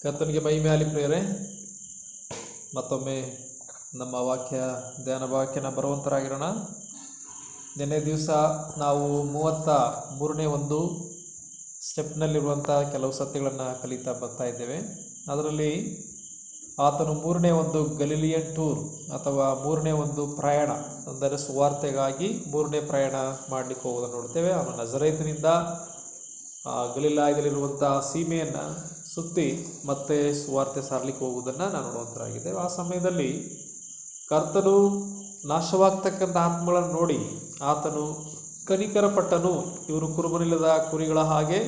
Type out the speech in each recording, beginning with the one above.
ಕರ್ತನಿಗೆ ಮಹಿಮೆ ಆಗಲಿ ಪ್ರಿಯರೇ. ಮತ್ತೊಮ್ಮೆ ನಮ್ಮ ಧ್ಯಾನ ವಾಕ್ಯನ ಬರುವಂತರಾಗಿರೋಣ. ನಿನ್ನೆ ದಿವಸ ನಾವು 33ನೇ ಒಂದು ಸ್ಟೆಪ್ನಲ್ಲಿರುವಂಥ ಕೆಲವು ಸತ್ಯಗಳನ್ನು ಕಲಿತಾ ಬರ್ತಾ ಇದ್ದೇವೆ. ಅದರಲ್ಲಿ ಆತನು 3ನೇ ಒಂದು ಗಲಿಲಿಯನ್ ಟೂರ್ ಅಥವಾ 3ನೇ ಒಂದು ಪ್ರಯಾಣ, ಅಂದರೆ ಸುವಾರ್ತೆಗಾಗಿ 3ನೇ ಪ್ರಯಾಣ ಮಾಡಲಿಕ್ಕೆ ಹೋಗೋದನ್ನು ನೋಡ್ತೇವೆ. ಅವನು ನಜರೇತಿನಿಂದ ಗಲಿಲಾಯದಲ್ಲಿರುವಂಥ ಸೀಮೆಯನ್ನು ಸುತ್ತಿ ಮತ್ತೆ ಸುವಾರ್ತೆ ಸಾರಲಿಕ್ಕೆ ಹೋಗುವುದನ್ನು ನಾವು ನೋಡುವಂಥರಾಗಿದ್ದೇವೆ. ಆ ಸಮಯದಲ್ಲಿ ಕರ್ತನು ನಾಶವಾಗ್ತಕ್ಕಂಥ ಆತ್ಮಗಳನ್ನು ನೋಡಿ ಆತನು ಕನಿಕರ ಪಟ್ಟನು. ಇವರು ಕುರುಬನಿಲ್ಲದ ಕುರಿಗಳ ಹಾಗೆ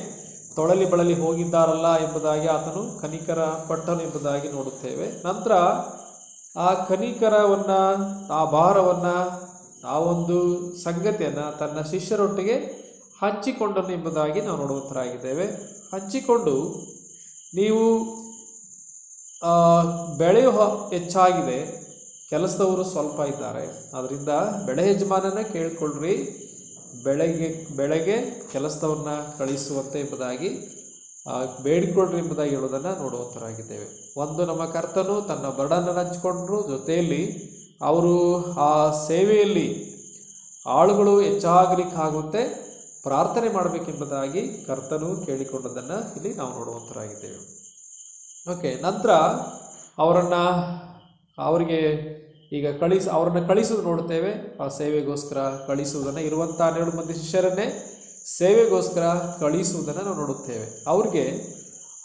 ತೊಳಲಿ ಬಳಲಿ ಹೋಗಿದ್ದಾರಲ್ಲ ಎಂಬುದಾಗಿ ಆತನು ಕನಿಕರ ಪಟ್ಟನು ಎಂಬುದಾಗಿ ನೋಡುತ್ತೇವೆ. ನಂತರ ಆ ಕನಿಕರವನ್ನು, ಆ ಭಾರವನ್ನು, ಆ ಒಂದು ಸಂಗತಿಯನ್ನು ತನ್ನ ಶಿಷ್ಯರೊಟ್ಟಿಗೆ ಹಂಚಿಕೊಂಡನು ಎಂಬುದಾಗಿ ನಾವು ನೋಡುವಂತರಾಗಿದ್ದೇವೆ. ಹಂಚಿಕೊಂಡು ನೀವು ಬೆಳೆಯು ಹೆಚ್ಚಾಗಿದೆ, ಕೆಲಸದವರು ಸ್ವಲ್ಪ ಇದ್ದಾರೆ, ಅದರಿಂದ ಬೆಳೆ ಯಜಮಾನನ ಕೇಳಿಕೊಳ್ಳ್ರಿ, ಬೆಳೆಗೆ ಕೆಲಸದವ್ರನ್ನ ಕಳಿಸುವಂತೆ ಎಂಬುದಾಗಿ ಬೇಡಿಕೊಳ್ಳ್ರಿ ಎಂಬುದಾಗಿ ಹೇಳೋದನ್ನು ನೋಡುವಂತರಾಗಿದ್ದೇವೆ. ಒಂದು, ನಮ್ಮ ಕರ್ತನು ತನ್ನ ಬರ್ಡನ್ನು ಹಂಚಿಕೊಂಡ್ರು, ಜೊತೆಯಲ್ಲಿ ಅವರು ಆ ಸೇವೆಯಲ್ಲಿ ಆಳುಗಳು ಹೆಚ್ಚಾಗಲಿಕ್ಕಾಗುತ್ತೆ ಪ್ರಾರ್ಥನೆ ಮಾಡಬೇಕೆಂಬುದಾಗಿ ಕರ್ತನು ಕೇಳಿಕೊಂಡದನ್ನು ಇಲ್ಲಿ ನಾವು ನೋಡುವಂತರಾಗಿದ್ದೇವೆ. ಓಕೆ, ನಂತರ ಅವರಿಗೆ ಈಗ ಅವರನ್ನು ಕಳಿಸೋದು ನೋಡುತ್ತೇವೆ. ಆ ಸೇವೆಗೋಸ್ಕರ ಕಳಿಸುವುದನ್ನು, ಇರುವಂಥ 12 ಮಂದಿ ಶಿಷ್ಯರನ್ನೇ ಸೇವೆಗೋಸ್ಕರ ಕಳಿಸುವುದನ್ನು ನಾವು ನೋಡುತ್ತೇವೆ. ಅವ್ರಿಗೆ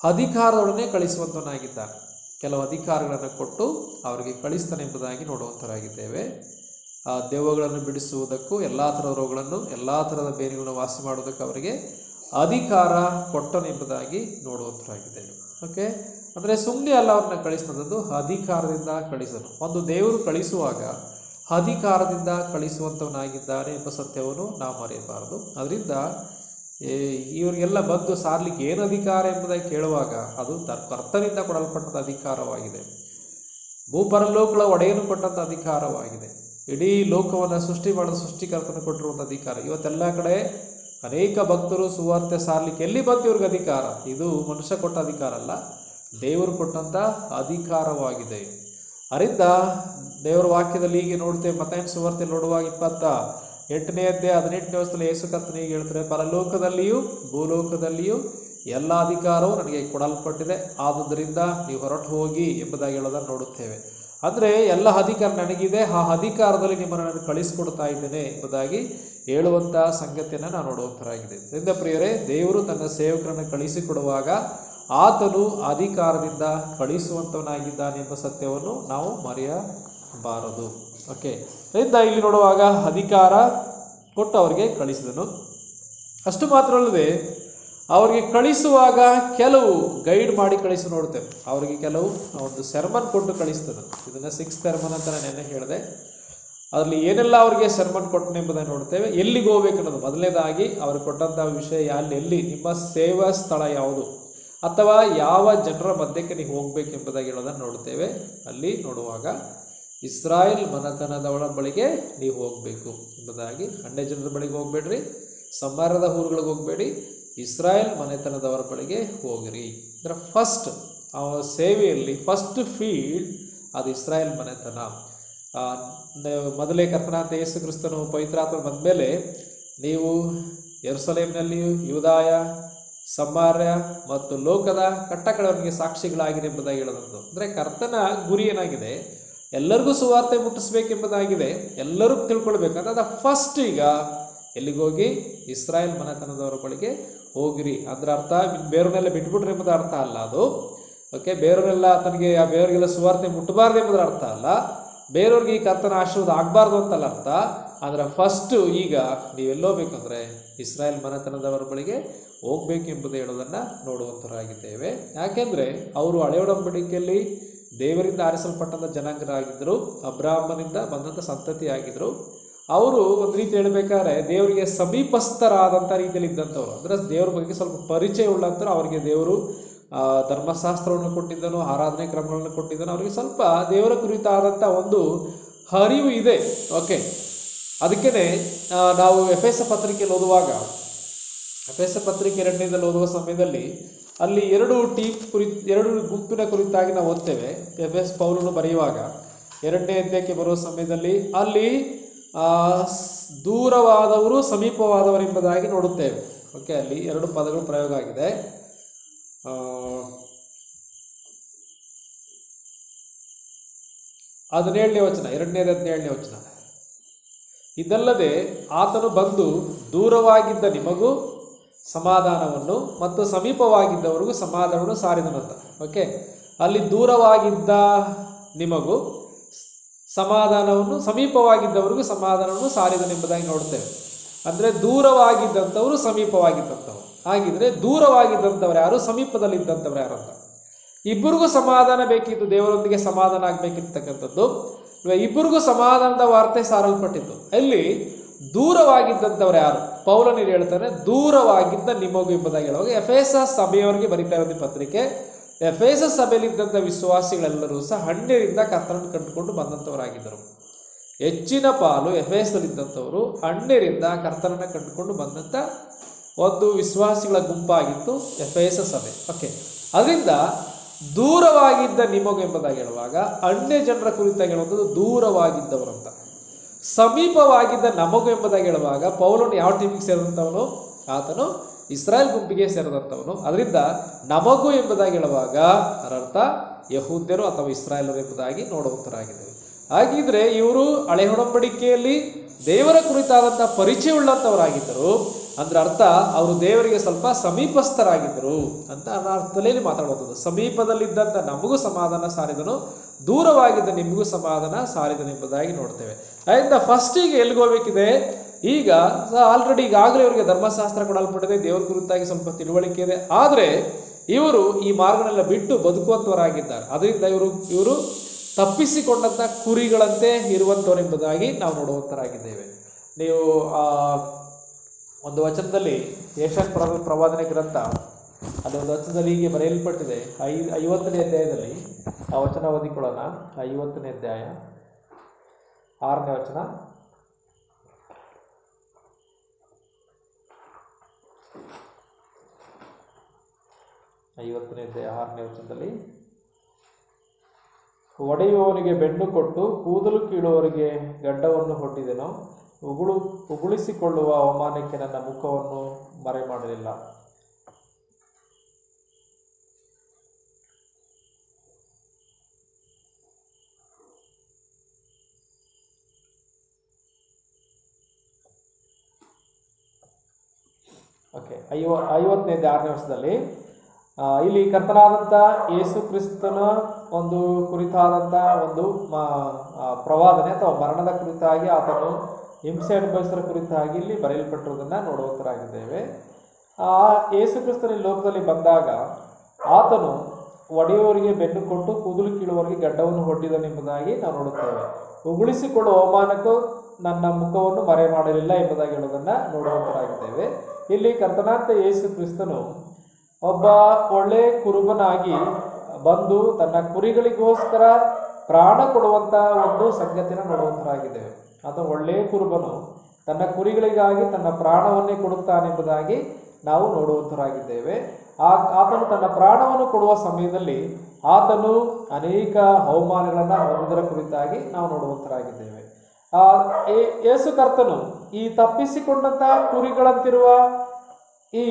ಅಧಿಕಾರದೊಡನೆ ಕಳಿಸುವಂತನಾಗಿದ್ದಾನೆ. ಕೆಲವು ಅಧಿಕಾರಗಳನ್ನು ಕೊಟ್ಟು ಅವರಿಗೆ ಕಳಿಸ್ತಾನೆ ಎಂಬುದಾಗಿ ನೋಡುವಂತರಾಗಿದ್ದೇವೆ. ಆ ದೆವ್ವಗಳನ್ನು ಬಿಡಿಸುವುದಕ್ಕೂ, ಎಲ್ಲ ಥರದ ರೋಗಗಳನ್ನು, ಎಲ್ಲ ಥರದ ಬೇರೆಗಳನ್ನು ವಾಸಿ ಮಾಡುವುದಕ್ಕೆ ಅವರಿಗೆ ಅಧಿಕಾರ ಕೊಟ್ಟನು ಎಂಬುದಾಗಿ ನೋಡುವಂತರಾಗಿದ್ದೇವೆ. ಓಕೆ, ಅಂದರೆ ಸುಮ್ಮನೆ ಅಲ್ಲ ಅವ್ರನ್ನ ಕಳಿಸ್ತದ್ದು, ಅಧಿಕಾರದಿಂದ ಕಳಿಸನು. ಒಂದು ದೇವರು ಕಳಿಸುವಾಗ ಅಧಿಕಾರದಿಂದ ಕಳಿಸುವಂಥವನಾಗಿದ್ದಾನೆ ಎಂಬ ಸತ್ಯವನ್ನು ನಾವು ಮರೆಯಬಾರದು. ಅದರಿಂದ ಇವರಿಗೆಲ್ಲ ಬಂದು ಸಾರ್ಲಿಕ್ಕೆ ಏನು ಅಧಿಕಾರ ಎಂಬುದಾಗಿ ಕೇಳುವಾಗ ಅದು ಕರ್ತನಿಂದ ಕೊಡಲ್ಪಟ್ಟಂಥ ಅಧಿಕಾರವಾಗಿದೆ. ಭೂಪರಲೋಕಗಳ ಒಡೆಯನು ಕೊಟ್ಟಂಥ ಅಧಿಕಾರವಾಗಿದೆ. ಇಡೀ ಲೋಕವನ್ನು ಸೃಷ್ಟಿ ಮಾಡಿದ ಸೃಷ್ಟಿಕರ್ತನ ಕೊಟ್ಟಿರುವಂಥ ಅಧಿಕಾರ. ಇವತ್ತೆಲ್ಲ ಕಡೆ ಅನೇಕ ಭಕ್ತರು ಸುವಾರ್ತೆ ಸಾರಲಿಕ್ಕೆ ಎಲ್ಲಿ ಬಂತು ಇವ್ರಿಗೆ ಅಧಿಕಾರ? ಇದು ಮನುಷ್ಯ ಕೊಟ್ಟ ಅಧಿಕಾರ ಅಲ್ಲ, ದೇವರು ಕೊಟ್ಟಂಥ ಅಧಿಕಾರವಾಗಿದೆ. ಅದರಿಂದ ದೇವರ ವಾಕ್ಯದಲ್ಲಿ ಹೀಗೆ ನೋಡ್ತೇವೆ. ಮತ್ತಾಯನ ಸುವಾರ್ತೆ ನೋಡುವಾಗ 28ನೇ ಅಧ್ಯಾಯ 18ನೇ ವಚನದಲ್ಲಿ ಯೇಸು ಕರ್ತನು ಹೀಗೆ ಹೇಳ್ತಾರೆ, ಪರಲೋಕದಲ್ಲಿಯೂ ಭೂಲೋಕದಲ್ಲಿಯೂ ಎಲ್ಲ ಅಧಿಕಾರವು ನನಗೆ ಕೊಡಲ್ಪಟ್ಟಿದೆ, ಆದುದರಿಂದ ನೀವು ಹೊರಟು ಹೋಗಿ ಎಂಬುದಾಗಿ ಹೇಳೋದನ್ನು ನೋಡುತ್ತೇವೆ. ಅಂದರೆ ಎಲ್ಲ ಅಧಿಕಾರ ನನಗಿದೆ, ಆ ಅಧಿಕಾರದಲ್ಲಿ ನಿಮ್ಮನ್ನು ನಾನು ಕಳಿಸಿಕೊಡ್ತಾ ಇದ್ದೇನೆ ಎಂಬುದಾಗಿ ಹೇಳುವಂಥ ಸಂಗತಿಯನ್ನು ನಾವು ನೋಡುವಂತರಾಗಿದೆ. ಇದರಿಂದ ಪ್ರಿಯರೇ, ದೇವರು ತನ್ನ ಸೇವಕರನ್ನು ಕಳಿಸಿಕೊಡುವಾಗ ಆತನು ಅಧಿಕಾರದಿಂದ ಕಳಿಸುವಂಥವನಾಗಿದ್ದಾನೆ ಎಂಬ ಸತ್ಯವನ್ನು ನಾವು ಮರೆಯಬಾರದು. ಓಕೆ, ಇದರಿಂದ ಇಲ್ಲಿ ನೋಡುವಾಗ ಅಧಿಕಾರ ಕೊಟ್ಟು ಅವರಿಗೆ ಕಳಿಸಿದನು. ಅಷ್ಟು ಮಾತ್ರ ಅಲ್ಲದೆ ಅವರಿಗೆ ಕಳಿಸುವಾಗ ಕೆಲವು ಗೈಡ್ ಮಾಡಿ ಕಳಿಸಿ ನೋಡ್ತೇವೆ. ಅವರಿಗೆ ಕೆಲವು ಒಂದು ಸೆರ್ಮನ್ ಕೊಟ್ಟು ಕಳಿಸ್ತದೆ. ಇದನ್ನು 6th ಸೆರ್ಮನ್ ಅಂತ ನಾನು ನೆನ್ನೆ ಹೇಳಿದೆ. ಅದರಲ್ಲಿ ಏನೆಲ್ಲ ಅವರಿಗೆ ಸೆರ್ಮನ್ ಕೊಟ್ಟನು ಎಂಬುದನ್ನು ನೋಡ್ತೇವೆ. ಎಲ್ಲಿಗೆ ಹೋಗ್ಬೇಕು ಅನ್ನೋದು ಮೊದಲನೇದಾಗಿ ಅವ್ರಿಗೆ ಕೊಟ್ಟಂಥ ವಿಷಯ, ಎಲ್ಲಿ ನಿಮ್ಮ ಸೇವಾ ಸ್ಥಳ ಯಾವುದು ಅಥವಾ ಯಾವ ಜನರ ಮಧ್ಯಕ್ಕೆ ನೀವು ಹೋಗ್ಬೇಕೆಂಬುದಾಗಿ ಹೇಳೋದನ್ನು ನೋಡ್ತೇವೆ. ಅಲ್ಲಿ ನೋಡುವಾಗ ಇಸ್ರಾಯೇಲ್ ಮನೆತನದವರ ಬಳಿಗೆ ನೀವು ಹೋಗಬೇಕು ಎಂಬುದಾಗಿ. ಅನ್ಯ ಜನರ ಬಳಿಗೆ ಹೋಗಬೇಡ್ರಿ, ಸಮಾರ್ಯದ ಊರುಗಳಿಗೆ ಹೋಗಬೇಡಿ, ಇಸ್ರಾಯೇಲ್ ಮನೆತನದವರ ಬಳಿಗೆ ಹೋಗಿರಿ. ಅಂದರೆ ಫಸ್ಟ್ ಸೇವೆಯಲ್ಲಿ ಫಸ್ಟ್ ಫೀಲ್ಡ್ ಅದು ಇಸ್ರಾಯೇಲ್ ಮನೆತನ. ಮೊದಲೇ ಕರ್ತನಾದ ಯೇಸು ಕ್ರಿಸ್ತನು ಪವಿತ್ರಾತ್ಮ ಬಂದ ಮೇಲೆ ನೀವು ಯೆರೂಸಲೇಮಿನಲ್ಲಿಯೂ ಯೂದಾಯ, ಸಮಾರ್ಯ ಮತ್ತು ಲೋಕದ ಕಟ್ಟಕಡೆಯವರಿಗೆ ಸಾಕ್ಷಿಗಳಾಗಿರಿ ಎಂಬುದಾಗಿ ಹೇಳೋದು. ಅಂದರೆ ಕರ್ತನ ಗುರಿ ಏನಾಗಿದೆ? ಎಲ್ಲರಿಗೂ ಸುವಾರ್ತೆ ಮುಟ್ಟಿಸ್ಬೇಕೆಂಬುದಾಗಿದೆ. ಎಲ್ಲರೂ ತಿಳ್ಕೊಳ್ಬೇಕಂದ್ರೆ ಅದು ಫಸ್ಟ್ ಈಗ ಎಲ್ಲಿಗೋಗಿ ಇಸ್ರಾಯೇಲ್ ಮನೆತನದವರ ಬಳಿಗೆ ಹೋಗಿರಿ. ಅದರ ಅರ್ಥ ಬೇರೆಯವನ್ನೆಲ್ಲ ಬಿಟ್ಬಿಟ್ರಿ ಎಂಬುದು ಅರ್ಥ ಅಲ್ಲ ಅದು. ಓಕೆ, ಬೇರೆಯವರೆಲ್ಲ ಬೇರೆಯವರಿಗೆಲ್ಲ ಸುವಾರ್ತೆ ಮುಟ್ಟಬಾರ್ದು ಎಂಬುದರ ಅರ್ಥ ಅಲ್ಲ. ಬೇರೆಯವ್ರಿಗೆ ಈ ಕರ್ತನ ಆಶೀರ್ವಾದ ಆಗಬಾರ್ದು ಅಂತಲ್ಲ ಅರ್ಥ. ಆದರೆ ಫಸ್ಟು ಈಗ ನೀವೆಲ್ಲೋ ಬೇಕಂದರೆ ಇಸ್ರಾಯೇಲ್ ಮನೆತನದವರ ಬಳಿಗೆ ಹೋಗ್ಬೇಕು ಎಂಬುದು ಹೇಳೋದನ್ನು ನೋಡುವಂತರಾಗಿದ್ದೇವೆ. ಯಾಕೆಂದರೆ ಅವರು ಹಳೆಯ ಒಡಂಬಡಿಕೆಯಲ್ಲಿ ದೇವರಿಂದ ಆರಿಸಲ್ಪಟ್ಟಂಥ ಜನಾಂಗರಾಗಿದ್ದರು, ಅಬ್ರಾಹ್ಮನಿಂದ ಬಂದಂಥ ಸಂತತಿಯಾಗಿದ್ದರು. ಅವರು ಒಂದು ರೀತಿ ಹೇಳಬೇಕಾದ್ರೆ ದೇವರಿಗೆ ಸಮೀಪಸ್ಥರಾದಂಥ ರೀತಿಯಲ್ಲಿ ಇದ್ದಂಥವ್ರು. ಅಂದರೆ ದೇವರ ಬಗ್ಗೆ ಸ್ವಲ್ಪ ಪರಿಚಯ ಉಳ್ಳಂಥವ್ರು. ಅವರಿಗೆ ದೇವರು ಧರ್ಮಶಾಸ್ತ್ರವನ್ನು ಕೊಟ್ಟಿದ್ದನು, ಆರಾಧನೆ ಕ್ರಮಗಳನ್ನು ಕೊಟ್ಟಿದ್ದನು. ಅವರಿಗೆ ಸ್ವಲ್ಪ ದೇವರ ಕುರಿತಾದಂಥ ಒಂದು ಅರಿವು ಇದೆ. ಓಕೆ, ಅದಕ್ಕೇ ನಾವು ಎಫೆಸ ಪತ್ರಿಕೆಯಲ್ಲಿ ಓದುವಾಗ, ಎಫೆಸ ಪತ್ರಿಕೆ 2ನೇದಲ್ಲಿ ಓದುವ ಸಮಯದಲ್ಲಿ ಅಲ್ಲಿ ಎರಡು ಗುಂಪಿನ ಕುರಿತಾಗಿ ನಾವು ಓದ್ತೇವೆ. ಎಫೆಸ್ ಪೌಲನು ಬರೆಯುವಾಗ 2ನೇ ಅಧ್ಯಾಯಕ್ಕೆ ಬರುವ ಸಮಯದಲ್ಲಿ ಅಲ್ಲಿ ದೂರವಾದವರು ಸಮೀಪವಾದವರು ಎಂಬುದಾಗಿ ನೋಡುತ್ತೇವೆ. ಓಕೆ, ಅಲ್ಲಿ 2 ಪದಗಳು ಪ್ರಯೋಗ ಆಗಿದೆ. 17ನೇ ವಚನ, 2ನೇ ವಚನ. ಇದಲ್ಲದೆ ಆತನು ಬಂದು ದೂರವಾಗಿದ್ದ ನಿಮಗೂ ಸಮಾಧಾನವನ್ನು ಮತ್ತು ಸಮೀಪವಾಗಿದ್ದವರಿಗೂ ಸಮಾಧಾನವನ್ನು ಸಾರಿದನಂತ. ಓಕೆ, ಅಲ್ಲಿ ದೂರವಾಗಿದ್ದ ನಿಮಗೂ ಸಮಾಧಾನವನ್ನು, ಸಮೀಪವಾಗಿದ್ದವರಿಗೂ ಸಮಾಧಾನವನ್ನು ಸಾರಿದನೆಂಬುದಾಗಿ ನೋಡ್ತೇವೆ. ಅಂದರೆ ದೂರವಾಗಿದ್ದಂಥವರು ಸಮೀಪವಾಗಿದ್ದಂಥವ್ರು. ಹಾಗಿದ್ರೆ ದೂರವಾಗಿದ್ದಂಥವ್ರು ಯಾರು, ಸಮೀಪದಲ್ಲಿದ್ದಂಥವ್ರು ಯಾರು ಅಂತ. ಇಬ್ಬರಿಗೂ ಸಮಾಧಾನ ಬೇಕಿತ್ತು, ದೇವರೊಂದಿಗೆ ಸಮಾಧಾನ ಆಗಬೇಕಿರ್ತಕ್ಕಂಥದ್ದು. ಇಬ್ಬರಿಗೂ ಸಮಾಧಾನದ ವಾರ್ತೆ ಸಾರಲ್ಪಟ್ಟಿತ್ತು. ಅಲ್ಲಿ ದೂರವಾಗಿದ್ದಂಥವ್ರು ಯಾರು, ಪೌಲನಿಗೆ ಹೇಳ್ತಾರೆ ದೂರವಾಗಿದ್ದ ನಿಮಗೂ ಎಂಬುದಾಗಿ ಹೇಳುವಾಗ ಎಫೆಸ ಸಭೆಯವರಿಗೆ ಬರೀತಾ ಇರೋದು ಪತ್ರಿಕೆ. ಎಫೆಸ ಸಭೆಯಲ್ಲಿದ್ದಂಥ ವಿಶ್ವಾಸಿಗಳೆಲ್ಲರೂ ಸಹ ಅನ್ಯರಿಂದ ಕರ್ತನನ್ನು ಕಂಡುಕೊಂಡು ಬಂದಂಥವರಾಗಿದ್ದರು. ಹೆಚ್ಚಿನ ಪಾಲು ಎಫೆಸಲ್ಲಿದ್ದಂಥವರು ಅನ್ಯರಿಂದ ಕರ್ತನನ್ನು ಕಂಡುಕೊಂಡು ಬಂದಂಥ ಒಂದು ವಿಶ್ವಾಸಿಗಳ ಗುಂಪಾಗಿತ್ತು ಎಫೆಸ ಸಭೆ. ಓಕೆ, ಅದರಿಂದ ದೂರವಾಗಿದ್ದ ನಿಮಗೂ ಎಂಬುದಾಗಿ ಹೇಳುವಾಗ ಅನ್ಯ ಜನರ ಕುರಿತಾಗಿ ಹೇಳುವುದು ದೂರವಾಗಿದ್ದವರಂತ. ಸಮೀಪವಾಗಿದ್ದ ನಮಗೂ ಎಂಬುದಾಗಿ ಹೇಳುವಾಗ ಪೌಲನು ಯಾವ ಟೀಮಿಗೆ ಸೇರಿದಂಥವನು, ಆತನು ಇಸ್ರಾಯೇಲ್ ಗುಂಪಿಗೆ ಸೇರಿದಂಥವನು. ಅದರಿಂದ ನಮಗೂ ಎಂಬುದಾಗಿ ಹೇಳುವಾಗ ಅದರರ್ಥ ಯಹೂದ್ಯರು ಅಥವಾ ಇಸ್ರಾಯೇಲರು ಎಂಬುದಾಗಿ ನೋಡುವಂತರಾಗಿದ್ದೇವೆ. ಹಾಗಿದ್ರೆ ಇವರು ಹಳೆ ಒಡಂಬಡಿಕೆಯಲ್ಲಿ ದೇವರ ಕುರಿತಾದಂಥ ಪರಿಚಯವುಳ್ಳಂಥವರಾಗಿದ್ದರು. ಅಂದ್ರೆ ಅರ್ಥ ಅವರು ದೇವರಿಗೆ ಸ್ವಲ್ಪ ಸಮೀಪಸ್ಥರಾಗಿದ್ದರು ಅಂತ ಅರ್ಥದಲ್ಲಿ ಮಾತಾಡುವುದು. ಸಮೀಪದಲ್ಲಿದ್ದಂಥ ನಮಗೂ ಸಮಾಧಾನ ಸಾರಿದನು, ದೂರವಾಗಿದ್ದ ನಿಮಗೂ ಸಮಾಧಾನ ಸಾರಿದನು ಎಂಬುದಾಗಿ ನೋಡ್ತೇವೆ. ಅದರಿಂದ ಫಸ್ಟಿಗೆ ಎಲ್ಲಿಗೋಗ್ಬೇಕಿದೆ, ಈಗ ಆಲ್ರೆಡಿ ಈಗಾಗಲೇ ಇವರಿಗೆ ಧರ್ಮಶಾಸ್ತ್ರ ಕೊಡಲ್ಪಟ್ಟಿದೆ, ದೇವರ ಕುರಿತಾಗಿ ಸ್ವಲ್ಪ ತಿಳುವಳಿಕೆ ಇದೆ. ಆದರೆ ಇವರು ಈ ಮಾರ್ಗನೆಲ್ಲ ಬಿಟ್ಟು ಬದುಕುವಂಥವರಾಗಿದ್ದಾರೆ. ಅದರಿಂದ ಇವರು ತಪ್ಪಿಸಿಕೊಂಡಂಥ ಕುರಿಗಳಂತೆ ಇರುವಂಥವರೆಂಬುದಾಗಿ ನಾವು ನೋಡುವಂಥರಾಗಿದ್ದೇವೆ. ನೀವು ಒಂದು ವಚನದಲ್ಲಿ ಯೆಶಾಯ ಪ್ರವಾದನೆ ಗ್ರಂಥ ಅಲ್ಲಿ ಒಂದು ವಚನದಲ್ಲಿ ಹೀಗೆ ಬರೆಯಲ್ಪಟ್ಟಿದೆ. 50ನೇ ಅಧ್ಯಾಯದಲ್ಲಿ ಆ ವಚನ ಓದಿಕೊಳ್ಳೋಣ. 50ನೇ ಅಧ್ಯಾಯ 6ನೇ ವಚನ. 50ನೇ ಅಧ್ಯಾಯ 6ನೇ ವಚನದಲ್ಲಿ, ಒಡೆಯುವವನಿಗೆ ಬೆನ್ನು ಕೊಟ್ಟು ಕೂದಲು ಕೀಳುವವರಿಗೆ ಗಡ್ಡವನ್ನು ಹೊಟ್ಟಿದೆನು, ಉಗುಳಿಸಿಕೊಳ್ಳುವ ಅವಮಾನಕ್ಕೆ ನನ್ನ ಮುಖವನ್ನು ಮರೆ ಮಾಡಲಿಲ್ಲ. ಓಕೆ, 50ನೇ 6ನೇ ವರ್ಷದಲ್ಲಿ ಇಲ್ಲಿ ಕರ್ತನಾದಂಥ ಯೇಸು ಕ್ರಿಸ್ತನ ಒಂದು ಕುರಿತಾದಂಥ ಒಂದು ಪ್ರವಾದನೆ ಅಥವಾ ಮರಣದ ಕುರಿತಾಗಿ, ಆತನು ಹಿಂಸೆ ಅನುಭವಿಸಿದ ಕುರಿತಾಗಿ ಇಲ್ಲಿ ಬರೆಯಲ್ಪಟ್ಟಿರುವುದನ್ನು ನೋಡುವಂತರಾಗಿದ್ದೇವೆ. ಯೇಸು ಕ್ರಿಸ್ತನ ಲೋಕದಲ್ಲಿ ಬಂದಾಗ ಆತನು ಒಡೆಯುವವರಿಗೆ ಬೆನ್ನು ಕೊಟ್ಟು ಕೂದಲು ಕೀಳುವವರಿಗೆ ಗಡ್ಡವನ್ನು ಹೊಟ್ಟಿದನೆಂಬುದಾಗಿ ನಾವು ನೋಡುತ್ತೇವೆ. ಉಗುಳಿಸಿಕೊಳ್ಳುವ ಅವಮಾನಕ್ಕೂ ನನ್ನ ಮುಖವನ್ನು ಮರೆ ಮಾಡಲಿಲ್ಲ ಎಂಬುದಾಗಿ ಹೇಳುವುದನ್ನು ನೋಡುವಂತರಾಗಿದ್ದೇವೆ. ಇಲ್ಲಿ ಕರ್ತನಾಂತ ಯೇಸು ಕ್ರಿಸ್ತನು ಒಬ್ಬ ಒಳ್ಳೆ ಕುರುಬನಾಗಿ ಬಂದು ತನ್ನ ಕುರಿಗಳಿಗೋಸ್ಕರ ಪ್ರಾಣ ಕೊಡುವಂಥ ಒಂದು ಸಂಗತಿನ ನೋಡುವಂತರಾಗಿದ್ದೇವೆ. ಆತ ಒಳ್ಳೆಯ ಕುರುಬನು ತನ್ನ ಕುರಿಗಳಿಗಾಗಿ ತನ್ನ ಪ್ರಾಣವನ್ನೇ ಕೊಡುತ್ತಾನೆಂಬುದಾಗಿ ನಾವು ನೋಡುವಂತರಾಗಿದ್ದೇವೆ. ಆತನು ತನ್ನ ಪ್ರಾಣವನ್ನು ಕೊಡುವ ಸಮಯದಲ್ಲಿ ಆತನು ಅನೇಕ ಅವಮಾನಗಳನ್ನು ಹೊಂದುವುದರ ಕುರಿತಾಗಿ ನಾವು ನೋಡುವಂತರಾಗಿದ್ದೇವೆ. ಯೇಸು ಕರ್ತನು ಈ ತಪ್ಪಿಸಿಕೊಂಡಂಥ ಕುರಿಗಳಂತಿರುವ ಈ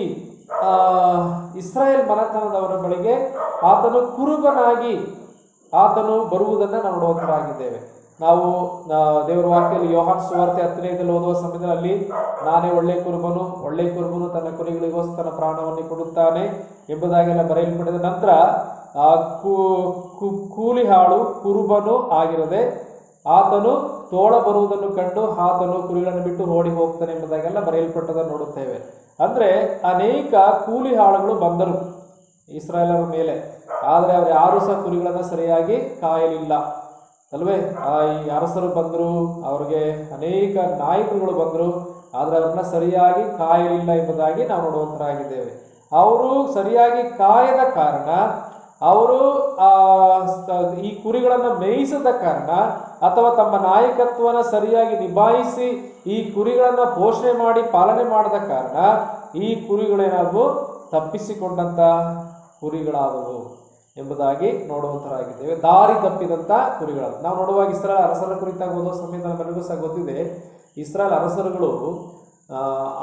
ಇಸ್ರಾಯೇಲ್ ಮನೆತನದವರ ಬಳಿಗೆ ಆತನು ಕುರುಬನಾಗಿ ಆತನು ಬರುವುದನ್ನು ನಾವು ನೋಡುವಂತರಾಗಿದ್ದೇವೆ. ನಾವು ದೇವರ ವಾಕ್ಯದಲ್ಲಿ ಯೋಹಾನ ಸುವಾರ್ತೆ 10ನೇದಲ್ಲಿ ಓದುವ ಸಮಯದಲ್ಲಿ ನಾನೇ ಒಳ್ಳೆ ಕುರುಬನು ತನ್ನ ಕುರಿಗಳಿಗೋಸ್ಕರ ತನ್ನ ಪ್ರಾಣವನ್ನು ಕೊಡುತ್ತಾನೆ ಎಂಬುದಾಗೆಲ್ಲ ಬರೆಯಲ್ಪಟ್ಟಿದ ನಂತರ ಕೂಲಿ ಹಾಳು ಕುರುಬನು ಆಗಿರದೆ ಆತನು ತೋಳ ಬರುವುದನ್ನು ಕಂಡು ಆತನು ಕುರಿಗಳನ್ನು ಬಿಟ್ಟು ಓಡಿ ಹೋಗ್ತಾನೆ ಎಂಬುದಾಗೆಲ್ಲ ಬರೆಯಲ್ಪಟ್ಟದನ್ನು ನೋಡುತ್ತೇವೆ. ಅಂದರೆ ಅನೇಕ ಕೂಲಿ ಹಾಳುಗಳು ಬಂದರು ಇಸ್ರಾಯೇಲರ ಮೇಲೆ, ಆದರೆ ಅವರು ಯಾರೂ ಸಹ ಕುರಿಗಳನ್ನು ಸರಿಯಾಗಿ ಕಾಯಲಿಲ್ಲ ಅಲ್ವೇ. ಈ ಅರಸರು ಬಂದರು, ಅವ್ರಿಗೆ ಅನೇಕ ನಾಯಕರುಗಳು ಬಂದರು, ಆದರೆ ಅವ್ರನ್ನ ಸರಿಯಾಗಿ ಕಾಯಲಿಲ್ಲ ಎಂಬುದಾಗಿ ನಾವು ನೋಡುವಂತರಾಗಿದ್ದೇವೆ. ಅವರು ಸರಿಯಾಗಿ ಕಾಯದ ಕಾರಣ, ಅವರು ಈ ಕುರಿಗಳನ್ನು ಮೇಯಿಸದ ಕಾರಣ ಅಥವಾ ತಮ್ಮ ನಾಯಕತ್ವನ ಸರಿಯಾಗಿ ನಿಭಾಯಿಸಿ ಈ ಕುರಿಗಳನ್ನು ಪೋಷಣೆ ಮಾಡಿ ಪಾಲನೆ ಮಾಡದ ಕಾರಣ ಈ ಕುರಿಗಳೇನಾದವು ತಪ್ಪಿಸಿಕೊಂಡಂಥ ಕುರಿಗಳಾದವು ಎಂಬುದಾಗಿ ನೋಡುವಂತರಾಗಿದ್ದೇವೆ. ದಾರಿ ತಪ್ಪಿದಂಥ ಕುರಿಗಳಾದವು. ನಾವು ನೋಡುವಾಗ ಇಸ್ರಾಯೇಲ್ ಅರಸರ ಕುರಿತಾಗಿ ಓದುವ ಸಮಯದಲ್ಲಿ ನಮಗೆಲ್ಲರಿಗೂ ಸಹ ಗೊತ್ತಿದೆ, ಇಸ್ರಾಯೇಲ್ ಅರಸರುಗಳು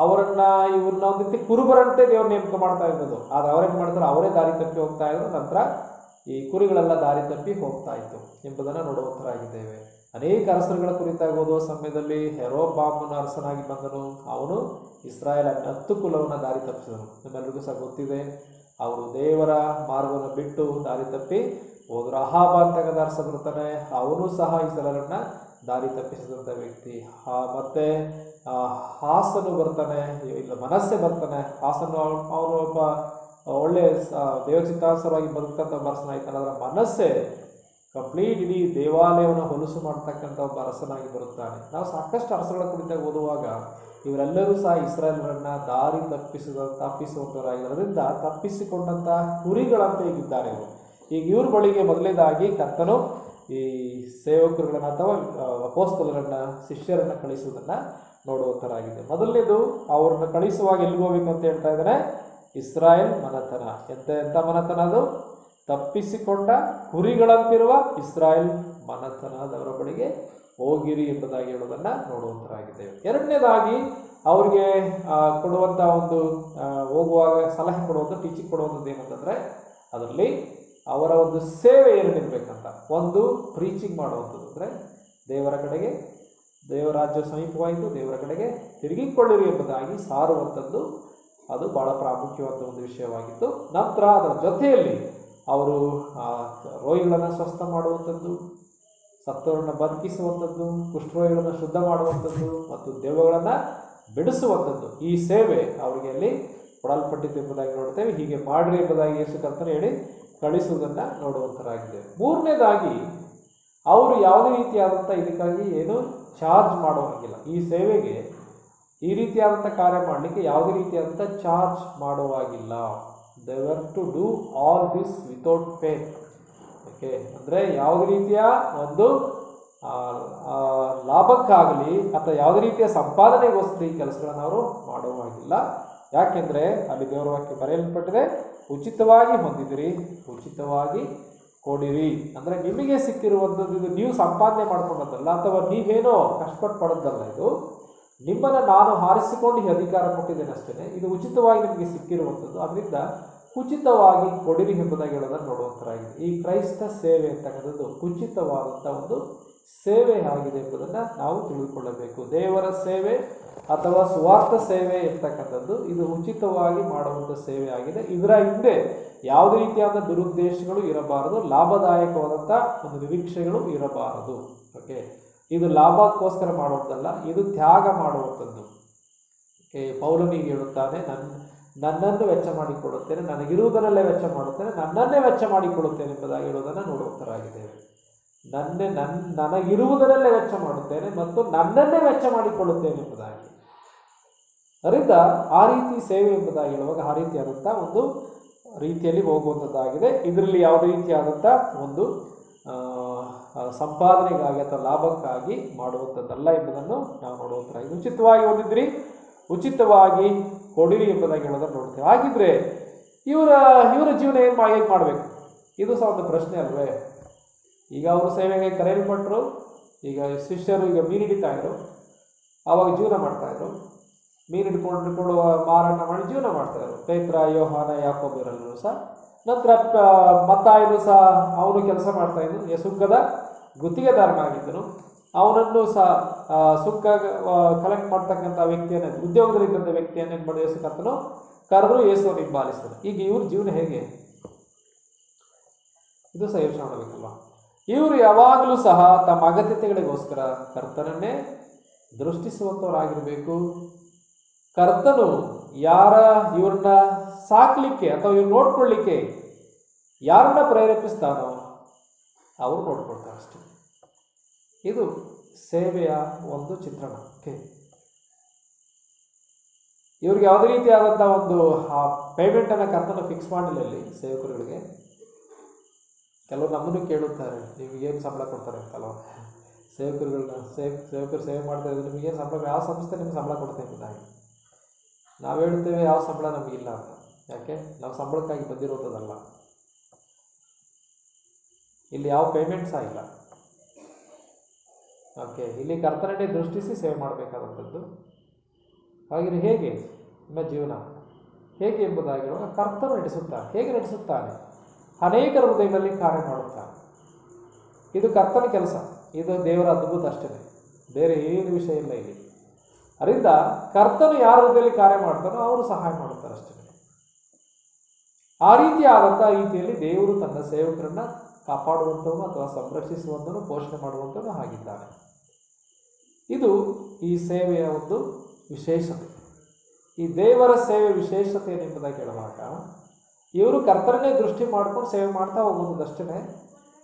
ಇವ್ರನ್ನ ಒಂದು ರೀತಿ ಕುರುಬರಂತೆ ದೇವರು ನೇಮಕ ಮಾಡ್ತಾ ಇರೋದು. ಆದ್ರೆ ಅವರೇನು ಮಾಡ್ತಾರೆ, ಅವರೇ ದಾರಿ ತಪ್ಪಿ ಹೋಗ್ತಾ ಇದ್ರು. ನಂತರ ಈ ಕುರಿಗಳೆಲ್ಲ ದಾರಿ ತಪ್ಪಿ ಹೋಗ್ತಾ ಇತ್ತು ಎಂಬುದನ್ನು ನೋಡುವಂತರಾಗಿದ್ದೇವೆ. ಅನೇಕ ಅರಸರುಗಳ ಕುರಿತಾಗಿ ಓದುವ ಸಮಯದಲ್ಲಿ ಯೆರೊಬ್ಬಾಮನ ಅರಸನಾಗಿ ಬಂದನು. ಅವನು ಇಸ್ರಾಯೇಲ್ 10 ಕುಲವನ್ನು ದಾರಿ ತಪ್ಪಿಸಿದನು. ನಿಮ್ಮೆಲ್ಲರಿಗೂ ಸಹ ಗೊತ್ತಿದೆ, ಅವರು ದೇವರ ಮಾರ್ಗವನ್ನು ಬಿಟ್ಟು ದಾರಿ ತಪ್ಪಿ ಹೋದರು. ಅಹಾಬ ಅಂತಕ್ಕಂಥ ಅರಸ ಬರ್ತಾನೆ, ಅವನು ಸಹ ಇಸ್ರಾಯೇಲನ್ನ ದಾರಿ ತಪ್ಪಿಸಿದಂಥ ವ್ಯಕ್ತಿ. ಮತ್ತೆ ಹಾಸನು ಬರ್ತಾನೆ, ಇಲ್ಲ ಮನಸ್ಸೆ ಬರ್ತಾನೆ. ಹಾಸನು ಅವನು ಒಬ್ಬ ಒಳ್ಳೆ ದೇವಚಿತ್ತಾನುಸಾರವಾಗಿ ಬದುಕಂತ ಒಬ್ಬ ಅರಸನಾಗಿದ್ದಾನೆ. ಅದರ ಮನಸ್ಸೆ ಕಂಪ್ಲೀಟ್ ಇಡೀ ದೇವಾಲಯವನ್ನು ಹೊಲಸು ಮಾಡ್ತಕ್ಕಂಥ ಒಬ್ಬ ಅರಸನಾಗಿ ಬರುತ್ತಾನೆ. ನಾವು ಸಾಕಷ್ಟು ಅರಸಗಳ ಕುರಿತಾಗಿ ಓದುವಾಗ ಇವರೆಲ್ಲರೂ ಸಹ ಇಸ್ರಾಯೇಲರನ್ನ ದಾರಿ ತಪ್ಪಿಸುವಂತವರಾಗಿರೋದ್ರಿಂದ ತಪ್ಪಿಸಿಕೊಂಡಂತ ಕುರಿಗಳಂತೆ ಈಗಿದ್ದಾರೆ ಇವರು. ಈಗ ಇವ್ರ ಬಳಿಗೆ ಮೊದಲನೇದಾಗಿ ಕರ್ತನು ಈ ಸೇವಕರುಗಳನ್ನ ಅಥವಾ ಅಪೊಸ್ತಲರನ್ನ, ಶಿಷ್ಯರನ್ನ ಕಳಿಸುವುದನ್ನ ನೋಡುವಂತರಾಗಿದೆ. ಮೊದಲನೇದು, ಅವ್ರನ್ನ ಕಳಿಸುವಾಗ ಎಲ್ಲಿಗೆ ಹೋಗ್ಬೇಕು ಅಂತ ಹೇಳ್ತಾ ಇದ್ದಾರೆ, ಇಸ್ರಾಯೇಲ್ ಮನೆತನ. ಎಂತ ಮನೆತನ ಅದು? ತಪ್ಪಿಸಿಕೊಂಡ ಕುರಿಗಳಂತಿರುವ ಇಸ್ರಾಯೇಲ್ ಮನೆತನದವರ ಬಳಿಗೆ ಹೋಗಿರಿ ಎಂಬುದಾಗಿ ಹೇಳೋದನ್ನ ನೋಡುವಂತರಾಗಿದ್ದೇವೆ. ಎರಡನೇದಾಗಿ ಅವ್ರಿಗೆ ಕೊಡುವಂತ ಒಂದು ಹೋಗುವಾಗ ಸಲಹೆ ಕೊಡುವಂಥ, ಟೀಚಿಂಗ್ ಕೊಡುವಂಥದ್ದು ಏನಂತಂದ್ರೆ, ಅದರಲ್ಲಿ ಅವರ ಒಂದು ಸೇವೆ ಏನಿರ್ಬೇಕಂತ. ಒಂದು ಪ್ರೀಚಿಂಗ್ ಮಾಡುವಂಥದ್ದು, ಅಂದರೆ ದೇವರ ಕಡೆಗೆ, ದೇವರ ರಾಜ್ಯ ಸಮೀಪವಾಯಿತು, ದೇವರ ಕಡೆಗೆ ತಿರುಗಿಕೊಳ್ಳಿರಿ ಎಂಬುದಾಗಿ ಸಾರುವಂಥದ್ದು. ಅದು ಬಹಳ ಪ್ರಾಮುಖ್ಯವಾದ ಒಂದು ವಿಷಯವಾಗಿತ್ತು. ನಂತರ ಅದರ ಜೊತೆಯಲ್ಲಿ ಅವರು ರೋಗಿಗಳನ್ನು ಸ್ವಸ್ಥ ಮಾಡುವಂಥದ್ದು, ಸತ್ತವರನ್ನು ಬದುಕಿಸುವಂಥದ್ದು, ಕುಷ್ಠರೋಗಿಗಳನ್ನು ಶುದ್ಧ ಮಾಡುವಂಥದ್ದು ಮತ್ತು ದೆವ್ವಗಳನ್ನು ಬಿಡಿಸುವಂಥದ್ದು. ಈ ಸೇವೆ ಅವರಿಗೆ ಅಲ್ಲಿ ಕೊಡಲ್ಪಟ್ಟಿತ್ತು ಎಂಬುದಾಗಿ ನೋಡ್ತೇವೆ. ಹೀಗೆ ಮಾಡ್ರಿ ಎಂಬುದಾಗಿ ಯೇಸು ಕರ್ತನು ಹೇಳಿ ಕಳಿಸುವುದನ್ನು ನೋಡುವಂತರಾಗಿದ್ದೇವೆ. ಮೂರನೇದಾಗಿ, ಅವರು ಯಾವುದೇ ರೀತಿಯಾದಂಥ ಇದಕ್ಕಾಗಿ ಏನು ಚಾರ್ಜ್ ಮಾಡುವಂಗಿಲ್ಲ. ಈ ಸೇವೆಗೆ, ಈ ರೀತಿಯಾದಂಥ ಕಾರ್ಯ ಮಾಡಲಿಕ್ಕೆ ಯಾವುದೇ ರೀತಿಯಾದಂಥ ಚಾರ್ಜ್ ಮಾಡುವಾಗಿಲ್ಲ. They were to do all this without pay. Okay, ಅಂದರೆ ಯಾವುದೇ ರೀತಿಯ ಒಂದು ಲಾಭಕ್ಕಾಗಲಿ ಅಥವಾ ಯಾವುದೇ ರೀತಿಯ ಸಂಪಾದನೆಗೋಸ್ಕರ ಈ ಕೆಲಸಗಳನ್ನು ಅವರು ಮಾಡುವಾಗಿಲ್ಲ. ಯಾಕೆಂದರೆ ಅಲ್ಲಿ ದೇವರ ವಾಕ್ಯ ಬರೆಯಲ್ಪಟ್ಟಿದೆ, ಉಚಿತವಾಗಿ ಹೊಂದಿದಿರಿ, ಉಚಿತವಾಗಿ ಕೊಡಿರಿ. ಅಂದರೆ ನಿಮಗೆ ಸಿಕ್ಕಿರುವಂಥದ್ದು, ಇದು ನೀವು ಸಂಪಾದನೆ ಮಾಡ್ಕೊಂಡದ್ದಲ್ಲ ಅಥವಾ ನೀವೇನೋ ಕಷ್ಟಪಟ್ಟು ಪಡೆದಲ್ಲ. ಇದು ನಿಮ್ಮನ್ನು ನಾನು ಆರಿಸಿಕೊಂಡು ಈ ಅಧಿಕಾರ ಕೊಟ್ಟಿದ್ದೇನೆ ಅಷ್ಟೇ. ಇದು ಉಚಿತವಾಗಿ ನಿಮಗೆ ಸಿಕ್ಕಿರುವಂಥದ್ದು. ಅದರಿಂದ ಉಚಿತವಾಗಿ ಕೊಡಿರಿ ಎಂಬುದಾಗಿ ಹೇಳೋದನ್ನು ನೋಡುವಂತರಾಗಿದೆ. ಈ ಕ್ರೈಸ್ತ ಸೇವೆ ಅಂತಕ್ಕಂಥದ್ದು ಉಚಿತವಾದಂಥ ಒಂದು ಸೇವೆ ಆಗಿದೆ ಎಂಬುದನ್ನು ನಾವು ತಿಳಿದುಕೊಳ್ಳಬೇಕು. ದೇವರ ಸೇವೆ ಅಥವಾ ಸುವಾರ್ಥ ಸೇವೆ ಇರ್ತಕ್ಕಂಥದ್ದು ಇದು ಉಚಿತವಾಗಿ ಮಾಡುವಂಥ ಸೇವೆ ಆಗಿದೆ. ಇದರ ಹಿಂದೆ ಯಾವುದೇ ರೀತಿಯಾದ ದುರುದ್ದೇಶಗಳು ಇರಬಾರದು, ಲಾಭದಾಯಕವಾದಂಥ ಒಂದು ನಿರೀಕ್ಷೆಗಳು ಇರಬಾರದು. ಓಕೆ, ಇದು ಲಾಭಕ್ಕೋಸ್ಕರ ಮಾಡುವಂಥಲ್ಲ, ಇದು ತ್ಯಾಗ ಮಾಡುವಂಥದ್ದು. ಪೌಲನಿಗೆ ಹೇಳುತ್ತಾನೆ, ನನ್ನನ್ನು ವೆಚ್ಚ ಮಾಡಿಕೊಡುತ್ತೇನೆ, ನನಗಿರುವುದರಲ್ಲೇ ವೆಚ್ಚ ಮಾಡುತ್ತೇನೆ, ನನ್ನನ್ನೇ ವೆಚ್ಚ ಮಾಡಿಕೊಡುತ್ತೇನೆ ಎಂಬುದಾಗಿ ಹೇಳುವುದನ್ನು ನೋಡುವಂತರಾಗಿದ್ದೇವೆ. ನನಗಿರುವುದರಲ್ಲೇ ವೆಚ್ಚ ಮಾಡುತ್ತೇನೆ ಮತ್ತು ನನ್ನನ್ನೇ ವೆಚ್ಚ ಮಾಡಿಕೊಳ್ಳುತ್ತೇನೆ ಎಂಬುದಾಗಿ. ಅದರಿಂದ ಆ ರೀತಿ ಸೇವೆ ಎಂಬುದಾಗಿ ಹೇಳುವಾಗ ಆ ರೀತಿಯಾದಂಥ ಒಂದು ರೀತಿಯಲ್ಲಿ ಹೋಗುವಂಥದ್ದಾಗಿದೆ. ಇದರಲ್ಲಿ ಯಾವುದೇ ರೀತಿಯಾದಂಥ ಒಂದು ಸಂಪಾದನೆಗಾಗಿ ಅಥವಾ ಲಾಭಕ್ಕಾಗಿ ಮಾಡುವಂಥದ್ದಲ್ಲ ಎಂಬುದನ್ನು ನಾವು ನೋಡುವಂಥದ್ದಾಗಿದೆ. ಉಚಿತವಾಗಿ ಹೊಂದಿದ್ರಿ, ಉಚಿತವಾಗಿ ಕೊಡಿರಿ ಎಂಬುದಾಗಿ ಹೇಳೋದನ್ನು ನೋಡ್ತೇವೆ. ಹಾಗಿದ್ರೆ ಇವರ ಜೀವನ ಹೇಗೆ ಮಾಡಬೇಕು? ಇದು ಸಹ ಒಂದು ಪ್ರಶ್ನೆ ಅಲ್ವೇ? ಈಗ ಅವರು ಸೇವೆಗೆ ಕರೆಯಲ್ಪಟ್ಟರು. ಈಗ ಶಿಷ್ಯರು ಈಗ ಮೀನು ಹಿಡಿತಾ ಇದ್ರು, ಆವಾಗ ಜೀವನ ಮಾಡ್ತಾಯಿದ್ರು. ಮೀನು ಹಿಡ್ಕೊಂಡು ಮಾರಾಟ ಮಾಡಿ ಜೀವನ ಮಾಡ್ತಾಯಿದ್ರು. ಪೇತ್ರ, ಯೋಹಾನ, ಯಾಕೋಬ ಇವರೆಲ್ಲರೂ ಸಹ. ನಂತರ ಮತ್ತಾಯನು ಸಹ ಅವನು ಕೆಲಸ ಮಾಡ್ತಾಯಿದ್ದು, ಸುಂಕದ ಗುತ್ತಿಗೆದಾರನಾಗಿದ್ದನು. ಅವನನ್ನು ಸಹ ಸುಂಕ ಕಲೆಕ್ಟ್ ಮಾಡ್ತಕ್ಕಂಥ ವ್ಯಕ್ತಿಯನ್ನು, ಉದ್ಯೋಗದಲ್ಲಿದ್ದಂಥ ವ್ಯಕ್ತಿಯನ್ನು ಏನು ಮಾಡಿ ಯೇಸು ಕರ್ತನು ಕರೆದ್ರು, ಯೇಸುವನ್ನು ಹಿಂಬಾಲಿಸಿದರು. ಈಗ ಇವ್ರ ಜೀವನ ಹೇಗೆ? ಇದು ಸಹ ಯೋಚನೆ ಮಾಡಬೇಕಲ್ವ? ಇವರು ಯಾವಾಗಲೂ ಸಹ ತಮ್ಮ ಅಗತ್ಯತೆಗಳಿಗೋಸ್ಕರ ಕರ್ತನನ್ನೇ ದೃಷ್ಟಿಸುವಂಥವರಾಗಿರಬೇಕು. ಕರ್ತನು ಇವ್ರನ್ನ ಸಾಕಲಿಕ್ಕೆ ಅಥವಾ ಇವ್ರು ನೋಡ್ಕೊಳ್ಳಿಕ್ಕೆ ಯಾರನ್ನ ಪ್ರೇರೇಪಿಸ್ತಾನೋ ಅವರು ನೋಡ್ಕೊಳ್ತಾರೆ ಅಷ್ಟೇ. ಇದು ಸೇವೆಯ ಒಂದು ಚಿತ್ರಣ. ಇವ್ರಿಗೆ ಯಾವುದೇ ರೀತಿಯಾದಂಥ ಒಂದು ಪೇಮೆಂಟನ್ನು ಕರ್ತನ ಫಿಕ್ಸ್ ಮಾಡಿಲ್ಲ ಇಲ್ಲಿ ಸೇವಕರುಗಳಿಗೆ. ಕೆಲವರು ನಮ್ಮನ್ನು ಕೇಳುತ್ತಾರೆ, ನಿಮಗೇನು ಸಂಬಳ ಕೊಡ್ತಾರೆ ಅಂತಲ್ವ? ಸೇವಕರು ಸೇವೆ ಮಾಡ್ತಾ ಇದ್ದಾರೆ, ನಿಮಗೇನು ಸಂಬಳ, ಯಾವ ಸಂಸ್ಥೆ ನಿಮ್ಗೆ ಸಂಬಳ ಕೊಡ್ತಾ ಎಂಬುದಾಗಿ ನಾವು ಹೇಳ್ತೇವೆ, ಯಾವ ಸಂಬಳ ನಮಗಿಲ್ಲ ಅಂತ. ಯಾಕೆ ನಾವು ಸಂಬಳಕ್ಕಾಗಿ ಬಂದಿರೋದಲ್ಲ, ಇಲ್ಲಿ ಯಾವ ಪೇಮೆಂಟ್ ಸಹ ಇಲ್ಲ. ಓಕೆ, ಇಲ್ಲಿ ಕರ್ತನನ್ನೇ ದೃಷ್ಟಿಸಿ ಸೇವೆ ಮಾಡಬೇಕಾದಂಥದ್ದು. ಹಾಗೆ ಹೇಗೆ ನಿಮ್ಮ ಜೀವನ ಹೇಗೆ ಎಂಬುದಾಗಿರುವಾಗ ಕರ್ತನು ನಡೆಸುತ್ತಾನೆ. ಹೇಗೆ ನಡೆಸುತ್ತಾನೆ? ಅನೇಕರ ಹೃದಯದಲ್ಲಿ ಕಾರ್ಯ ಮಾಡುತ್ತಾನೆ. ಇದು ಕರ್ತನ ಕೆಲಸ, ಇದು ದೇವರ ಅದ್ಭುತ ಅಷ್ಟೇ, ಬೇರೆ ಏನು ವಿಷಯ ಇಲ್ಲ ಇಲ್ಲಿ. ಅದರಿಂದ ಕರ್ತನು ಯಾರ ಹೃದಯದಲ್ಲಿ ಕಾರ್ಯ ಮಾಡ್ತಾನೋ ಅವರು ಸಹಾಯ ಮಾಡುತ್ತಾರೆ ಅಷ್ಟೇ. ಆ ರೀತಿಯಾದಂಥ ರೀತಿಯಲ್ಲಿ ದೇವರು ತನ್ನ ಸೇವಕರನ್ನ ಕಾಪಾಡುವಂಥವನು ಅಥವಾ ಸಂರಕ್ಷಿಸುವಂಥವನು, ಪೋಷಣೆ ಮಾಡುವಂಥವನು ಆಗಿದ್ದಾನೆ. ಇದು ಈ ಸೇವೆಯ ಒಂದು ವಿಶೇಷತೆ. ಈ ದೇವರ ಸೇವೆ ವಿಶೇಷತೆ ಏನೆಂಬುದಾಗಿ ಹೇಳುವಾಗ ಇವರು ಕರ್ತರನ್ನೇ ದೃಷ್ಟಿ ಮಾಡ್ಕೊಂಡು ಸೇವೆ ಮಾಡ್ತಾ ಹೋಗೋದಷ್ಟೇ.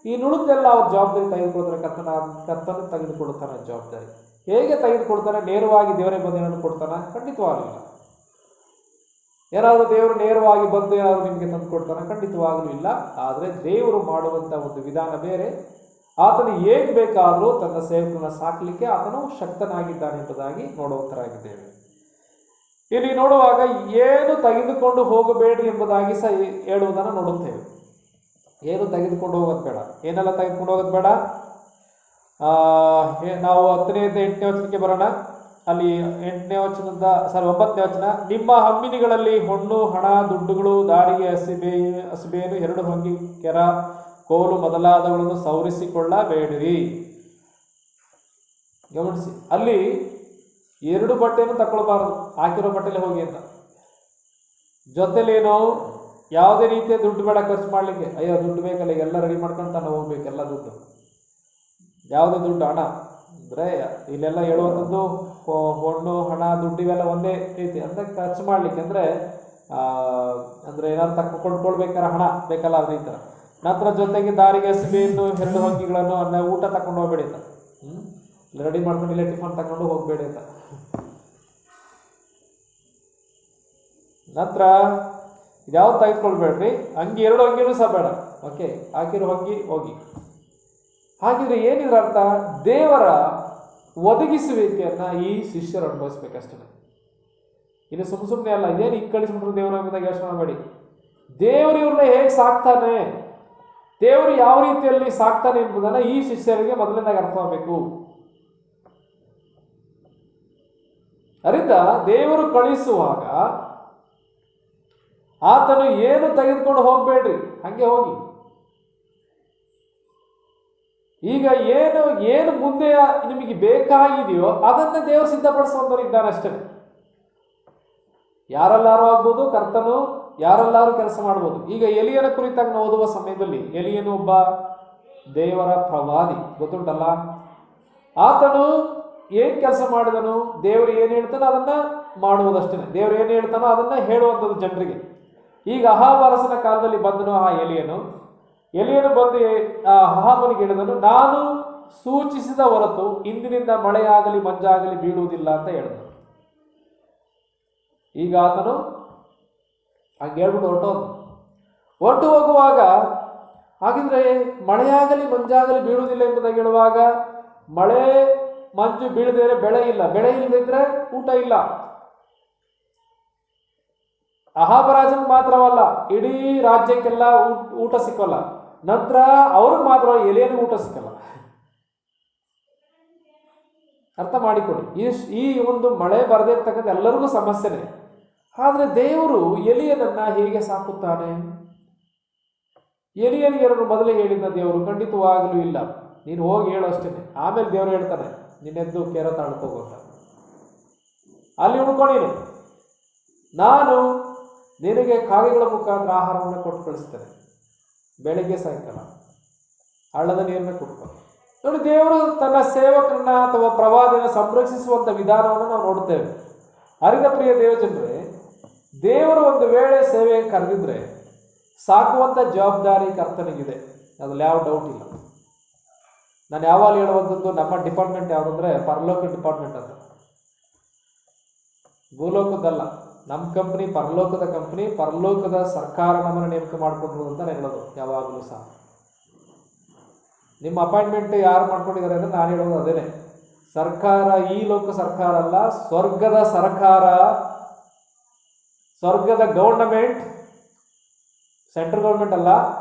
ಈ ನುಳಿದೆಲ್ಲ ಅವ್ರ ಜವಾಬ್ದಾರಿ ತೆಗೆದುಕೊಳ್ತಾರೆ. ಕರ್ತನ ತೆಗೆದುಕೊಳ್ತಾನೆ ಜವಾಬ್ದಾರಿ. ಹೇಗೆ ತೆಗೆದುಕೊಳ್ತಾನೆ? ನೇರವಾಗಿ ದೇವರೇ ಬಂದು ಏನಾದ್ರು ಕೊಡ್ತಾನೆ? ಖಂಡಿತವಾಗಲಿಲ್ಲ. ಏನಾದರೂ ದೇವರು ನೇರವಾಗಿ ಬಂದು ಏನಾದರೂ ನಿಮಗೆ ತಂದು ಕೊಡ್ತಾನೆ? ಖಂಡಿತವಾಗಲೂ ಇಲ್ಲ. ಆದರೆ ದೇವರು ಮಾಡುವಂಥ ಒಂದು ವಿಧಾನ ಬೇರೆ. ಆತನು ಹೇಗೆ ಬೇಕಾದರೂ ತನ್ನ ಸೇವಕರನ್ನ ಸಾಕಲಿಕ್ಕೆ ಆತನು ಶಕ್ತನಾಗಿದ್ದಾನೆ ಎಂಬುದಾಗಿ ನೋಡುವಂತರಾಗಿದ್ದೇವೆ. ಇಲ್ಲಿ ನೋಡುವಾಗ ಏನು ತೆಗೆದುಕೊಂಡು ಹೋಗಬೇಡಿ ಎಂಬುದಾಗಿ ಸಹ ಹೇಳುವುದನ್ನು ನೋಡುತ್ತೇವೆ. ಏನು ತೆಗೆದುಕೊಂಡು ಹೋಗೋದು ಬೇಡ. ಏನೆಲ್ಲ ತೆಗೆದುಕೊಂಡು ಹೋಗೋದು ಬೇಡ? ನಾವು 10ನೇ 8ನೇ ವಚನಕ್ಕೆ ಬರೋಣ. ಅಲ್ಲಿ 8ನೇ ವಚನದ 9ನೇ ವಚನ, ನಿಮ್ಮ ಹಮ್ಮಿನಿಗಳಲ್ಲಿ ಹೊನ್ನು, ಹಣ, ದುಡ್ಡುಗಳು, ದಾರಿಗೆ ಹಸಿಬೇನು, 2 ಹೊಂಗಿ, ಕೆರ, ಕೋಲು ಮೊದಲಾದವುಗಳನ್ನು ಸವರಿಸಿಕೊಳ್ಳಬೇಡಿರಿ. ಗಮನಿಸಿ, ಅಲ್ಲಿ 2 ಬಟ್ಟೆಯನ್ನು ತಗೊಳ್ಬಾರದು, ಹಾಕಿರೋ ಬಟ್ಟೆಲೆ ಹೋಗಿ ಅಂತ. ಜೊತೆಲೇನು ಯಾವುದೇ ರೀತಿಯ ದುಡ್ಡು ಬೇಡ ಖರ್ಚು ಮಾಡ್ಲಿಕ್ಕೆ. ಅಯ್ಯೋ ದುಡ್ಡು ಬೇಕಲ್ಲ, ಎಲ್ಲ ರೆಡಿ ಮಾಡ್ಕೊಂಡು ತಾನು ಹೋಗ್ಬೇಕೆಲ್ಲ ದುಡ್ಡು. ಯಾವುದೇ ದುಡ್ಡು, ಹಣ ಅಂದರೆ ಇಲ್ಲೆಲ್ಲ ಹೇಳುವಂಥದ್ದು ಹೊಣ್ಣು, ಹಣ, ದುಡ್ಡು ಇವೆಲ್ಲ ಒಂದೇ ರೀತಿ ಅಂತ ಖರ್ಚು ಮಾಡ್ಲಿಕ್ಕೆ. ಅಂದರೆ ಏನಾದ್ರು ಕೊಂಡ್ಕೊಳ್ಬೇಕಾದ್ರೆ ಹಣ ಬೇಕಲ್ಲ, ಅದೇ ಈ ಥರ. ನಂತರ ಜೊತೆಗೆ ದಾರಿಗೆ ಹಸಿಬೇನು, 2 ಹೊಂಗಿಗಳನ್ನು, ಊಟ ತಗೊಂಡು ಹೋಗ್ಬೇಡಿ ಅಂತ. ರೆಡಿ ಮಾಡ್ಕೊಂಡು ಇಲ್ಲೇ ಟಿಫನ್ ತಗೊಂಡು ಹೋಗ್ಬೇಡಿ ಅಂತ. ನಂತರ ಇದ್ಯಾವ್ದು ತೆಗೆದುಕೊಳ್ಬೇಡ್ರಿ. ಅಂಗಿ 2 ಅಂಗಿನೂ ಸಹ ಬೇಡ. ಓಕೆ, ಹಾಕಿರೋ ಹೊಂಗಿ ಹೋಗಿ. ಹಾಗಿದ್ರೆ ಏನಿದ್ರ ಅರ್ಥ? ದೇವರ ಒದಗಿಸುವಿಕೆಯನ್ನ ಈ ಶಿಷ್ಯರು ಅನುಭವಿಸ್ಬೇಕಷ್ಟೇ. ಇನ್ನು ಸುಮ್ಮನೆ ಅಲ್ಲ, ಇದೇನು ಈಗ ಕಳಿಸ್ಬಿಟ್ರು ದೇವರ ಎಂಬುದಾಗಿ ಯೋಚನೆ ಮಾಡಬೇಡಿ. ದೇವರು ಇವ್ರನ್ನ ಹೇಗೆ ಸಾಕ್ತಾನೆ, ದೇವರು ಯಾವ ರೀತಿಯಲ್ಲಿ ಸಾಕ್ತಾನೆ ಎಂಬುದನ್ನ ಈ ಶಿಷ್ಯರಿಗೆ ಮೊದಲನೇದಾಗಿ ಅರ್ಥ ಆಗಬೇಕು. ಅದರಿಂದ ದೇವರು ಕಳಿಸುವಾಗ ಆತನು ಏನು ತೆಗೆದುಕೊಂಡು ಹೋಗ್ಬೇಡ್ರಿ, ಹಂಗೆ ಹೋಗಿ. ಈಗ ಏನು ಮುಂದೆ ನಿಮಗೆ ಬೇಕಾಗಿದೆಯೋ ಅದನ್ನ ದೇವರು ಸಿದ್ಧಪಡಿಸುವಂತವ್ರು ಇದ್ದಾನೆ ಅಷ್ಟೇ. ಯಾರೆಲ್ಲಾರು ಆಗ್ಬೋದು, ಕರ್ತನು ಯಾರೆಲ್ಲಾರು ಕೆಲಸ ಮಾಡ್ಬೋದು. ಈಗ ಎಲಿಯನ ಕುರಿತಾಗಿ ನಾವು ಓದುವ ಸಮಯದಲ್ಲಿ, ಎಲಿಯನು ಒಬ್ಬ ದೇವರ ಪ್ರವಾದಿ, ಗೊತ್ತುಂಟಲ್ಲ. ಆತನು ಏನ್ ಕೆಲಸ ಮಾಡಿದನು? ದೇವರು ಏನ್ ಹೇಳ್ತಾನೋ ಅದನ್ನ ಮಾಡುವುದಷ್ಟೇ. ದೇವರು ಏನ್ ಹೇಳ್ತಾನೋ ಅದನ್ನ ಹೇಳುವಂಥದ್ದು ಜನರಿಗೆ. ಈಗ ಅಹಾಬ ಅರಸನ ಕಾಲದಲ್ಲಿ ಬಂದನು ಆ ಎಲಿಯನು ಬಂದು ಅಹಾಬನಿಗೆ ಹೇಳಿದನು, ನಾನು ಸೂಚಿಸಿದ ಹೊರತು ಇಂದಿನಿಂದ ಮಳೆಯಾಗಲಿ ಮಂಜಾಗಲಿ ಬೀಳುವುದಿಲ್ಲ ಅಂತ ಹೇಳಿದನು. ಈಗ ಆತನು ಹಂಗೆ ಹೇಳ್ಬಿಟ್ಟು ಹೊರಟು ಹೋಗುವಾಗ, ಹಾಗಿದ್ರೆ ಮಳೆಯಾಗಲಿ ಮಂಜಾಗಲಿ ಬೀಳುವುದಿಲ್ಲ ಎಂಬುದಾಗಿ ಹೇಳುವಾಗ, ಮಳೆ ಮಂಜು ಬೀಳದಿದ್ರೆ ಬೆಳೆ ಇಲ್ಲ, ಬೆಳೆ ಇಲ್ಲದಿದ್ರೆ ಊಟ ಇಲ್ಲ. ಅಹಾಬರಾಜನ್ ಮಾತ್ರವಲ್ಲ, ಇಡೀ ರಾಜ್ಯಕ್ಕೆಲ್ಲ ಊಟ ಸಿಕ್ಕಲ್ಲ. ನಂತರ ಅವ್ರಿಗೆ ಮಾತ್ರ ಎಲೆಯನ್ನು ಊಟ ಸಿಕ್ಕಲ್ಲ. ಅರ್ಥ ಮಾಡಿಕೊಡಿ, ಈ ಒಂದು ಮಳೆ ಬರದೇ ಇರ್ತಕ್ಕಂಥ ಎಲ್ಲರಿಗೂ ಸಮಸ್ಯೆನೇ. ಆದ್ರೆ ದೇವರು ಎಲಿಯನನ್ನ ಹೇಗೆ ಸಾಕುತ್ತಾನೆ? ಎಲಿಯನಿಗೆ ಮೊದಲೇ ಹೇಳಿದ ದೇವರು, ಖಂಡಿತವಾಗಲೂ ಇಲ್ಲ, ನೀನು ಹೋಗಿ ಹೇಳು ಅಷ್ಟೇನೆ. ಆಮೇಲೆ ದೇವರು ಹೇಳ್ತಾನೆ, ನಿನ್ನೆದ್ದು ಕೆರ ತಾಳ್ಕೋಗೋತ ಅಲ್ಲಿ ಉಳ್ಕೊಂಡಿರು, ನಾನು ನಿನಗೆ ಕಾಗೆಗಳ ಮುಖಾಂತರ ಆಹಾರವನ್ನು ಕೊಟ್ಟು ಕಳಿಸ್ತೇನೆ, ಬೆಳಿಗ್ಗೆ ಸಾಯಂಕಾಲ ಹಳ್ಳದ ನೀರನ್ನ ಕೊಟ್ಟು. ನೋಡಿ, ದೇವರು ತನ್ನ ಸೇವಕರನ್ನ ಅಥವಾ ಪ್ರವಾದಿಯನ್ನು ಸಂರಕ್ಷಿಸುವಂತ ವಿಧಾನವನ್ನು ನಾವು ನೋಡುತ್ತೇವೆ. ಅರಿದ ಪ್ರಿಯ ದೇವಜನರೇ, ದೇವರು ಒಂದು ವೇಳೆ ಸೇವೆಗೆ ಕರೆದಿದ್ರೆ ಸಾಕುವಂತ ಜವಾಬ್ದಾರಿ ಕರ್ತನಿಗಿದೆ, ಅದ್ರಲ್ಲಿ ಯಾವ ಡೌಟ್ ಇಲ್ಲ. ನಾನು ಯಾವಾಗ ಹೇಳುವಂಥದ್ದು, ನಮ್ಮ ಡಿಪಾರ್ಟ್ಮೆಂಟ್ ಯಾವುದಂದ್ರೆ ಪರಲೋಕ ಡಿಪಾರ್ಟ್ಮೆಂಟ್ ಅಂತ, ಭೂಲೋಕದಲ್ಲ. ನಮ್ಮ ಕಂಪ್ನಿ ಪರಲೋಕದ ಕಂಪ್ನಿ, ಪರಲೋಕದ ಸರ್ಕಾರ ನಮ್ಮನ್ನು ನೇಮಕ ಮಾಡಿಕೊಂಡಿರೋದು ಅಂತ ಹೇಳೋದು ಯಾವಾಗಲೂ ಸಹ. ನಿಮ್ಮ ಅಪಾಯಿಂಟ್ಮೆಂಟ್ ಯಾರು ಮಾಡ್ಕೊಂಡಿದ್ದಾರೆ ಅಂದ್ರೆ ನಾನು ಹೇಳೋದು ಅದೇನೆ. ಸರ್ಕಾರ ಈ ಲೋಕ ಸರ್ಕಾರ ಅಲ್ಲ, ಸ್ವರ್ಗದ ಸರ್ಕಾರ ಸ್ವರ್ಗದ ಗೌರ್ನಮೆಂಟ್, ಸೆಂಟ್ರಲ್ ಗೌರ್ಮೆಂಟ್ ಅಲ್ಲ,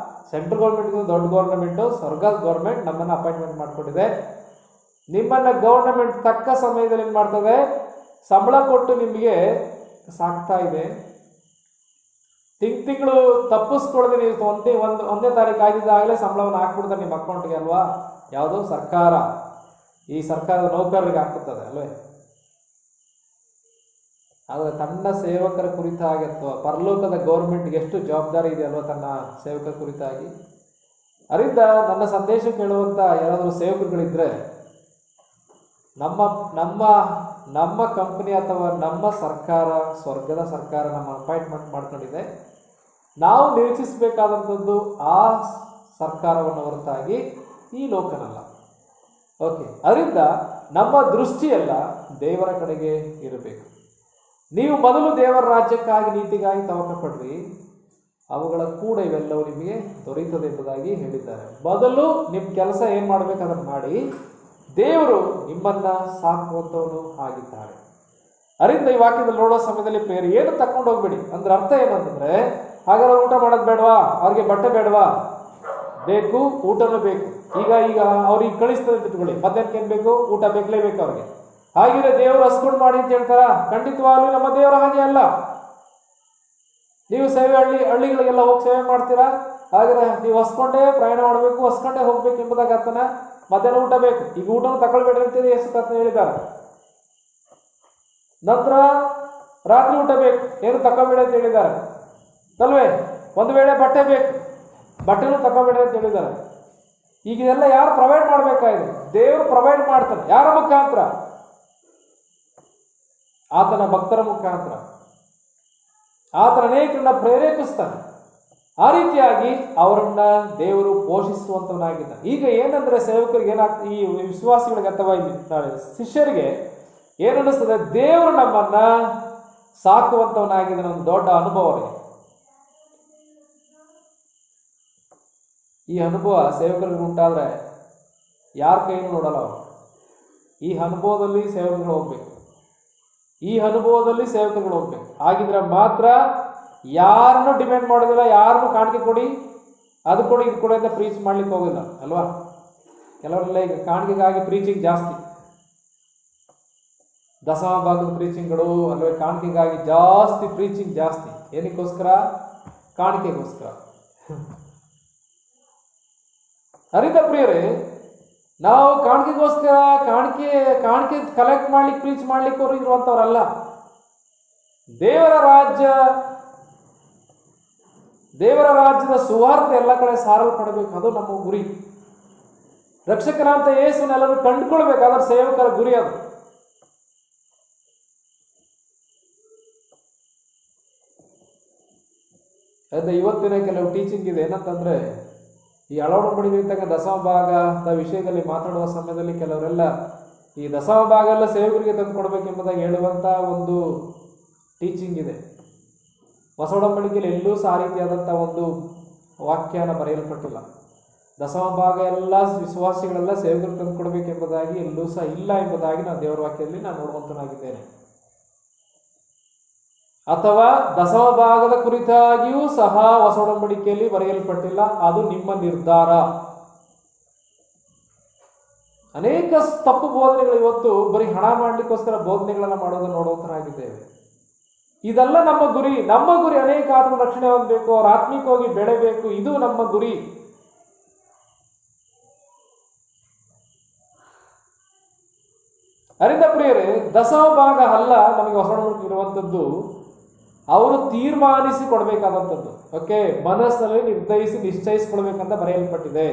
ಸೆಂಟ್ರಲ್ ಗೌರ್ಮೆಂಟ್ ದೊಡ್ಡ ಗೌರ್ನಮೆಂಟು, ಸ್ವರ್ಗದ ಗೌರ್ಮೆಂಟ್ ನಮ್ಮನ್ನು ಅಪಾಯಿಂಟ್ಮೆಂಟ್ ಮಾಡಿಕೊಂಡಿದೆ. ನಿಮ್ಮನ್ನು ಗೌರ್ನಮೆಂಟ್ ತಕ್ಕ ಸಮಯದಲ್ಲಿ ಏನು ಮಾಡ್ತದೆ, ಸಂಬಳ ಕೊಟ್ಟು ನಿಮಗೆ ಸಾಕ್ತಾ ಇದೆ. ತಿಂಗಳು ತಪ್ಪಿಸ್ಕೊಳ್ದೆ ನೀವು ಒಂದೇ ತಾರೀಕು ಆಗಿದ್ದಾಗಲೇ ಸಂಬಳವನ್ನು ಹಾಕ್ಬಿಡ್ತಾರೆ ನಿಮ್ಮ ಅಕೌಂಟ್ಗೆ ಅಲ್ವಾ. ಯಾವುದೋ ಸರ್ಕಾರ, ಈ ಸರ್ಕಾರದ ನೌಕರರಿಗೆ ಹಾಕುತ್ತದೆ ಅಲ್ವೇ. ಆದರೆ ತನ್ನ ಸೇವಕರ ಕುರಿತಾಗಿ ಅಥವಾ ಪರಲೋಕದ ಗೌರ್ಮೆಂಟ್ಗೆ ಎಷ್ಟು ಜವಾಬ್ದಾರಿ ಇದೆ ಅಲ್ವಾ ತನ್ನ ಸೇವಕರ ಕುರಿತಾಗಿ. ಅದರಿಂದ ನನ್ನ ಸಂದೇಶ ಕೇಳುವಂಥ ಯಾರಾದರೂ ಸೇವಕರುಗಳಿದ್ದರೆ, ನಮ್ಮ ನಮ್ಮ ನಮ್ಮ ಕಂಪನಿ ಅಥವಾ ನಮ್ಮ ಸರ್ಕಾರ, ಸ್ವರ್ಗದ ಸರ್ಕಾರ ನಮ್ಮ ಅಪಾಯಿಂಟ್ಮೆಂಟ್ ಮಾಡ್ಕೊಂಡಿದೆ. ನಾವು ನಿರೀಕ್ಷಿಸಬೇಕಾದಂಥದ್ದು ಆ ಸರ್ಕಾರವನ್ನು ಹೊರತಾಗಿ ಈ ಲೋಕನಲ್ಲ. ಓಕೆ, ಅದರಿಂದ ನಮ್ಮ ದೃಷ್ಟಿಯೆಲ್ಲ ದೇವರ ಕಡೆಗೆ ಇರಬೇಕು. ನೀವು ಮೊದಲು ದೇವರ ರಾಜ್ಯಕ್ಕಾಗಿ ನೀತಿಗಾಗಿ ತವಕ ಪಡ್ರಿ, ಅವುಗಳ ಕೂಡ ಇವೆಲ್ಲವೂ ನಿಮಗೆ ದೊರೆಯುತ್ತದೆ ಎಂಬುದಾಗಿ ಹೇಳಿದ್ದಾರೆ. ಮೊದಲು ನಿಮ್ಮ ಕೆಲಸ ಏನು ಮಾಡಬೇಕು ಅದನ್ನು ಮಾಡಿ, ದೇವರು ನಿಮ್ಮನ್ನು ಸಾಕುವಂಥವನು ಆಗಿದ್ದಾರೆ. ಅದರಿಂದ ಈ ವಾಕ್ಯದಲ್ಲಿ ನೋಡೋ ಸಮಯದಲ್ಲಿ ಪ್ರೇಯರ್ ಏನು ತಕೊಂಡು ಹೋಗ್ಬೇಡಿ. ಅಂದ್ರೆ ಅರ್ಥ ಏನಂತಂದ್ರೆ, ಹಾಗಾದ್ರೆ ಊಟ ಮಾಡೋದು ಬೇಡವಾ, ಅವ್ರಿಗೆ ಬಟ್ಟೆ ಬೇಡವಾ, ಬೇಕು, ಊಟನೂ ಬೇಕು. ಈಗ ಅವ್ರಿಗೆ ಕಳಿಸ್ತದೆ ತಿಟ್ಕೊಳ್ಳಿ, ಮಧ್ಯಾಹ್ನಕ್ಕೆ ಏನು ಬೇಕು, ಊಟ ಬೇಕಲೇಬೇಕು ಅವ್ರಿಗೆ. ಹಾಗಿದ್ರೆ ದೇವರು ಹಸ್ಕೊಂಡು ಮಾಡಿ ಅಂತ ಹೇಳ್ತಾರ? ಖಂಡಿತವಾಗ್ಲೂ ನಮ್ಮ ದೇವರ ಹಾಗೆ ಅಲ್ಲ. ನೀವು ಸೇವೆ ಹಳ್ಳಿಗಳಿಗೆಲ್ಲ ಹೋಗಿ ಸೇವೆ ಮಾಡ್ತೀರಾ, ಹಾಗಾದ್ರೆ ನೀವು ಹಸ್ಕೊಂಡೇ ಪ್ರಯಾಣ ಮಾಡಬೇಕು, ಹಸ್ಕೊಂಡೇ ಹೋಗ್ಬೇಕು ಎಂಬುದಾಗ ಅರ್ಥನ. ಮಧ್ಯಾಹ್ನ ಊಟ ಬೇಕು, ಈಗ ಊಟನೂ ತಗೊಳ್ಬೇಡ್ರಿ ಅಂತೇಳಿ ಯೇಸು ಕರ್ತನ ಹೇಳಿದ್ದಾರೆ. ನಂತರ ರಾತ್ರಿ ಊಟ ಬೇಕು, ಏನು ತಗೊಳ್ಬೇಡಿ ಅಂತ ಹೇಳಿದ್ದಾರೆ ಅಲ್ವೇ. ಒಂದು ವೇಳೆ ಬಟ್ಟೆ ಬೇಕು, ಬಟ್ಟೆನೂ ತಗೊಳ್ಬೇಡ್ರಿ ಅಂತ ಹೇಳಿದ್ದಾರೆ. ಈಗ ಇದೆಲ್ಲ ಯಾರು ಪ್ರೊವೈಡ್ ಮಾಡಬೇಕಾಗಿದೆ? ದೇವರು ಪ್ರೊವೈಡ್ ಮಾಡ್ತಾನೆ. ಯಾರ ಮುಖಾಂತರ? ಆತನ ಭಕ್ತರ ಮುಖಾಂತರ. ಆತನ ಅನೇಕರನ್ನ ಪ್ರೇರೇಪಿಸ್ತಾನೆ. ಆ ರೀತಿಯಾಗಿ ಅವರನ್ನ ದೇವರು ಪೋಷಿಸುವಂತವನಾಗಿದ್ದಾನೆ. ಈಗ ಏನಂದ್ರೆ ಸೇವಕರಿಗೆ ಏನಾಗ್ತದೆ, ಈ ವಿಶ್ವಾಸಿಗಳಿಗೆ ಅಥವಾ ಶಿಷ್ಯರಿಗೆ ಏನನ್ನಿಸ್ತದೆ, ದೇವರು ನಮ್ಮನ್ನ ಸಾಕುವಂತವನಾಗಿದ್ದಾನೆ, ಒಂದು ದೊಡ್ಡ ಅನುಭವ. ಈ ಅನುಭವ ಸೇವಕರಿಗೆ ಉಂಟಾದ್ರೆ ಯಾರ ಕೈನೂ ನೋಡಲ್ಲ ಅವರು. ಈ ಅನುಭವದಲ್ಲಿ ಸೇವಕರು ಹೋಗ್ಬೇಕು, ಈ ಅನುಭವದಲ್ಲಿ ಸೇವಕರುಗಳು ಹೋಗ್ಬೇಕು. ಆಗಿದ್ರೆ ಮಾತ್ರ ಯಾರನ್ನು ಡಿಮ್ಯಾಂಡ್ ಮಾಡೋದಿಲ್ಲ, ಯಾರನ್ನು ಕಾಣಿಕೆ ಕೊಡಿ, ಅದು ಕೊಡಿ, ಇದು ಕೊಡಿ ಅಂತ ಪ್ರೀಚ್ ಮಾಡ್ಲಿಕ್ಕೆ ಹೋಗಿಲ್ಲ ಅಲ್ವಾ. ಕೆಲವರೆಲ್ಲ ಈಗ ಕಾಣಿಕೆಗಾಗಿ ಪ್ರೀಚಿಂಗ್ ಜಾಸ್ತಿ, ದಶಮ ಭಾಗದ ಪ್ರೀಚಿಂಗ್ಗಳು ಅಲ್ವೇ, ಕಾಣಿಕೆಗಾಗಿ ಜಾಸ್ತಿ ಪ್ರೀಚಿಂಗ್ ಜಾಸ್ತಿ. ಏನಕ್ಕೋಸ್ಕರ? ಕಾಣಿಕೆಗೋಸ್ಕರ. ಅರಿತ ಪ್ರಿಯರೇ, ನಾವು ಕಾಣಿಕೆಗೋಸ್ಕರ ಕಾಣಿಕೆ ಕಲೆಕ್ಟ್ ಮಾಡ್ಲಿಕ್ಕೆ ಪ್ರೀಚ್ ಮಾಡ್ಲಿಕ್ಕೆ ಅವರು ಇರುವಂಥವ್ರಲ್ಲ. ದೇವರ ರಾಜ್ಯದ ಸುವಾರ್ತೆ ಎಲ್ಲ ಕಡೆ ಸಾರಲ್ಪಡಬೇಕು, ಅದು ನಮ್ಮ ಗುರಿ. ರಕ್ಷಕರಾಂತ ಯೇಸುನೆಲ್ಲರೂ ಕಂಡುಕೊಳ್ಬೇಕು, ಅದರ ಸೇವಕರ ಗುರಿ ಅದು. ಅದರಿಂದ ಇವತ್ತಿನ ಕೆಲವು ಟೀಚಿಂಗ್ ಇದೆ ಏನಂತಂದ್ರೆ, ಈ ಅಳವಡಿಕೆತಕ್ಕ ದಶಮ ಭಾಗದ ವಿಷಯದಲ್ಲಿ ಮಾತಾಡುವ ಸಮಯದಲ್ಲಿ ಕೆಲವರೆಲ್ಲ ಈ ದಶಮ ಭಾಗ ಎಲ್ಲ ಸೇವಕರಿಗೆ ತಂದು ಕೊಡಬೇಕೆಂಬುದಾಗಿ ಹೇಳುವಂಥ ಒಂದು ಟೀಚಿಂಗ್ ಇದೆ. ಹೊಸ ಒಡಂಬಡಿಕೆಯಲ್ಲಿ ಎಲ್ಲೂ ಸಹ ಆ ರೀತಿಯಾದಂಥ ಒಂದು ವಾಕ್ಯನ ಬರೆಯಲ್ಪಟ್ಟಿಲ್ಲ. ದಶಮ ಭಾಗ ಎಲ್ಲ ವಿಶ್ವಾಸಿಗಳೆಲ್ಲ ಸೇವಕರಿಗೆ ತಂದು ಕೊಡಬೇಕೆಂಬುದಾಗಿ ಎಲ್ಲೂ ಸಹ ಇಲ್ಲ ಎಂಬುದಾಗಿ ನಾನು ದೇವರ ವಾಕ್ಯದಲ್ಲಿ ನಾನು ನೋಡುವಂತನಾಗಿದ್ದೇನೆ. ಅಥವಾ ದಶಮ ಭಾಗದ ಕುರಿತಾಗಿಯೂ ಸಹ ಹೊಸ ಒಡಂಬಡಿಕೆಯಲ್ಲಿ ಬರೆಯಲ್ಪಟ್ಟಿಲ್ಲ. ಅದು ನಿಮ್ಮ ನಿರ್ಧಾರ. ಅನೇಕ ತಪ್ಪು ಬೋಧನೆಗಳು ಇವತ್ತು ಬರೀ ಹಣ ಮಾಡಲಿಕ್ಕೋಸ್ಕರ ಬೋಧನೆಗಳನ್ನು ಮಾಡೋದನ್ನು ನೋಡುವಂತನಾಗಿದ್ದೇವೆ. ಇದೆಲ್ಲ ನಮ್ಮ ಗುರಿ. ನಮ್ಮ ಗುರಿ ಅನೇಕ ಆತ್ಮ ರಕ್ಷಣೆ ಹೊಂದಬೇಕು, ಅವ್ರ ಆತ್ಮಿಕವಾಗಿ ಬೆಳೆಬೇಕು, ಇದು ನಮ್ಮ ಗುರಿ. ಅರಿಂದ ಪ್ರಿಯರೇ, ದಶಮ ಭಾಗ ಅಲ್ಲ ನಮಗೆ ಹೊಸ ಒಡಂಬಡಿಕೆ ಇರುವಂಥದ್ದು, ಅವರು ತೀರ್ಮಾನಿಸಿ ಕೊಡಬೇಕಾದಂಥದ್ದು. ಓಕೆ, ಮನಸ್ಸಲ್ಲಿ ನಿಶ್ಚಯಿಸಿಕೊಳ್ಬೇಕಂತ ಬರೆಯಲ್ಪಟ್ಟಿದೆ.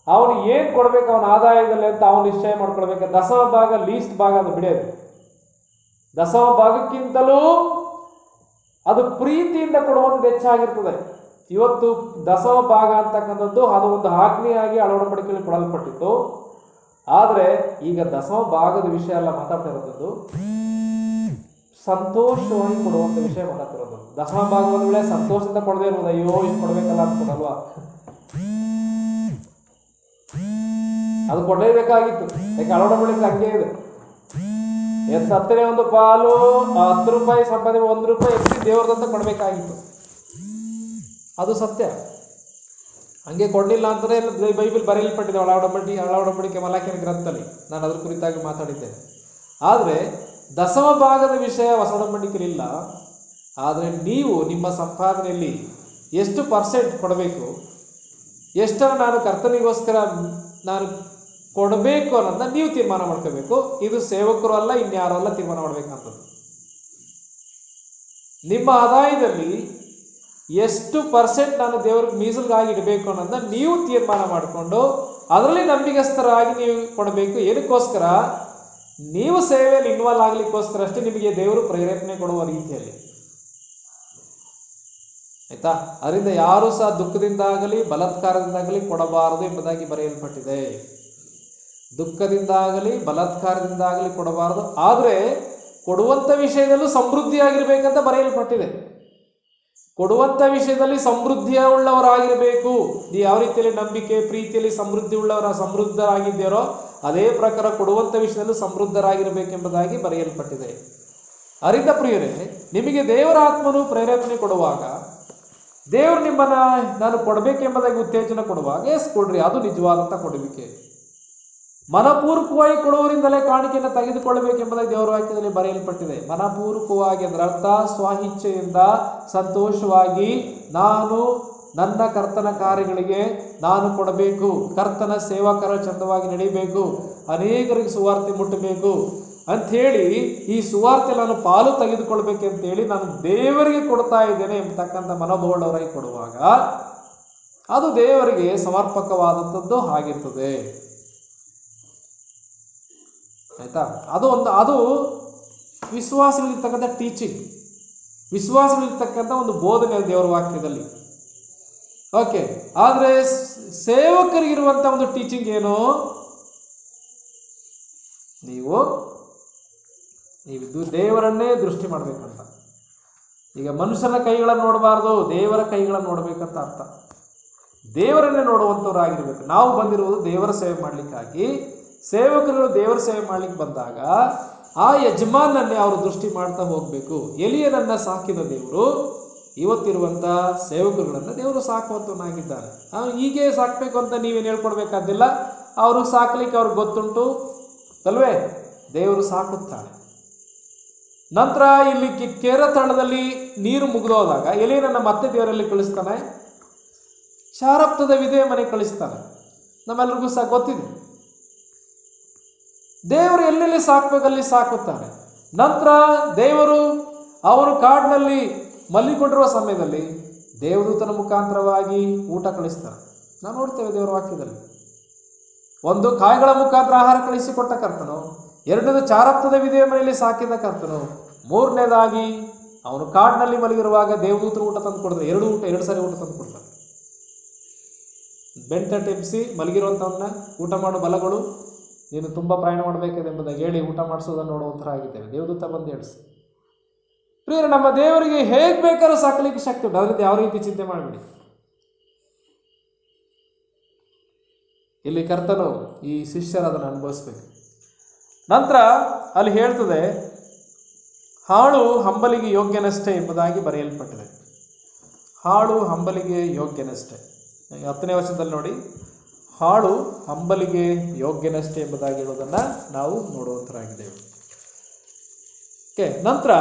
ಅವನು ಏನು ಕೊಡ್ಬೇಕು ಅವನ ಆದಾಯದಲ್ಲಿ ಅಂತ ಅವನು ನಿಶ್ಚಯ ಮಾಡ್ಕೊಳ್ಬೇಕು. ದಶಮ ಭಾಗ ಲೀಸ್ಟ್ ಭಾಗ ಅದು ಬಿಡೋದು. ದಶಮ ಭಾಗಕ್ಕಿಂತಲೂ ಅದು ಪ್ರೀತಿಯಿಂದ ಕೊಡುವಂಥದ್ದು ಹೆಚ್ಚಾಗಿರ್ತದೆ. ಇವತ್ತು ದಶಮ ಭಾಗ ಅಂತಕ್ಕಂಥದ್ದು ಅದು ಒಂದು ಆಜ್ಞೆಯಾಗಿ ಅಳವಡಿಕೆಯಲ್ಲಿ ಕೊಡಲ್ಪಟ್ಟಿತ್ತು. ಆದರೆ ಈಗ ದಶಮ ಭಾಗದ ವಿಷಯ ಎಲ್ಲ ಮಾತಾಡ್ತಾ ಇರೋದು ಸಂತೋಷವಾಗಿ ಕೊಡುವಂಥ ವಿಷಯ ಮಾತಾಡ್ತಿರೋದು. ದಶಮ ಭಾಗದ ವೇಳೆ ಸಂತೋಷದಿಂದ ಕೊಡದೇ ಇರ್ಬೋದು, ಅಯ್ಯೋ ಇದು ಕೊಡ್ಬೇಕಲ್ಲ ಅನ್ಕೊಡಲ್ವಾ, ಅದು ಕೊಡಲೇಬೇಕಾಗಿತ್ತು. ಯಾಕೆ ಅಳವಡಿಕೆ ಹಂಗೆ ಇದೆ. ಸತ್ತರೆ ಒಂದು ಪಾಲು 10 ರೂಪಾಯಿ ಸಂಪಾದನೆ 1 ರೂಪಾಯಿ ಎತ್ತಿ ದೇವ್ರದಂತ ಕೊಡಬೇಕಾಗಿತ್ತು. ಅದು ಸತ್ಯ. ಹಂಗೆ ಕೊಡಲಿಲ್ಲ ಅಂತಲೇ ಬೈಬಲ್ ಬರೆಯಲ್ಪಟ್ಟಿದೆ ಒಳಒಡಂಬಡಿಕೆ ಮಲಾಖಿನ ಗ್ರಂಥದಲ್ಲಿ. ನಾನು ಅದ್ರ ಕುರಿತಾಗಿ ಮಾತಾಡಿದ್ದೇನೆ. ಆದರೆ ದಶಮ ಭಾಗದ ವಿಷಯ ಹೊಸ ಒಡಂಬಡಿಕೆಯಿಲ್ಲ. ಆದರೆ ನೀವು ನಿಮ್ಮ ಸಂಪಾದನೆಯಲ್ಲಿ ಎಷ್ಟು ಪರ್ಸೆಂಟ್ ಕೊಡಬೇಕು, ಎಷ್ಟನ್ನು ನಾನು ಕರ್ತನಿಗೋಸ್ಕರ ನಾನು ಕೊಡಬೇಕು ಅನ್ನೋದನ್ನ ನೀವು ತೀರ್ಮಾನ ಮಾಡ್ಕೋಬೇಕು. ಇದು ಸೇವಕರು ಅಲ್ಲ, ಇನ್ಯಾರು ಅಲ್ಲ ತೀರ್ಮಾನ ಮಾಡ್ಬೇಕಂತದ್ದು. ನಿಮ್ಮ ಆದಾಯದಲ್ಲಿ ಎಷ್ಟು ಪರ್ಸೆಂಟ್ ನಾನು ದೇವ್ರಿಗೆ ಮೀಸಲಿಗಾಗಿ ಇಡಬೇಕು ಅನ್ನೋದನ್ನ ನೀವು ತೀರ್ಮಾನ ಮಾಡಿಕೊಂಡು ಅದರಲ್ಲಿ ನಂಬಿಕಸ್ಥರಾಗಿ ನೀವು ಕೊಡಬೇಕು. ಏನಕ್ಕೋಸ್ಕರ? ನೀವು ಸೇವೆಯಲ್ಲಿ ಇನ್ವಾಲ್ವ್ ಆಗ್ಲಿಕ್ಕೋಸ್ಕರ ಅಷ್ಟೇ ನಿಮಗೆ ದೇವರು ಪ್ರೇರೇಪಣೆ ಕೊಡುವ ರೀತಿಯಲ್ಲಿ. ಆಯ್ತಾ? ಅದರಿಂದ ಯಾರೂ ಸಹ ದುಃಖದಿಂದಾಗಲಿ ಬಲಾತ್ಕಾರದಿಂದಾಗಲಿ ಕೊಡಬಾರದು ಎಂಬುದಾಗಿ ಬರೆಯಲ್ಪಟ್ಟಿದೆ. ದುಃಖದಿಂದಾಗಲಿ ಬಲಾತ್ಕಾರದಿಂದಾಗಲಿ ಕೊಡಬಾರದು, ಆದರೆ ಕೊಡುವಂಥ ವಿಷಯದಲ್ಲೂ ಸಮೃದ್ಧಿಯಾಗಿರ್ಬೇಕಂತ ಬರೆಯಲ್ಪಟ್ಟಿದೆ. ಕೊಡುವಂಥ ವಿಷಯದಲ್ಲಿ ಸಮೃದ್ಧಿಯ ಉಳ್ಳವರಾಗಿರಬೇಕು. ನೀವು ಯಾವ ರೀತಿಯಲ್ಲಿ ನಂಬಿಕೆ ಪ್ರೀತಿಯಲ್ಲಿ ಸಮೃದ್ಧರಾಗಿದ್ದೀರೋ ಅದೇ ಪ್ರಕಾರ ಕೊಡುವಂಥ ವಿಷಯದಲ್ಲೂ ಸಮೃದ್ಧರಾಗಿರಬೇಕೆಂಬುದಾಗಿ ಬರೆಯಲ್ಪಟ್ಟಿದೆ. ಅರಿತ ಪ್ರಿಯರೇ, ನಿಮಗೆ ದೇವರ ಆತ್ಮನು ಪ್ರೇರೇಪಣೆ ಕೊಡುವಾಗ, ದೇವರು ನಿಮ್ಮನ್ನು ನಾನು ಕೊಡಬೇಕೆಂಬುದಾಗಿ ಉತ್ತೇಜನ ಕೊಡುವಾಗ ಎಸ್ ಕೊಡ್ರಿ, ಅದು ನಿಜವಾದಂಥ ಕೊಡುವಿಕೆ. ಮನಪೂರ್ವಕವಾಗಿ ಕೊಡುವರಿಂದಲೇ ಕಾಣಿಕೆಯನ್ನು ತೆಗೆದುಕೊಳ್ಳಬೇಕೆಂಬುದಾಗಿ ದೇವರ ವಾಕ್ಯದಲ್ಲಿ ಬರೆಯಲ್ಪಟ್ಟಿದೆ. ಮನಪೂರ್ವಕವಾಗಿ ಅದರ ಅರ್ಥ ಸ್ವಇಚ್ಛೆಯಿಂದ ಸಂತೋಷವಾಗಿ ನಾನು ನನ್ನ ಕರ್ತನ ಕಾರ್ಯಗಳಿಗೆ ನಾನು ಕೊಡಬೇಕು, ಕರ್ತನ ಸೇವಕರ ಚಂದವಾಗಿ ನಡೀಬೇಕು, ಅನೇಕರಿಗೆ ಸುವಾರ್ತೆ ಮುಟ್ಟಬೇಕು ಅಂಥೇಳಿ ಈ ಸುವಾರ್ತೆ ನಾನು ಪಾಲು ತೆಗೆದುಕೊಳ್ಬೇಕಂತೇಳಿ ನಾನು ದೇವರಿಗೆ ಕೊಡ್ತಾ ಇದ್ದೇನೆ ಎಂಬತಕ್ಕಂಥ ಮನೋಭಾವದವರಾಗಿ ಕೊಡುವಾಗ ಅದು ದೇವರಿಗೆ ಸಮರ್ಪಕವಾದಂಥದ್ದು ಆಗಿರ್ತದೆ. ಆಯ್ತಾ? ಅದು ವಿಶ್ವಾಸಗಳಿರ್ತಕ್ಕಂಥ ಟೀಚಿಂಗ್, ವಿಶ್ವಾಸಗಳಿರ್ತಕ್ಕಂಥ ಒಂದು ಬೋಧನೆ ದೇವರ ವಾಕ್ಯದಲ್ಲಿ. ಓಕೆ, ಆದರೆ ಸೇವಕರಿಗಿರುವಂಥ ಒಂದು ಟೀಚಿಂಗ್ ಏನು? ನೀವು ದೇವರನ್ನೇ ದೃಷ್ಟಿ ಮಾಡಬೇಕಂತ. ಈಗ ಮನುಷ್ಯನ ಕೈಗಳನ್ನು ನೋಡಬಾರ್ದು, ದೇವರ ಕೈಗಳನ್ನು ನೋಡಬೇಕಂತ ಅರ್ಥ. ದೇವರನ್ನೇ ನೋಡುವಂಥವ್ರಾಗಿರ್ಬೇಕು. ನಾವು ಬಂದಿರುವುದು ದೇವರ ಸೇವೆ ಮಾಡಲಿಕ್ಕಾಗಿ. ಸೇವಕರುಗಳು ದೇವರ ಸೇವೆ ಮಾಡ್ಲಿಕ್ಕೆ ಬಂದಾಗ ಆ ಯಜಮಾನನ್ನೇ ಅವರು ದೃಷ್ಟಿ ಮಾಡ್ತಾ ಹೋಗಬೇಕು. ಎಲಿಯನನ್ನ ಸಾಕಿದ ದೇವರು ಇವತ್ತಿರುವಂಥ ಸೇವಕರುಗಳನ್ನು ದೇವರು ಸಾಕುವಂತವನಾಗಿದ್ದಾನೆ. ಹೀಗೆ ಸಾಕಬೇಕು ಅಂತ ನೀವೇನು ಹೇಳ್ಕೊಡ್ಬೇಕಾದಿಲ್ಲ. ಅವರು ಸಾಕಲಿಕ್ಕೆ ಅವ್ರಿಗೆ ಗೊತ್ತುಂಟು ಅಲ್ವೇ? ದೇವರು ಸಾಕುತ್ತಾನೆ. ನಂತರ ಇಲ್ಲಿ ಕೇರತಳದಲ್ಲಿ ನೀರು ಮುಗಿದೋದಾಗ ಎಲಿಯನನ್ನ ಮತ್ತೆ ದೇವರಲ್ಲಿ ಕಳಿಸ್ತಾನೆ. ಶಾರಪ್ತದ ವಿಧವೆ ಮನೆಗೆ ಕಳಿಸ್ತಾನೆ. ನಮ್ಮೆಲ್ರಿಗೂ ಸಹ ಗೊತ್ತಿದೆ. ದೇವರು ಎಲ್ಲೆಲ್ಲಿ ಸಾಕಬೇಕಲ್ಲಿ ಸಾಕುತ್ತಾನೆ. ನಂತರ ದೇವರು ಅವನು ಕಾಡಿನಲ್ಲಿ ಮಲ್ಲಿಕೊಂಡಿರುವ ಸಮಯದಲ್ಲಿ ದೇವದೂತನ ಮುಖಾಂತರವಾಗಿ ಊಟ ಕಳಿಸ್ತಾನೆ. ನಾವು ನೋಡ್ತೇವೆ ದೇವರ ವಾಕ್ಯದಲ್ಲಿ. ಒಂದು ಕಾಯಿಗಳ ಮುಖಾಂತರ ಆಹಾರ ಕಳಿಸಿಕೊಟ್ಟ ಕರ್ತನು, ಎರಡನೇದು ಚಾರಪ್ತದ ವಿಧೆಯ ಮನೆಯಲ್ಲಿ ಸಾಕಿದ ಕರ್ತನು, ಮೂರನೇದಾಗಿ ಅವನು ಕಾಡಿನಲ್ಲಿ ಮಲಗಿರುವಾಗ ದೇವದೂತರು ಊಟ ತಂದು ಕೊಡ್ತಾರೆ. ಎರಡು ಸಾರಿ ಊಟ ತಂದು ಕೊಡ್ತಾರೆ. ಬೆಂಟ ಟೆಪ್ಸಿ ಮಲಗಿರುವಂಥವನ್ನ ಊಟ ಮಾಡೋ ಬಲಗಳು, ನೀನು ತುಂಬ ಪ್ರಯಾಣ ಮಾಡಬೇಕಿದೆ ಎಂಬುದಾಗಿ ಹೇಳಿ ಊಟ ಮಾಡಿಸೋದನ್ನು ನೋಡುವಂಥರ ಆಗಿದ್ದೇವೆ. ದೇವದೂತ ಬಂದು ಹೇಳಿಸಿ. ಪ್ರಿಯರೇ, ನಮ್ಮ ದೇವರಿಗೆ ಹೇಗೆ ಬೇಕಾದ್ರೂ ಸಾಕಲಿಕ್ಕೆ ಶಕ್ತಿ ಉಂಟು. ಅದರಿಂದ ಯಾವ ರೀತಿ ಚಿಂತೆ ಮಾಡಬೇಡಿ. ಇಲ್ಲಿ ಕರ್ತನು ಈ ಶಿಷ್ಯರು ಅದನ್ನು ಅನುಭವಿಸ್ಬೇಕು. ನಂತರ ಅಲ್ಲಿ ಹೇಳ್ತದೆ, ಹಾಳು ಹಂಬಲಿಗೆ ಯೋಗ್ಯನಷ್ಟೇ ಎಂಬುದಾಗಿ ಬರೆಯಲ್ಪಟ್ಟಿದೆ. ಹಾಳು ಹಂಬಲಿಗೆ ಯೋಗ್ಯನಷ್ಟೇ. 10ನೇ ವಚನದಲ್ಲಿ ನೋಡಿ, ಹಾಳು ಹಂಬಲಿಗೆ ಯೋಗ್ಯನಷ್ಟೇ ಎಂಬುದಾಗಿ ಹೇಳೋದನ್ನು ನಾವು ನೋಡುವಂತರಾಗಿದ್ದೇವೆ. ಓಕೆ, ನಂತರ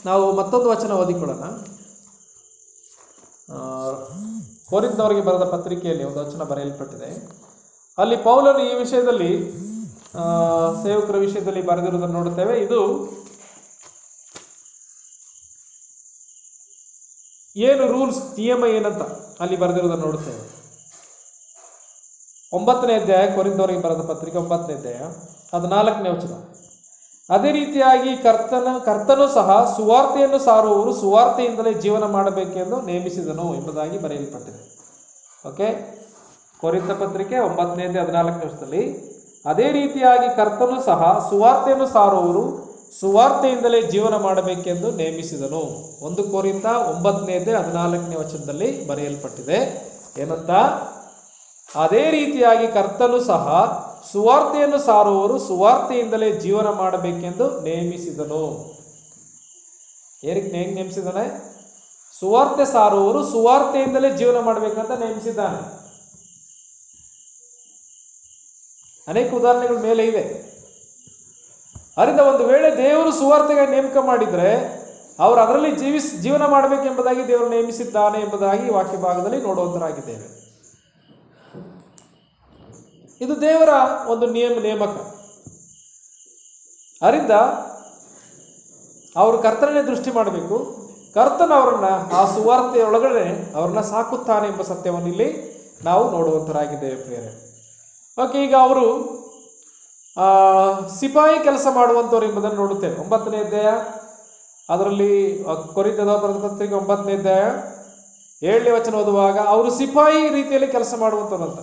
ನಾವು ಮತ್ತೊಂದು ವಚನ ಓದಿಕೊಳ್ಳೋಣ. ಕೊರಿಂಥದವರಿಗೆ ಬರೆದ ಪತ್ರಿಕೆಯಲ್ಲಿ ಒಂದು ವಚನ ಬರೆಯಲ್ಪಟ್ಟಿದೆ. ಅಲ್ಲಿ ಪೌಲನು ಈ ವಿಷಯದಲ್ಲಿ ಸೇವಕರ ವಿಷಯದಲ್ಲಿ ಬರೆದಿರುವುದನ್ನು ನೋಡುತ್ತೇವೆ. ಇದು ಏನು ರೂಲ್ಸ್, ನಿಯಮ ಏನಂತ ಅಲ್ಲಿ ಬರೆದಿರುವುದನ್ನು ನೋಡುತ್ತೇವೆ. 9ನೇ ಅಧ್ಯಾಯ, ಕೊರಿಂಥದವರಿಗೆ ಬರೆದ ಪತ್ರಿಕೆ 9ನೇ ಅಧ್ಯಾಯ 14ನೇ ವಚನ. ಅದೇ ರೀತಿಯಾಗಿ ಕರ್ತನು ಸಹ ಸುವಾರ್ತೆಯನ್ನು ಸಾರುವವರು ಸುವಾರ್ತೆಯಿಂದಲೇ ಜೀವನ ಮಾಡಬೇಕೆಂದು ನೇಮಿಸಿದನು ಎಂಬುದಾಗಿ ಬರೆಯಲ್ಪಟ್ಟಿದೆ. ಓಕೆ, ಕೊರಿಂಥ ಪತ್ರಿಕೆ 9ನೇ ಅಧ್ಯಾಯ 14ನೇ ವಚನದಲ್ಲಿ ಅದೇ ರೀತಿಯಾಗಿ ಕರ್ತನು ಸಹ ಸುವಾರ್ತೆಯನ್ನು ಸಾರುವವರು ಸುವಾರ್ತೆಯಿಂದಲೇ ಜೀವನ ಮಾಡಬೇಕೆಂದು ನೇಮಿಸಿದನು. 1 ಕೊರಿಂಥ 9ನೇ ಅಧ್ಯಾಯ 14ನೇ ವಚನದಲ್ಲಿ ಬರೆಯಲ್ಪಟ್ಟಿದೆ. ಏನಂತ? ಅದೇ ರೀತಿಯಾಗಿ ಕರ್ತನು ಸಹ ಸುವಾರ್ತೆಯನ್ನು ಸಾರುವವರು ಸುವಾರ್ತೆಯಿಂದಲೇ ಜೀವನ ಮಾಡಬೇಕೆಂದು ನೇಮಿಸಿದನು. ಹೇಗೆ ನೇಮಿಸಿದಾನೆ? ಸುವಾರ್ತೆ ಸಾರುವವರು ಸುವಾರ್ತೆಯಿಂದಲೇ ಜೀವನ ಮಾಡಬೇಕಂತ ನೇಮಿಸಿದ್ದಾನೆ. ಅನೇಕ ಉದಾಹರಣೆಗಳ ಮೇಲೆ ಇದೆ. ಅದರಿಂದ ಒಂದು ವೇಳೆ ದೇವರು ಸುವಾರ್ತೆಗೆ ನೇಮಕ ಮಾಡಿದರೆ ಅವರು ಅದರಲ್ಲಿ ಜೀವನ ಮಾಡಬೇಕೆಂಬುದಾಗಿ ದೇವರು ನೇಮಿಸಿದ್ದಾನೆ ಎಂಬುದಾಗಿ ವಾಕ್ಯ ಭಾಗದಲ್ಲಿ ನೋಡುವಂತರಾಗಿದ್ದೇವೆ. ಇದು ದೇವರ ಒಂದು ನೇಮಕ. ಅದರಿಂದ ಅವರು ಕರ್ತನೇ ದೃಷ್ಟಿ ಮಾಡಬೇಕು. ಕರ್ತನ ಅವರನ್ನ ಆ ಸುವಾರ್ತೆಯ ಒಳಗಡೆ ಅವ್ರನ್ನ ಸಾಕುತ್ತಾನೆ ಎಂಬ ಸತ್ಯವನ್ನು ಇಲ್ಲಿ ನಾವು ನೋಡುವಂತರಾಗಿದ್ದೇವೆ ಪ್ರಿಯರೇ. ಓಕೆ, ಈಗ ಅವರು ಸಿಪಾಯಿ ಕೆಲಸ ಮಾಡುವಂಥವ್ರು ಎಂಬುದನ್ನು ನೋಡುತ್ತೇವೆ. 9ನೇ ಅಧ್ಯಾಯ, ಅದರಲ್ಲಿ ಕೊರಿಂಥದವರ ಬರೆದ ಪತ್ರಿಕೆ 9ನೇ ಅಧ್ಯಾಯ 7ನೇ ವಚನ ಓದುವಾಗ ಅವರು ಸಿಪಾಯಿ ರೀತಿಯಲ್ಲಿ ಕೆಲಸ ಮಾಡುವಂಥವ್ರಂತ.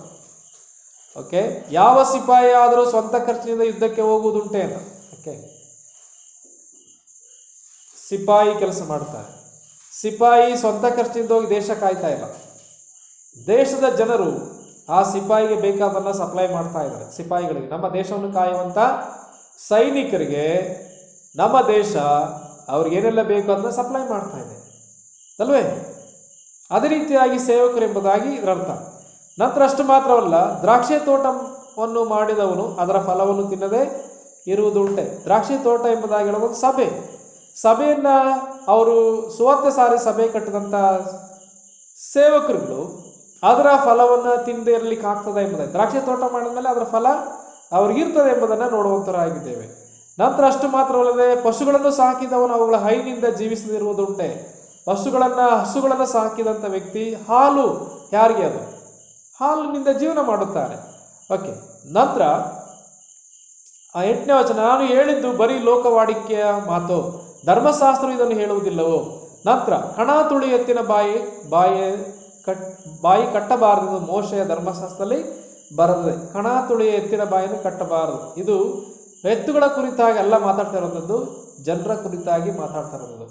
ಓಕೆ, ಯಾವ ಸಿಪಾಯಿ ಆದರೂ ಸ್ವಂತ ಖರ್ಚಿನಿಂದ ಯುದ್ಧಕ್ಕೆ ಹೋಗುವುದುಂಟೆ ಅಂತ. ಓಕೆ, ಸಿಪಾಯಿ ಕೆಲಸ ಮಾಡ್ತಾರೆ. ಸಿಪಾಯಿ ಸ್ವಂತ ಖರ್ಚಿನಿಂದ ಹೋಗಿ ದೇಶ ಕಾಯ್ತಾ ಇಲ್ಲ. ದೇಶದ ಜನರು ಆ ಸಿಪಾಯಿಗೆ ಬೇಕಾದನ್ನ ಸಪ್ಲೈ ಮಾಡ್ತಾ ಇದ್ದಾರೆ. ಸಿಪಾಯಿಗಳಿಗೆ, ನಮ್ಮ ದೇಶವನ್ನು ಕಾಯುವಂಥ ಸೈನಿಕರಿಗೆ ನಮ್ಮ ದೇಶ ಅವ್ರಿಗೆ ಏನೆಲ್ಲ ಬೇಕು ಅದನ್ನ ಸಪ್ಲೈ ಮಾಡ್ತಾ ಇದೆ ಅಲ್ವೇ? ಅದೇ ರೀತಿಯಾಗಿ ಸೇವಕರು ಎಂಬುದಾಗಿ ಇದರರ್ಥ. ನಂತರ ಅಷ್ಟು ಮಾತ್ರವಲ್ಲ, ದ್ರಾಕ್ಷಿ ತೋಟವನ್ನು ಮಾಡಿದವನು ಅದರ ಫಲವನ್ನು ತಿನ್ನದೆ ಇರುವುದುಂಟೆ. ದ್ರಾಕ್ಷಿ ತೋಟ ಎಂಬುದಾಗಿ ಹೇಳುವುದು ಸಭೆ. ಸಭೆಯನ್ನು ಅವರು ಸುವಾರ್ತೆ ಸಾರಿ ಸಭೆ ಕಟ್ಟಿದಂಥ ಸೇವಕರುಗಳು ಅದರ ಫಲವನ್ನು ತಿಂದೇ ಇರಲಿಕ್ಕೆ ಆಗ್ತದೆ ಎಂಬುದಾಗಿ, ದ್ರಾಕ್ಷಿ ತೋಟ ಮಾಡಿದ ಮೇಲೆ ಅದರ ಫಲ ಅವ್ರಿಗಿರ್ತದೆ ಎಂಬುದನ್ನು ನೋಡುವಂತರಾಗಿದ್ದೇವೆ. ನಂತರ ಅಷ್ಟು ಮಾತ್ರವಲ್ಲದೆ ಪಶುಗಳನ್ನು ಸಾಕಿದವನು ಅವುಗಳ ಹೈನಿಂದ ಜೀವಿಸದಿರುವುದುಂಟೆ. ಹಸುಗಳನ್ನು ಸಾಕಿದಂಥ ವ್ಯಕ್ತಿ ಹಾಲು, ಯಾರಿಗೆ ಅದು ಹಾಲಿನಿಂದ ಜೀವನ ಮಾಡುತ್ತಾರೆ. ಓಕೆ, ನಂತರ 8ನೇ ವಚನ, ನಾನು ಹೇಳಿದ್ದು ಬರೀ ಲೋಕವಾಡಿಕೆಯ ಮಾತು, ಧರ್ಮಶಾಸ್ತ್ರ ಇದನ್ನು ಹೇಳುವುದಿಲ್ಲವೋ. ನಂತರ ಕಣ ತುಳಿ ಎತ್ತಿನ ಬಾಯಿ ಕಟ್ಟಬಾರದು, ಮೋಶೆಯ ಧರ್ಮಶಾಸ್ತ್ರದಲ್ಲಿ ಬರದೆ. ಕಣ ತುಳಿಯ ಎತ್ತಿನ ಬಾಯನ್ನು ಕಟ್ಟಬಾರದು. ಇದು ಎತ್ತುಗಳ ಕುರಿತಾಗಿ ಎಲ್ಲ ಮಾತಾಡ್ತಾ ಇರೋಂಥದ್ದು, ಜನರ ಕುರಿತಾಗಿ ಮಾತಾಡ್ತಾ ಇರೋದು.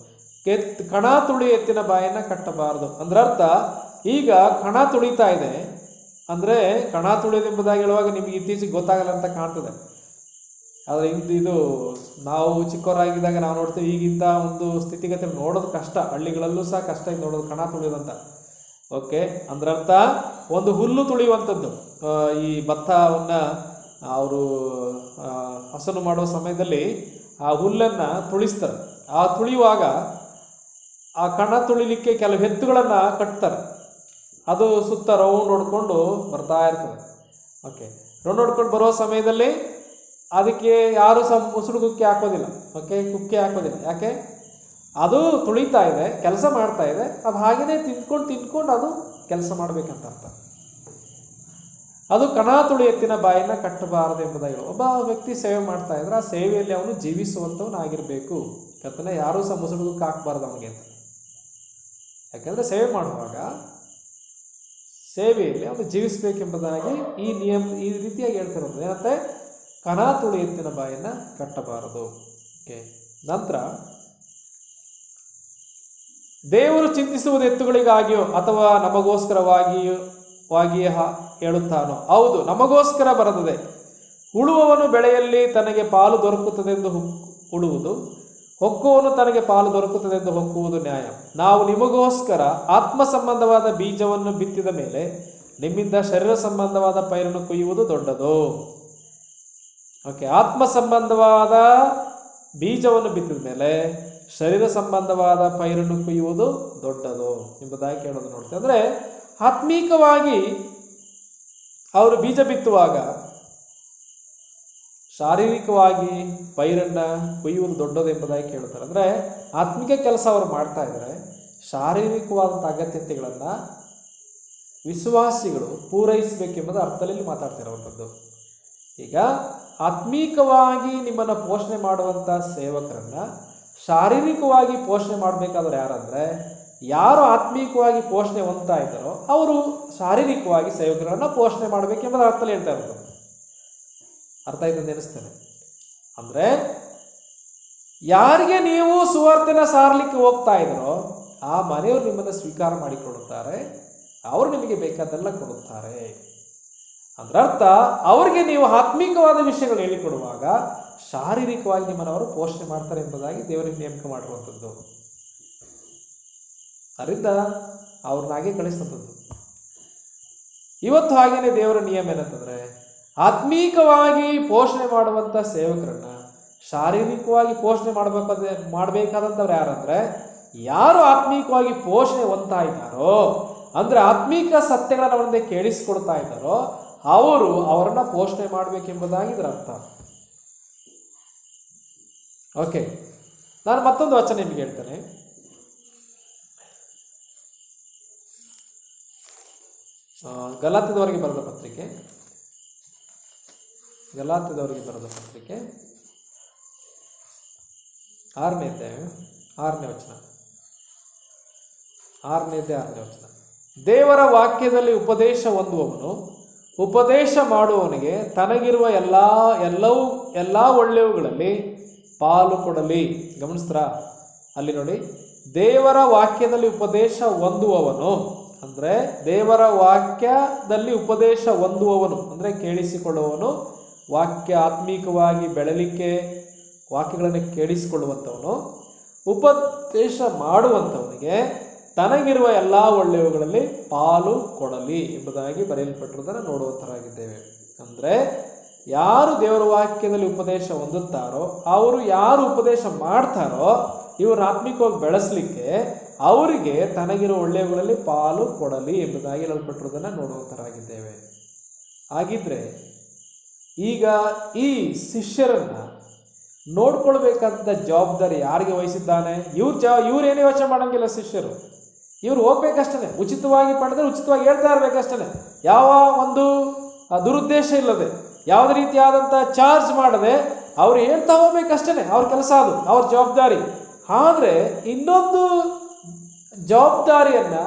ಕಣ ತುಳಿ ಎತ್ತಿನ ಬಾಯನ್ನು ಕಟ್ಟಬಾರದು ಅಂದ್ರೆ ಅರ್ಥ, ಈಗ ಕಣ ತುಳಿತಾ ಇದೆ ಅಂದರೆ, ಕಣ ತುಳಿಯೋದೆಂಬುದಾಗಿ ಹೇಳುವಾಗ ನಿಮಗೆ ಇತ್ತೀಚೆಗೆ ಗೊತ್ತಾಗಲ್ಲ ಅಂತ ಕಾಣ್ತದೆ. ಆದರೆ ಇದು ನಾವು ಚಿಕ್ಕವರಾಗಿದ್ದಾಗ ನಾವು ನೋಡ್ತೀವಿ. ಈಗಿಂತ ಒಂದು ಸ್ಥಿತಿಗತಿ ನೋಡೋದು ಕಷ್ಟ, ಹಳ್ಳಿಗಳಲ್ಲೂ ಸಹ ಕಷ್ಟ ಇದು ನೋಡೋದು, ಕಣ ತುಳಿಯೋದಂತ. ಓಕೆ, ಅಂದ್ರೆ ಅರ್ಥ ಒಂದು ಹುಲ್ಲು ತುಳಿಯುವಂಥದ್ದು. ಈ ಭತ್ತವನ್ನು ಅವರು ಹಸನು ಮಾಡುವ ಸಮಯದಲ್ಲಿ ಆ ಹುಲ್ಲನ್ನು ತುಳಿಸ್ತಾರೆ. ಆ ತುಳಿಯುವಾಗ ಆ ಕಣ ತುಳಿಲಿಕ್ಕೆ ಕೆಲವು ಎತ್ತುಗಳನ್ನು ಕಟ್ತಾರೆ. ಅದು ಸುತ್ತ ರೌಂಡ್ ಹೊಡ್ಕೊಂಡು ಬರ್ತಾ ಇರ್ತದೆ. ಓಕೆ, ರೌಂಡ್ ಹೊಡ್ಕೊಂಡು ಬರೋ ಸಮಯದಲ್ಲಿ ಅದಕ್ಕೆ ಯಾರು ಸಹ ಮುಸುಡು ಕುಕ್ಕೆ ಹಾಕೋದಿಲ್ಲ. ಓಕೆ, ಕುಕ್ಕೆ ಹಾಕೋದಿಲ್ಲ. ಯಾಕೆ? ಅದು ತುಳಿತಾ ಇದೆ, ಕೆಲಸ ಮಾಡ್ತಾ ಇದೆ. ಅದು ಹಾಗೆಯೇ ತಿಂದ್ಕೊಂಡು ಅದು ಕೆಲಸ ಮಾಡಬೇಕಂತ ಅರ್ಥ. ಅದು ಕಣ ತುಳಿ ಎತ್ತಿನ ಬಾಯನ್ನು ಕಟ್ಟಬಾರದು ಎಂಬುದಾಗಿ. ಒಬ್ಬ ವ್ಯಕ್ತಿ ಸೇವೆ ಮಾಡ್ತಾ ಇದ್ರೆ ಆ ಸೇವೆಯಲ್ಲಿ ಅವನು ಜೀವಿಸುವಂಥವನಾಗಿರಬೇಕು. ಕರ್ತನ ಯಾರೂ ಸಹ ಮುಸುಡುಗಕ್ಕೆ ಹಾಕಬಾರ್ದು ಅವನಿಗೆ ಅಂತ. ಯಾಕೆಂದರೆ ಸೇವೆ ಮಾಡುವಾಗ ಸೇವೆಯಲ್ಲಿ ಅವನು ಜೀವಿಸಬೇಕೆಂಬುದಾಗಿ ಈ ರೀತಿಯಾಗಿ ಹೇಳ್ತಿರೋದು. ಏನಂತೆ? ಕಣ ತುಳಿ ಎತ್ತಿನ ಬಾಯನ್ನು ಕಟ್ಟಬಾರದು. ಓಕೆ, ನಂತರ ದೇವರು ಚಿಂತಿಸುವುದು ಎತ್ತುಗಳಿಗಾಗಿಯೋ ಅಥವಾ ನಮಗೋಸ್ಕರವಾಗಿಯೇ ಹೇಳುತ್ತಾನೋ? ಹೌದು, ನಮಗೋಸ್ಕರ ಬರದೆ. ಉಳುವವನು ಬೆಳೆಯಲ್ಲಿ ತನಗೆ ಪಾಲು ದೊರಕುತ್ತದೆಂದು ಉಳುವುದು, ಹೊಕ್ಕುವವನು ತನಗೆ ಪಾಲು ದೊರಕುತ್ತದೆಂದು ಹೊಕ್ಕುವುದು ನ್ಯಾಯ. ನಾವು ನಿಮಗೋಸ್ಕರ ಆತ್ಮ ಸಂಬಂಧವಾದ ಬೀಜವನ್ನು ಬಿತ್ತಿದ ಮೇಲೆ ನಿಮ್ಮಿಂದ ಶರೀರ ಸಂಬಂಧವಾದ ಪೈರನ್ನು ಕೊಯ್ಯುವುದು ದೊಡ್ಡದು. ಓಕೆ, ಆತ್ಮ ಸಂಬಂಧವಾದ ಬೀಜವನ್ನು ಬಿತ್ತಿದ ಮೇಲೆ ಶರೀರ ಸಂಬಂಧವಾದ ಪೈರನ್ನು ಕೊಯ್ಯುವುದು ದೊಡ್ಡದು ಎಂಬುದಾಗಿ ಕೇಳೋದು ನೋಡ್ತೇವೆ. ಅಂದರೆ ಆತ್ಮೀಕವಾಗಿ ಅವರು ಬೀಜ ಬಿತ್ತುವಾಗ ಶಾರೀರಿಕವಾಗಿ ಪೈರನ್ನು ಕೊಯ್ಯುವುದು ದೊಡ್ಡದು ಎಂಬುದಾಗಿ ಕೇಳ್ತಾರೆ. ಅಂದರೆ ಆತ್ಮಿಕ ಕೆಲಸ ಅವರು ಮಾಡ್ತಾ ಇದ್ದಾರೆ. ಶಾರೀರಿಕವಾದಂಥ ಅಗತ್ಯತೆಗಳನ್ನು ವಿಶ್ವಾಸಿಗಳು ಪೂರೈಸಬೇಕೆಂಬುದು ಅರ್ಥದಲ್ಲಿ ಮಾತಾಡ್ತಿರುವಂಥದ್ದು. ಈಗ ಆತ್ಮೀಕವಾಗಿ ನಿಮ್ಮನ್ನು ಪೋಷಣೆ ಮಾಡುವಂಥ ಸೇವಕರನ್ನು ಶಾರೀರಿಕವಾಗಿ ಪೋಷಣೆ ಮಾಡಬೇಕಾದ್ರೆ ಯಾರಂದರೆ, ಯಾರು ಆತ್ಮೀಕವಾಗಿ ಪೋಷಣೆ ಹೊಂದ್ತಾ ಇದ್ದಾರೋ ಅವರು ಶಾರೀರಿಕವಾಗಿ ಸೇವಕರನ್ನು ಪೋಷಣೆ ಮಾಡಬೇಕೆಂಬುದು ಅರ್ಥದಲ್ಲಿ ಹೇಳ್ತಾ ಇರ್ತಾರೆ. ಅರ್ಥ ಆಯ್ತು ಅಂತ ಎನಿಸ್ತೇನೆ. ಅಂದರೆ ಯಾರಿಗೆ ನೀವು ಸುವಾರ್ತೆನ ಸಾರಲಿಕ್ಕೆ ಹೋಗ್ತಾ ಇದ್ದಾರೋ ಆ ಮನೆಯವರು ನಿಮ್ಮನ್ನು ಸ್ವೀಕಾರ ಮಾಡಿಕೊಳ್ಳುತ್ತಾರೆ. ಅವರು ನಿಮಗೆ ಬೇಕಾದೆಲ್ಲ ಕೊಡುತ್ತಾರೆ. ಅದರರ್ಥ ಅವರಿಗೆ ನೀವು ಆತ್ಮೀಕವಾದ ವಿಷಯಗಳು ಹೇಳಿಕೊಡುವಾಗ ಶಾರೀರಿಕವಾಗಿ ನಿಮ್ಮನ್ನವರು ಪೋಷಣೆ ಮಾಡ್ತಾರೆ ಎಂಬುದಾಗಿ ದೇವರಿಗೆ ನೇಮಕ ಮಾಡಿರುವಂಥದ್ದು. ಅದರಿಂದ ಅವ್ರನ್ನ ಹಾಗೆ ಕಳಿಸ್ತಂಥದ್ದು. ಇವತ್ತು ಹಾಗೇನೆ ದೇವರ ನಿಯಮ ಏನಂತಂದ್ರೆ, ಆತ್ಮೀಕವಾಗಿ ಪೋಷಣೆ ಮಾಡುವಂಥ ಸೇವಕರನ್ನ ಶಾರೀರಿಕವಾಗಿ ಪೋಷಣೆ ಮಾಡಬೇಕಾದಂಥವ್ರು ಯಾರಂದ್ರೆ, ಯಾರು ಆತ್ಮೀಕವಾಗಿ ಪೋಷಣೆ ಹೊಂದ್ತಾ ಇದ್ದಾರೋ, ಅಂದ್ರೆ ಆತ್ಮೀಕ ಸತ್ಯಗಳನ್ನ ಅವರಿಂದ ಕೇಳಿಸಿಕೊಡ್ತಾ ಇದ್ದಾರೋ ಅವರು ಅವರನ್ನ ಪೋಷಣೆ ಮಾಡಬೇಕೆಂಬುದಾಗಿ ಇದರ ಅರ್ಥ. ಓಕೆ, ನಾನು ಮತ್ತೊಂದು ವಚನ ನಿಮಗೆ ಹೇಳ್ತೇನೆ. ಗಲಾತ್ಯದವರಿಗೆ ಬರೆದ ಪತ್ರಿಕೆ 6ನೇ ವಚನ. ದೇವರ ವಾಕ್ಯದಲ್ಲಿ ಉಪದೇಶ ಹೊಂದುವವನು ಉಪದೇಶ ಮಾಡುವವನಿಗೆ ತನಗಿರುವ ಎಲ್ಲ ಒಳ್ಳೆಯವುಗಳಲ್ಲಿ ಪಾಲು ಕೊಡಲಿ. ಗಮನಿಸ್ತಾ ಅಲ್ಲಿ ನೋಡಿ, ದೇವರ ವಾಕ್ಯದಲ್ಲಿ ಉಪದೇಶ ಹೊಂದುವವನು ಅಂದರೆ ದೇವರ ವಾಕ್ಯದಲ್ಲಿ ಉಪದೇಶ ಹೊಂದುವವನು ಅಂದರೆ ಕೇಳಿಸಿಕೊಳ್ಳುವವನು, ವಾಕ್ಯ ಆತ್ಮೀಕವಾಗಿ ಬೆಳಲಿಕ್ಕೆ ವಾಕ್ಯಗಳನ್ನು ಕೇಳಿಸಿಕೊಳ್ಳುವಂಥವನು, ಉಪದೇಶ ಮಾಡುವಂಥವನಿಗೆ ತನಗಿರುವ ಎಲ್ಲ ಒಳ್ಳೆಯವುಗಳಲ್ಲಿ ಪಾಲು ಕೊಡಲಿ ಎಂಬುದಾಗಿ ಬರೆಯಲ್ಪಟ್ಟಿರುವುದನ್ನು ನೋಡುವಂತರಾಗಿದ್ದೇವೆ. ಅಂದರೆ ಯಾರು ದೇವರ ವಾಕ್ಯದಲ್ಲಿ ಉಪದೇಶ ಹೊಂದುತ್ತಾರೋ, ಅವರು ಯಾರು ಉಪದೇಶ ಮಾಡ್ತಾರೋ ಇವರು ಆತ್ಮಿಕವಾಗಿ ಬೆಳೆಸಲಿಕ್ಕೆ ಅವರಿಗೆ ತನಗಿರುವ ಒಳ್ಳೆಯವುಗಳಲ್ಲಿ ಪಾಲು ಕೊಡಲಿ ಎಂಬುದಾಗಿ ಹೇಳಲ್ಪಟ್ಟಿರುವುದನ್ನು ನೋಡುವಂತರಾಗಿದ್ದೇವೆ. ಹಾಗಿದ್ರೆ ಈಗ ಈ ಶಿಷ್ಯರನ್ನ ನೋಡ್ಕೊಳ್ಬೇಕಾದ ಜವಾಬ್ದಾರಿ ಯಾರಿಗೆ ವಹಿಸಿದ್ದಾನೆ? ಇವ್ರೇನೇ ಯೋಚನೆ ಮಾಡಂಗಿಲ್ಲ. ಶಿಷ್ಯರು ಇವ್ರು ಹೋಗ್ಬೇಕಷ್ಟೇ, ಉಚಿತವಾಗಿ ಪಡೆದ್ರೆ ಉಚಿತವಾಗಿ ಹೇಳ್ತಾ ಇರ್ಬೇಕಷ್ಟೇ, ಯಾವ ಒಂದು ದುರುದ್ದೇಶ ಇಲ್ಲದೆ, ಯಾವುದೇ ರೀತಿಯಾದಂಥ ಚಾರ್ಜ್ ಮಾಡದೆ ಅವ್ರು ಹೇಳ್ತಾ ಹೋಗ್ಬೇಕಷ್ಟೇ. ಅವ್ರ ಕೆಲಸ, ಅದು ಅವ್ರ ಜವಾಬ್ದಾರಿ. ಆದರೆ ಇನ್ನೊಂದು ಜವಾಬ್ದಾರಿಯನ್ನ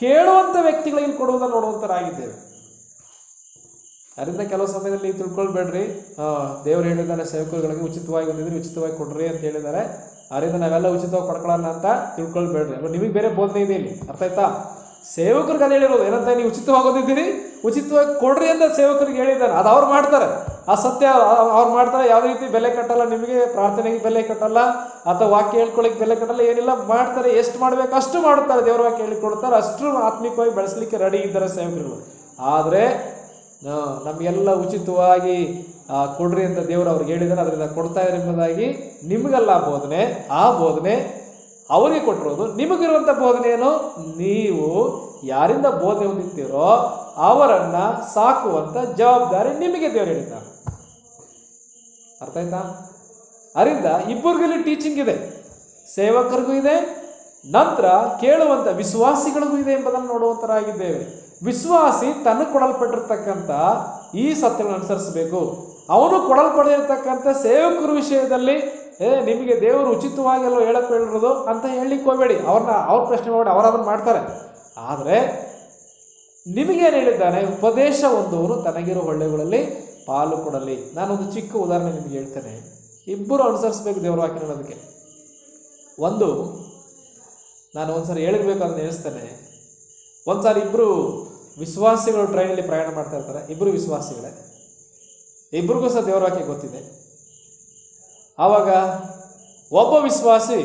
ಕೇಳುವಂಥ ವ್ಯಕ್ತಿಗಳಿಗೆ ಕೊಡುವುದನ್ನು ನೋಡುವಂತರಾಗಿದ್ದೇವೆ. ಅದರಿಂದ ಕೆಲವು ಸಮಯದಲ್ಲಿ ತಿಳ್ಕೊಳ್ಬೇಡ್ರಿ, ದೇವರು ಹೇಳಿದ್ದಾರೆ ಸೇವಕರುಗಳಿಗೆ ಉಚಿತವಾಗಿ ಬಂದಿದ್ರೆ ಉಚಿತವಾಗಿ ಕೊಡ್ರಿ ಅಂತ ಹೇಳಿದ್ದಾರೆ, ಅದರಿಂದ ನಾವೆಲ್ಲ ಉಚಿತವಾಗಿ ಪಡ್ಕೊಳ್ಳೋಣ ಅಂತ ತಿಳ್ಕೊಳ್ಬೇಡ್ರಿ. ನಿಮಗೆ ಬೇರೆ ಬೋಧನೆ ಇದೆ ಇಲ್ಲಿ, ಅರ್ಥ ಆಯ್ತಾ? ಸೇವಕರಿಗೆ ಅದು ಹೇಳಿರೋದು ಏನಂತ, ನೀವು ಉಚಿತವಾಗಿ ಓದಿದ್ದೀರಿ ಉಚಿತವಾಗಿ ಕೊಡ್ರಿ ಅಂತ ಸೇವಕರಿಗೆ ಹೇಳಿದ್ದಾರೆ. ಅದು ಅವ್ರು ಮಾಡ್ತಾರೆ, ಆ ಸತ್ಯ ಅವ್ರು ಮಾಡ್ತಾರೆ. ಯಾವುದೇ ರೀತಿ ಬೆಲೆ ಕಟ್ಟಲ್ಲ, ನಿಮಗೆ ಪ್ರಾರ್ಥನೆಗೆ ಬೆಲೆ ಕಟ್ಟಲ್ಲ ಅಥವಾ ವಾಕ್ಯ ಹೇಳ್ಕೊಳ್ಳಿಕ್ಕೆ ಬೆಲೆ ಕಟ್ಟಲ್ಲ, ಏನಿಲ್ಲ, ಮಾಡ್ತಾರೆ. ಎಷ್ಟು ಮಾಡ್ಬೇಕು ಅಷ್ಟು ಮಾಡುತ್ತಾರೆ, ದೇವರ ವಾಕ್ಯ ಹೇಳಿಕೊಡ್ತಾರೆ, ಅಷ್ಟು ಆತ್ಮಿಕವಾಗಿ ಬೆಳೆಸಲಿಕ್ಕೆ ರೆಡಿ ಇದ್ದಾರೆ ಸೇವಕರುಗಳು. ಆದರೆ ನಮಗೆಲ್ಲ ಉಚಿತವಾಗಿ ಕೊಡ್ರಿ ಅಂತ ದೇವರು ಅವ್ರಿಗೆ ಹೇಳಿದ್ದಾರೆ, ಅದರಿಂದ ಕೊಡ್ತಾ ಇದ್ದಾರೆ ಎಂಬುದಾಗಿ ನಿಮಗೆಲ್ಲ ಬೋಧನೆ, ಆ ಬೋಧನೆ ಅವರಿಗೆ ಕೊಟ್ಟಿರೋದು. ನಿಮಗಿರುವಂಥ ಬೋಧನೆಯನ್ನು ನೀವು ಯಾರಿಂದ ಬೋಧನೆ ಹೊಂದಿರ್ತೀರೋ ಅವರನ್ನ ಸಾಕುವಂಥ ಜವಾಬ್ದಾರಿ ನಿಮಗೆ ದೇವರು ಹೇಳಿದ್ದಾರೆ. ಅರ್ಥ ಆಯ್ತಾ? ಅದರಿಂದ ಇಬ್ಬರಿಗೂ ಟೀಚಿಂಗ್ ಇದೆ, ಸೇವಕರಿಗೂ ಇದೆ, ನಂತರ ಕೇಳುವಂಥ ವಿಶ್ವಾಸಿಗಳಿಗೂ ಇದೆ ಎಂಬುದನ್ನು ನೋಡುವಂತರಾಗಿದ್ದೇವೆ. ವಿಶ್ವಾಸಿ ತನಗೆ ಕೊಡಲ್ಪಟ್ಟಿರ್ತಕ್ಕಂಥ ಈ ಸತ್ಯಗಳನ್ನು ಅನುಸರಿಸಬೇಕು. ಅವನು ಕೊಡಲ್ಪಟ್ಟಿರ್ತಕ್ಕಂಥ ಸೇವಕರ ವಿಷಯದಲ್ಲಿ ನಿಮಗೆ ದೇವರು ಉಚಿತವಾಗಿ ಎಲ್ಲ ಹೇಳಿರೋದು ಅಂತ ಹೇಳಲಿಕ್ಕೆ ಹೋಗಬೇಡಿ. ಅವ್ರ ಪ್ರಶ್ನೆ ಮಾಡಿ ಅವರದನ್ನು ಮಾಡ್ತಾರೆ. ಆದರೆ ನಿಮಗೇನು ಹೇಳಿದ್ದಾನೆ? ಉಪದೇಶ ಹೊಂದುವವರು ತನಗಿರೋ ಒಳ್ಳೆಯಗಳಲ್ಲಿ ಪಾಲು ಕೊಡಲಿ. ನಾನೊಂದು ಚಿಕ್ಕ ಉದಾಹರಣೆ ನಿಮಗೆ ಹೇಳ್ತೇನೆ. ಇಬ್ಬರು ಅನುಸರಿಸಬೇಕು ದೇವರ ವಾಕ್ಯ ಅನ್ನೋದಕ್ಕೆ. ನಾನು ಒಂದ್ಸರಿ ಹೇಳಬೇಕು ಅಂತ ಎಣಿಸ್ತೇನೆ. ಒಂದ್ಸಾರಿ ಇಬ್ಬರು ವಿಶ್ವಾಸಿಗಳು ಟ್ರೈನಲ್ಲಿ ಪ್ರಯಾಣ ಮಾಡ್ತಾ ಇರ್ತಾರೆ. ಇಬ್ಬರು ವಿಶ್ವಾಸಿಗಳೇ, ಇಬ್ಬರಿಗೂ ಸಹ ದೇವರ ವಾಕ್ಯ ಗೊತ್ತಿದೆ. ಆವಾಗ ಒಬ್ಬ ವಿಶ್ವಾಸಿ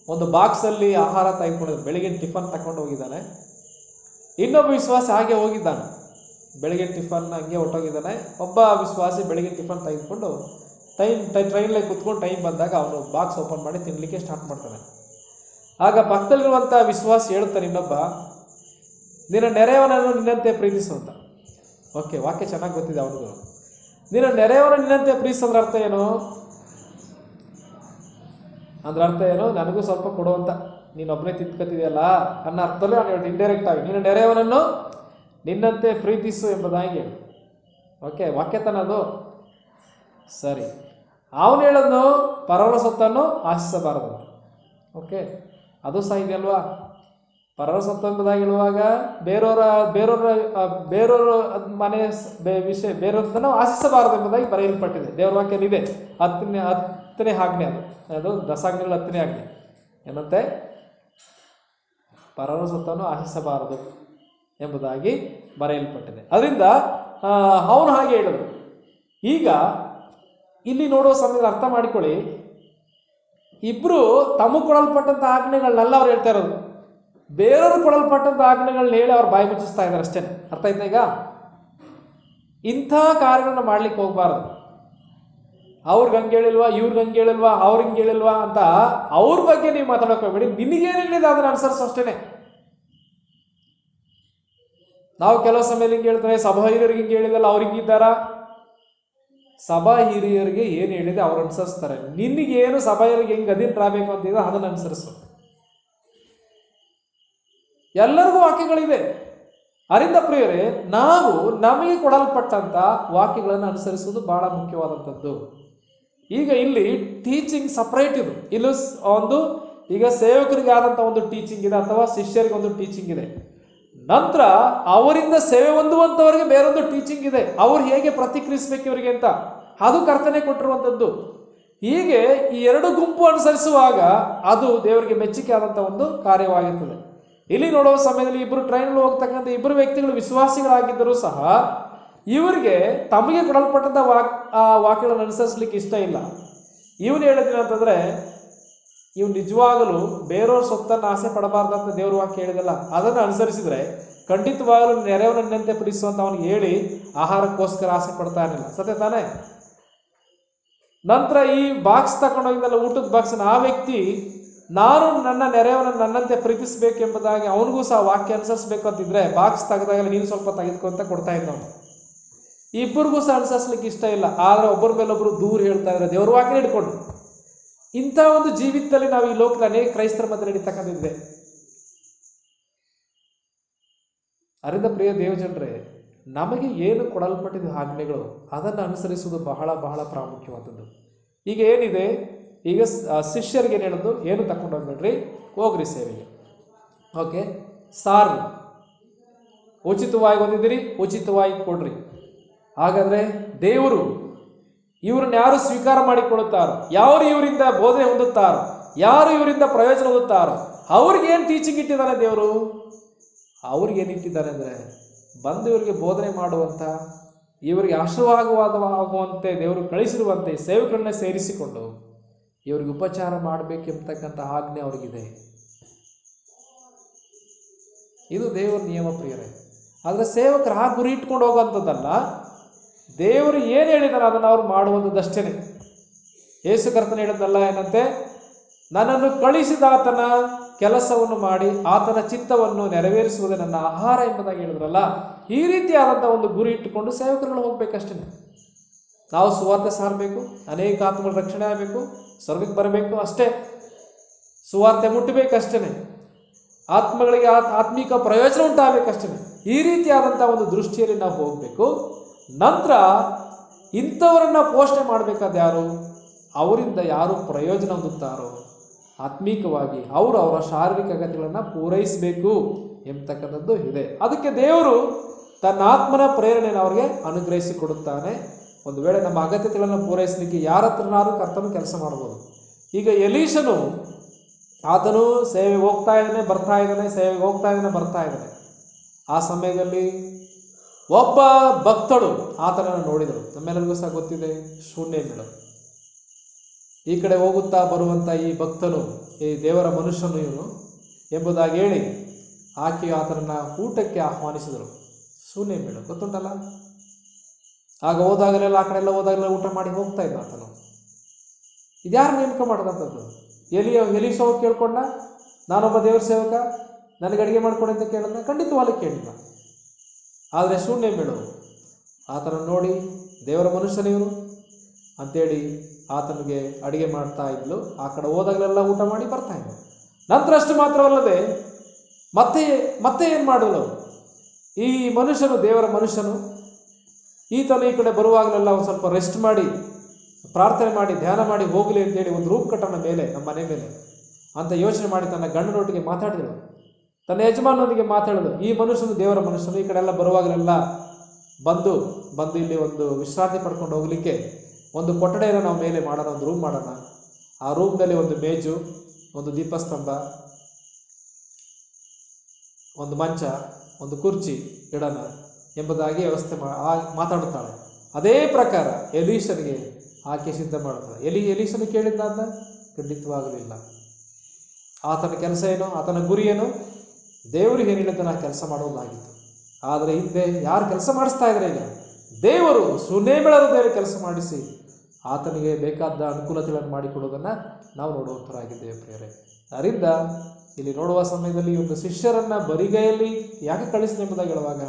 ಒಂದು ಬಾಕ್ಸಲ್ಲಿ ಆಹಾರ ತೆಗೆದುಕೊಂಡು ಬೆಳಿಗ್ಗೆ ಟಿಫನ್ ತಗೊಂಡು ಹೋಗಿದ್ದಾನೆ. ಇನ್ನೊಬ್ಬ ವಿಶ್ವಾಸಿ ಹಾಗೆ ಹೋಗಿದ್ದಾನೆ, ಬೆಳಿಗ್ಗೆ ಟಿಫನ್ ಹಂಗೆ ಹೊಟ್ಟೋಗಿದ್ದಾನೆ. ಒಬ್ಬ ವಿಶ್ವಾಸಿ ಬೆಳಿಗ್ಗೆ ಟಿಫನ್ ತೆಗೆದುಕೊಂಡು ಟ್ರೈನಲ್ಲಿ ಕುತ್ಕೊಂಡು ಟೈಮ್ ಬಂದಾಗ ಅವನು ಬಾಕ್ಸ್ ಓಪನ್ ಮಾಡಿ ತಿನ್ನಲಿಕ್ಕೆ ಸ್ಟಾರ್ಟ್ ಮಾಡ್ತಾನೆ. ಆಗ ಪಕ್ಕದಲ್ಲಿರುವಂಥ ವಿಶ್ವಾಸಿ ಹೇಳ್ತಾನೆ, ಇನ್ನೊಬ್ಬ, ನಿನ್ನ ನೆರೆಯವನನ್ನು ನಿನ್ನಂತೆ ಪ್ರೀತಿಸು ಅಂತ. ಓಕೆ, ವಾಕ್ಯ ಚೆನ್ನಾಗಿ ಗೊತ್ತಿದೆ ಅವನಿಗೂ. ನಿನ್ನ ನೆರೆಯವನು ನಿನ್ನಂತೆ ಪ್ರೀತಿಸೋದ್ರ ಅರ್ಥ ಏನು? ಅರ್ಥ ಏನು? ನನಗೂ ಸ್ವಲ್ಪ ಕೊಡುವಂತ, ನೀನೊಬ್ಬನೇ ತಿಂತ್ಕೊತಿದೆಯಲ್ಲ ಅನ್ನೋ ಅರ್ಥದಲ್ಲಿ ಅವನು ಹೇಳಿ ಇಂಡೈರೆಕ್ಟ್ ಆಗಿ ನಿನ್ನ ನೆರೆಯವನನ್ನು ನಿನ್ನಂತೆ ಪ್ರೀತಿಸು ಎಂಬುದಾಗಿ ಹೇಳಿ. ಓಕೆ, ವಾಕ್ಯತನದು ಸರಿ. ಅವನು ಹೇಳೋದು ಪರವರ ಸೊತ್ತನ್ನು ಆಶಿಸಬಾರದು. ಓಕೆ, ಅದು ಸಹ ಇದೆಯಲ್ವಾ? ಪರರ ಸೊತ್ತು ಎಂಬುದಾಗಿ ಹೇಳುವಾಗ ಬೇರೆಯವರ ಮನೆ ವಿಷಯ ಬೇರೆಯವ್ರನ್ನ ಆಶಿಸಬಾರದು ಎಂಬುದಾಗಿ ಬರೆಯಲ್ಪಟ್ಟಿದೆ. ದೇವರ ವಾಕ್ಯನಿದೆ. ಹತ್ತನೇ ಆಜ್ಞೆ, ಅದು 10 ಆಜ್ಞೆಗಳ 10ನೇ ಆಜ್ಞೆ ಏನಂತೆ? ಪರರ ಸೊತ್ತನ್ನು ಆಶಿಸಬಾರದು ಎಂಬುದಾಗಿ ಬರೆಯಲ್ಪಟ್ಟಿದೆ. ಅದರಿಂದ ಅವನು ಹಾಗೆ ಹೇಳಿದ್ರು. ಈಗ ಇಲ್ಲಿ ನೋಡುವ ಸಮಯದಲ್ಲಿ ಅರ್ಥ ಮಾಡಿಕೊಳ್ಳಿ, ಇಬ್ಬರು ತಮಗೆ ಕೊಡಲ್ಪಟ್ಟಂಥ ಆಜ್ಞೆಗಳನ್ನೆಲ್ಲ ಅವ್ರು ಹೇಳ್ತಾ ಇರೋದು, ಬೇರೆಯವ್ರು ಕೊಡಲ್ಪಟ್ಟಂಥ ಆಜ್ಞೆಗಳನ್ನ ಹೇಳಿ ಅವ್ರು ಬಾಯಿ ಮುಚ್ಚಿಸ್ತಾ ಇದ್ದಾರೆ ಅಷ್ಟೇ. ಅರ್ಥ ಆಯ್ತಾ? ಈಗ ಇಂಥ ಕಾರ್ಯಗಳನ್ನ ಮಾಡ್ಲಿಕ್ಕೆ ಹೋಗ್ಬಾರ್ದು. ಅವ್ರಿಗೆ ಹಂಗೆ ಹೇಳಿಲ್ವಾ, ಇವ್ರಿಗೆ ಹಂಗೆ ಹೇಳಿಲ್ವಾ, ಅವ್ರಿಗೆ ಹಿಂಗೆ ಹೇಳಿಲ್ವಾ ಅಂತ ಅವ್ರ ಬಗ್ಗೆ ನೀವು ಮಾತಾಡೋಕೆ ಹೋಗ್ಬೇಡಿ. ನಿನಗೇನು ಹೇಳಿದೆ ಅದನ್ನು ಅನುಸರಿಸು ಅಷ್ಟೇ. ನಾವು ಕೆಲವು ಸಮಯದಲ್ಲಿ ಹಿಂಗೆ ಹೇಳ್ತಾರೆ, ಸಭಾ ಹಿರಿಯರಿಗೆ ಹಿಂಗೆ ಹೇಳಿದಲ್ಲ, ಅವ್ರಿಗೆ ಹಿಂಗಿದ್ದಾರಾ? ಸಭಾ ಹಿರಿಯರಿಗೆ ಏನು ಹೇಳಿದೆ ಅವ್ರು ಅನುಸರಿಸ್ತಾರೆ. ನಿನಗೇನು ಸಭೆಯರಿಗೆ ಹೆಂಗೆ ಅಧೀನರಾಗಬೇಕು ಅಂತಿದೆ ಅದನ್ನು ಅನುಸರಿಸು. ಎಲ್ಲರಿಗೂ ವಾಕ್ಯಗಳಿವೆ. ಅರಿಂದ ಪ್ರಿಯರೇ, ನಾವು ನಮಗೆ ಕೊಡಲ್ಪಟ್ಟಂಥ ವಾಕ್ಯಗಳನ್ನು ಅನುಸರಿಸುವುದು ಬಹಳ ಮುಖ್ಯವಾದಂಥದ್ದು. ಈಗ ಇಲ್ಲಿ ಟೀಚಿಂಗ್ ಸಪ್ರೇಟ್ ಇದು. ಇಲ್ಲಿ ಒಂದು ಈಗ ಸೇವಕರಿಗೆ ಆದಂಥ ಒಂದು ಟೀಚಿಂಗ್ ಇದೆ, ಅಥವಾ ಶಿಷ್ಯರಿಗೆ ಒಂದು ಟೀಚಿಂಗ್ ಇದೆ. ನಂತರ ಅವರಿಂದ ಸೇವೆ ಹೊಂದುವಂಥವರಿಗೆ ಬೇರೊಂದು ಟೀಚಿಂಗ್ ಇದೆ, ಅವ್ರು ಹೇಗೆ ಪ್ರತಿಕ್ರಿಯಿಸ್ಬೇಕು ಇವರಿಗೆ ಅಂತ, ಅದು ಕರ್ತನೆ ಕೊಟ್ಟಿರುವಂಥದ್ದು. ಹೀಗೆ ಈ ಎರಡು ಗುಂಪು ಅನುಸರಿಸುವಾಗ ಅದು ದೇವರಿಗೆ ಮೆಚ್ಚುಗೆ ಆದಂಥ ಒಂದು ಕಾರ್ಯವಾಗಿರ್ತದೆ. ಇಲ್ಲಿ ನೋಡುವ ಸಮಯದಲ್ಲಿ ಇಬ್ಬರು ಟ್ರೈನಲ್ಲಿ ಹೋಗ್ತಕ್ಕಂಥ ಇಬ್ಬರು ವ್ಯಕ್ತಿಗಳು ವಿಶ್ವಾಸಿಗಳಾಗಿದ್ದರೂ ಸಹ ಇವರಿಗೆ ತಮಗೆ ಕೊಡಲ್ಪಟ್ಟಂಥ ವಾಕ್ಯಗಳನ್ನು ಅನುಸರಿಸಲಿಕ್ಕೆ ಇಷ್ಟ ಇಲ್ಲ. ಇವನು ಹೇಳಿದ್ರೆ ಅಂತಂದರೆ, ಇವು ನಿಜವಾಗಲೂ ಬೇರೆಯವ್ರ ಸೊತ್ತನ್ನು ಆಸೆ ಪಡಬಾರ್ದಂತ ದೇವ್ರ ವಾಕ್ಯ ಹೇಳಿದಲ್ಲ, ಅದನ್ನು ಅನುಸರಿಸಿದರೆ ಖಂಡಿತವಾಗಲೂ ನೆರೆಯವನನ್ನಂತೆ ಪ್ರೀತಿಸುವಂತ ಅವನಿಗೆ ಹೇಳಿ ಆಹಾರಕ್ಕೋಸ್ಕರ ಆಸೆ ಪಡ್ತಾ ಇರಲಿಲ್ಲ. ಸತ್ಯ ತಾನೇ? ನಂತರ ಈ ಬಾಕ್ಸ್ ತಗೊಂಡೋಗಿದ್ದಲ್ಲ, ಊಟದ ಬಾಕ್ಸ್ನ, ಆ ವ್ಯಕ್ತಿ ನಾನು ನನ್ನ ನೆರೆಯವನನ್ನು ನನ್ನಂತೆ ಪ್ರೀತಿಸಬೇಕೆಂಬುದಾಗಿ ಅವನಿಗೂ ಸಹ ವಾಕ್ಯ ಅನುಸರಿಸಬೇಕು ಅಂತಿದ್ರೆ ಬಾಕ್ಸ್ ತೆಗೆದಾಗಲೇ ನೀನು ಸ್ವಲ್ಪ ತೆಗೆದುಕೊಂತ ಕೊಡ್ತಾ ಇದ್ದವನು. ಇಬ್ಬರಿಗೂ ಸಹ ಅನುಸರಿಸಲಿಕ್ಕೆ ಇಷ್ಟ ಇಲ್ಲ, ಆದರೆ ಒಬ್ಬರ ಮೇಲೊಬ್ಬರು ದೂರ ಹೇಳ್ತಾ ಇದ್ದಾರೆ ದೇವ್ರ ವಾಕ್ಯ ಹಿಡ್ಕೊಂಡು. ಇಂಥ ಒಂದು ಜೀವಿತದಲ್ಲಿ ನಾವು ಈ ಲೋಕದಲ್ಲಿ ಅನೇಕ ಕ್ರೈಸ್ತರ ಮಧ್ಯೆ ನಡೀತಕ್ಕಂಥದ್ದಿದೆ. ಅರಿಂದ ಪ್ರಿಯ ದೇವಜನರೇ, ನಮಗೆ ಏನು ಕೊಡಲ್ಪಟ್ಟಿದ ಆಜ್ಞೆಗಳು ಅದನ್ನು ಅನುಸರಿಸುವುದು ಬಹಳ ಬಹಳ ಪ್ರಾಮುಖ್ಯವಾದದ್ದು. ಈಗ ಏನಿದೆ, ಈಗ ಶಿಷ್ಯರಿಗೆ ಏನು ಹೇಳೋದು, ಏನು ತಗೊಂಡು ಹೋಗ್ಬೇಡ್ರಿ, ಹೋಗ್ರಿ ಸೇವೆಗೆ, ಓಕೆ, ಸಾರ್ರಿ, ಉಚಿತವಾಗಿ ಹೊಂದಿದ್ದೀರಿ, ಉಚಿತವಾಗಿ ಕೊಡ್ರಿ. ಹಾಗಾದರೆ ದೇವರು ಇವ್ರನ್ನ ಯಾರು ಸ್ವೀಕಾರ ಮಾಡಿಕೊಳ್ಳುತ್ತಾರೋ, ಯಾರು ಇವರಿಂದ ಬೋಧನೆ ಹೊಂದುತ್ತಾರೋ, ಯಾರು ಇವರಿಂದ ಪ್ರಯೋಜನ ಹೊಂದುತ್ತಾರೋ ಅವ್ರಿಗೇನು ಟೀಚಿಂಗ್ ಇಟ್ಟಿದ್ದಾನೆ ದೇವರು? ಅವ್ರಿಗೇನು ಇಟ್ಟಿದ್ದಾನೆ ಅಂದರೆ, ಬಂದು ಇವರಿಗೆ ಬೋಧನೆ ಮಾಡುವಂಥ, ಇವರಿಗೆ ಆಶೀರ್ವಾದವಾಗುವಂತೆ ದೇವರು ಕಳಿಸಿರುವಂತೆ ಸೇವಕರನ್ನ ಸೇರಿಸಿಕೊಂಡು ಇವರಿಗೆ ಉಪಚಾರ ಮಾಡಬೇಕೆಂಬತಕ್ಕಂಥ ಆಜ್ಞೆ ಅವ್ರಿಗಿದೆ. ಇದು ದೇವರ ನಿಯಮ ಪ್ರಿಯರೇ. ಆದರೆ ಸೇವಕರು ಆ ಗುರಿ ಇಟ್ಕೊಂಡು ಹೋಗುವಂಥದ್ದಲ್ಲ, ದೇವರು ಏನು ಹೇಳಿದಾರೆ ಅದನ್ನು ಅವ್ರು ಮಾಡುವಂಥದ್ದಷ್ಟೇ. ಯೇಸು ಕರ್ತನ ಹೇಳಿದ್ದಲ್ಲ ಏನಂತೆ, ನನ್ನನ್ನು ಕಳಿಸಿದ ಆತನ ಕೆಲಸವನ್ನು ಮಾಡಿ ಆತನ ಚಿತ್ತವನ್ನು ನೆರವೇರಿಸುವುದೇ ನನ್ನ ಆಹಾರ ಎಂಬುದಾಗಿ ಹೇಳಿದ್ರಲ್ಲ, ಈ ರೀತಿಯಾದಂಥ ಒಂದು ಗುರಿ ಇಟ್ಟುಕೊಂಡು ಸೇವಕರುಗಳು ಹೋಗ್ಬೇಕಷ್ಟೇ. ನಾವು ಸುವಾರ್ತೆ ಸಾರಬೇಕು, ಅನೇಕ ಆತ್ಮಗಳ ರಕ್ಷಣೆ ಆಗಬೇಕು, ಸ್ವರ್ಗಕ್ಕೆ ಬರಬೇಕು ಅಷ್ಟೇ, ಸುವಾರ್ತೆ ಮುಟ್ಟಬೇಕಷ್ಟೇ, ಆತ್ಮಗಳಿಗೆ ಆತ್ಮಿಕ ಪ್ರಯೋಜನ ಉಂಟಾಗಬೇಕಷ್ಟೇ. ಈ ರೀತಿಯಾದಂಥ ಒಂದು ದೃಷ್ಟಿಯಲ್ಲಿ ನಾವು ಹೋಗಬೇಕು. ನಂತರ ಇಂಥವರನ್ನು ಪೋಷಣೆ ಮಾಡಬೇಕಾದ ಯಾರು? ಅವರಿಂದ ಯಾರು ಪ್ರಯೋಜನ ಹೊಂದುತ್ತಾರೋ ಆತ್ಮೀಕವಾಗಿ ಅವರು ಅವರ ಶಾರೀರಿಕ ಅಗತ್ಯಗಳನ್ನು ಪೂರೈಸಬೇಕು ಎಂಬತಕ್ಕಂಥದ್ದು ಇದೆ. ಅದಕ್ಕೆ ದೇವರು ತನ್ನ ಆತ್ಮನ ಪ್ರೇರಣೆಯನ್ನು ಅವರಿಗೆ ಅನುಗ್ರಹಿಸಿಕೊಡುತ್ತಾನೆ. ಒಂದು ವೇಳೆ ನಮ್ಮ ಅಗತ್ಯತೆಗಳನ್ನು ಪೂರೈಸಲಿಕ್ಕೆ ಯಾರ ಹತ್ರನಾದ್ರೂ ಕರ್ತನು ಕೆಲಸ ಮಾಡ್ಬೋದು. ಈಗ ಎಲೀಷನು, ಆತನು ಸೇವೆಗೆ ಹೋಗ್ತಾ ಇದ್ದಾನೆ, ಬರ್ತಾ ಇದ್ದಾನೆ, ಸೇವೆಗೆ ಹೋಗ್ತಾ ಇದ್ದಾನೆ, ಬರ್ತಾ ಇದ್ದಾನೆ. ಆ ಸಮಯದಲ್ಲಿ ಒಬ್ಬ ಭಕ್ತಳು ಆತನನ್ನು ನೋಡಿದರು. ನಮ್ಮೆಲ್ಲರಿಗೂ ಸಹ ಗೊತ್ತಿದೆ, ಶೂನ್ಯ ಮೇಳರು. ಈ ಕಡೆ ಹೋಗುತ್ತಾ ಬರುವಂಥ ಈ ಭಕ್ತನು, ಈ ದೇವರ ಮನುಷ್ಯನು ಇವನು ಎಂಬುದಾಗಿ ಹೇಳಿ ಆಕೆ ಆತನನ್ನು ಊಟಕ್ಕೆ ಆಹ್ವಾನಿಸಿದರು. ಶೂನ್ಯ ಮೇಳ ಗೊತ್ತುಂಟಲ್ಲ. ಆಗ ಹೋದಾಗಲೆಲ್ಲ, ಆ ಕಡೆ ಎಲ್ಲ ಹೋದಾಗಲೆಲ್ಲ ಊಟ ಮಾಡಿ ಹೋಗ್ತಾ ಇದ್ದ ಆತನು. ಇದ್ಯಾರು ನೇಮಕ ಮಾಡಿದಂಥದ್ದು? ಎಲೀಷ ಹೋಗಿ ಕೇಳ್ಕೊಂಡ, ನಾನೊಬ್ಬ ದೇವರ ಸೇವಕ, ನನಗೆ ಅಡುಗೆ ಮಾಡ್ಕೊಡಿ ಅಂತ ಕೇಳಿದ? ಖಂಡಿತವಾಗ್ಲೂ ಕೇಳಿಲ್ಲ. ಆದರೆ ಶೂನ್ಯ ಮೇಳು ಆತನನ್ನು ನೋಡಿ ದೇವರ ಮನುಷ್ಯನಿವನು ಅಂಥೇಳಿ ಆತನಿಗೆ ಅಡುಗೆ ಮಾಡ್ತಾ ಇದ್ಲು. ಆ ಕಡೆ ಹೋದಾಗಲೆಲ್ಲ ಊಟ ಮಾಡಿ ಬರ್ತಾ ಇದ್ಲು. ನಂತರ ಅಷ್ಟು ಮಾತ್ರವಲ್ಲದೆ ಮತ್ತೆ ಏನು ಮಾಡಿದ್ಲು, ಈ ಮನುಷ್ಯನು, ದೇವರ ಮನುಷ್ಯನು, ಈತನು ಈ ಕಡೆ ಬರುವಾಗಲೆಲ್ಲ ಒಂದು ಸ್ವಲ್ಪ ರೆಸ್ಟ್ ಮಾಡಿ, ಪ್ರಾರ್ಥನೆ ಮಾಡಿ, ಧ್ಯಾನ ಮಾಡಿ ಹೋಗಲಿ ಅಂತೇಳಿ ಒಂದು ರೂಮ್ ಕಟ್ಟನ ಮೇಲೆ, ನಮ್ಮ ಮನೆ ಮೇಲೆ ಅಂತ ಯೋಚನೆ ಮಾಡಿ ತನ್ನ ಗಂಡನೊಟ್ಟಿಗೆ ಮಾತಾಡಿದಳು, ತನ್ನ ಯಜಮಾನನೊಂದಿಗೆ ಮಾತಾಡಿದಳು. ಈ ಮನುಷ್ಯನು ದೇವರ ಮನುಷ್ಯನು ಈ ಕಡೆ ಎಲ್ಲ ಬರುವಾಗಲೆಲ್ಲ ಬಂದು ಇಲ್ಲಿ ಒಂದು ವಿಶ್ರಾಂತಿ ಪಡ್ಕೊಂಡು ಹೋಗಲಿಕ್ಕೆ ಒಂದು ಕೊಠಡಿಯನ್ನು ನಾವು ಮೇಲೆ ಮಾಡೋಣ, ಒಂದು ರೂಮ್ ಮಾಡೋಣ. ಆ ರೂಮ್ನಲ್ಲಿ ಒಂದು ಮೇಜು, ಒಂದು ದೀಪಸ್ತಂಭ, ಒಂದು ಮಂಚ, ಒಂದು ಕುರ್ಚಿ ಇಡೋಣ ಎಂಬುದಾಗಿ ಮಾತಾಡುತ್ತಾಳೆ. ಅದೇ ಪ್ರಕಾರ ಎಲೀಷನಿಗೆ ಆಕೆ ಸಿದ್ಧ ಮಾಡುತ್ತಾಳೆ. ಎಲೀಷನು ಕೇಳಿದ್ದಾದ ಖಂಡಿತವಾಗಲಿಲ್ಲ. ಆತನ ಕೆಲಸ ಏನು, ಆತನ ಗುರಿ ಏನು, ದೇವರಿಗೆ ಏನು ಹೇಳಿದ್ದನ್ನು ಕೆಲಸ ಮಾಡೋದಾಗಿತ್ತು. ಆದರೆ ಹಿಂದೆ ಯಾರು ಕೆಲಸ ಮಾಡಿಸ್ತಾ ಇದ್ದಾರೆ? ಈಗ ದೇವರು ಸುನೇಮಿಳದ ದೇವರು ಕೆಲಸ ಮಾಡಿಸಿ ಆತನಿಗೆ ಬೇಕಾದ ಅನುಕೂಲತೆಗಳನ್ನು ಮಾಡಿಕೊಡೋದನ್ನು ನಾವು ನೋಡುವಂಥರಾಗಿದ್ದೇವೆ ಪ್ರಿಯರೇ. ಅದರಿಂದ ಇಲ್ಲಿ ನೋಡುವ ಸಮಯದಲ್ಲಿ ಒಂದು ಶಿಷ್ಯರನ್ನು ಬರಿಗೈಯಲ್ಲಿ ಯಾಕೆ ಕಳಿಸಿದೆ ಎಂಬುದಾಗಿ ಹೇಳುವಾಗ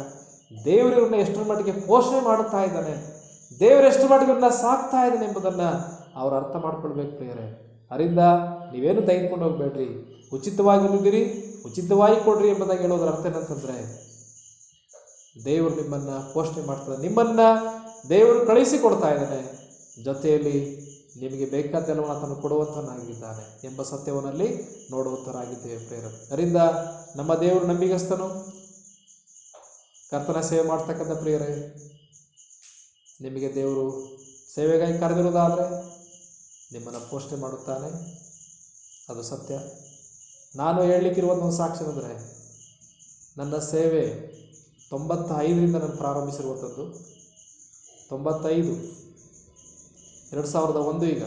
ದೇವರು ಇವ್ರನ್ನ ಎಷ್ಟರ ಮಟ್ಟಿಗೆ ಪೋಷಣೆ ಮಾಡುತ್ತಾ ಇದ್ದಾನೆ, ದೇವರು ಎಷ್ಟು ಮಟ್ಟಿಗೆ ಇವ್ರನ್ನ ಸಾಕ್ತಾ ಇದ್ದಾನೆ ಎಂಬುದನ್ನು ಅವರು ಅರ್ಥ ಮಾಡ್ಕೊಳ್ಬೇಕು ಪ್ರಿಯರೇ. ಅದರಿಂದ ನೀವೇನು ತೆಗೆದುಕೊಂಡು ಹೋಗ್ಬೇಡ್ರಿ, ಉಚಿತವಾಗಿ ಬಂದಿದ್ದೀರಿ, ಉಚಿತವಾಗಿ ಕೊಡ್ರಿ ಎಂಬುದಾಗಿ ಹೇಳೋದ್ರ ಅರ್ಥ ಏನಂತಂದರೆ ದೇವರು ನಿಮ್ಮನ್ನು ಪೋಷಣೆ ಮಾಡ್ತಾರೆ, ನಿಮ್ಮನ್ನು ದೇವರು ಕಳಿಸಿ ಕೊಡ್ತಾ ಇದ್ದಾನೆ, ಜೊತೆಯಲ್ಲಿ ನಿಮಗೆ ಬೇಕಾದ್ದೆಲ್ಲವನ್ನು ಆತನು ಕೊಡುವಂತನಾಗಿದ್ದಾನೆ ಎಂಬ ಸತ್ಯವನ್ನಲ್ಲಿ ನೋಡುವಂತರಾಗಿದ್ದೇವೆ ಪ್ರೇರಕ. ಅದರಿಂದ ನಮ್ಮ ದೇವರು ನಂಬಿಗಸ್ತನು. ಕರ್ತನ ಸೇವೆ ಮಾಡ್ತಕ್ಕಂಥ ಪ್ರಿಯರೇ, ನಿಮಗೆ ದೇವರು ಸೇವೆಗಾಗಿ ಕರೆದಿರೋದಾದರೆ ನಿಮ್ಮನ್ನು ಪೋಷಣೆ ಮಾಡುತ್ತಾನೆ, ಅದು ಸತ್ಯ. ನಾನು ಹೇಳಲಿಕ್ಕಿರುವಂಥ ಸಾಕ್ಷಿ ಅಂದರೆ ನನ್ನ ಸೇವೆ 95ರಿಂದ ನಾನು ಪ್ರಾರಂಭಿಸಿರುವಂಥದ್ದು. 95 2001 ಈಗ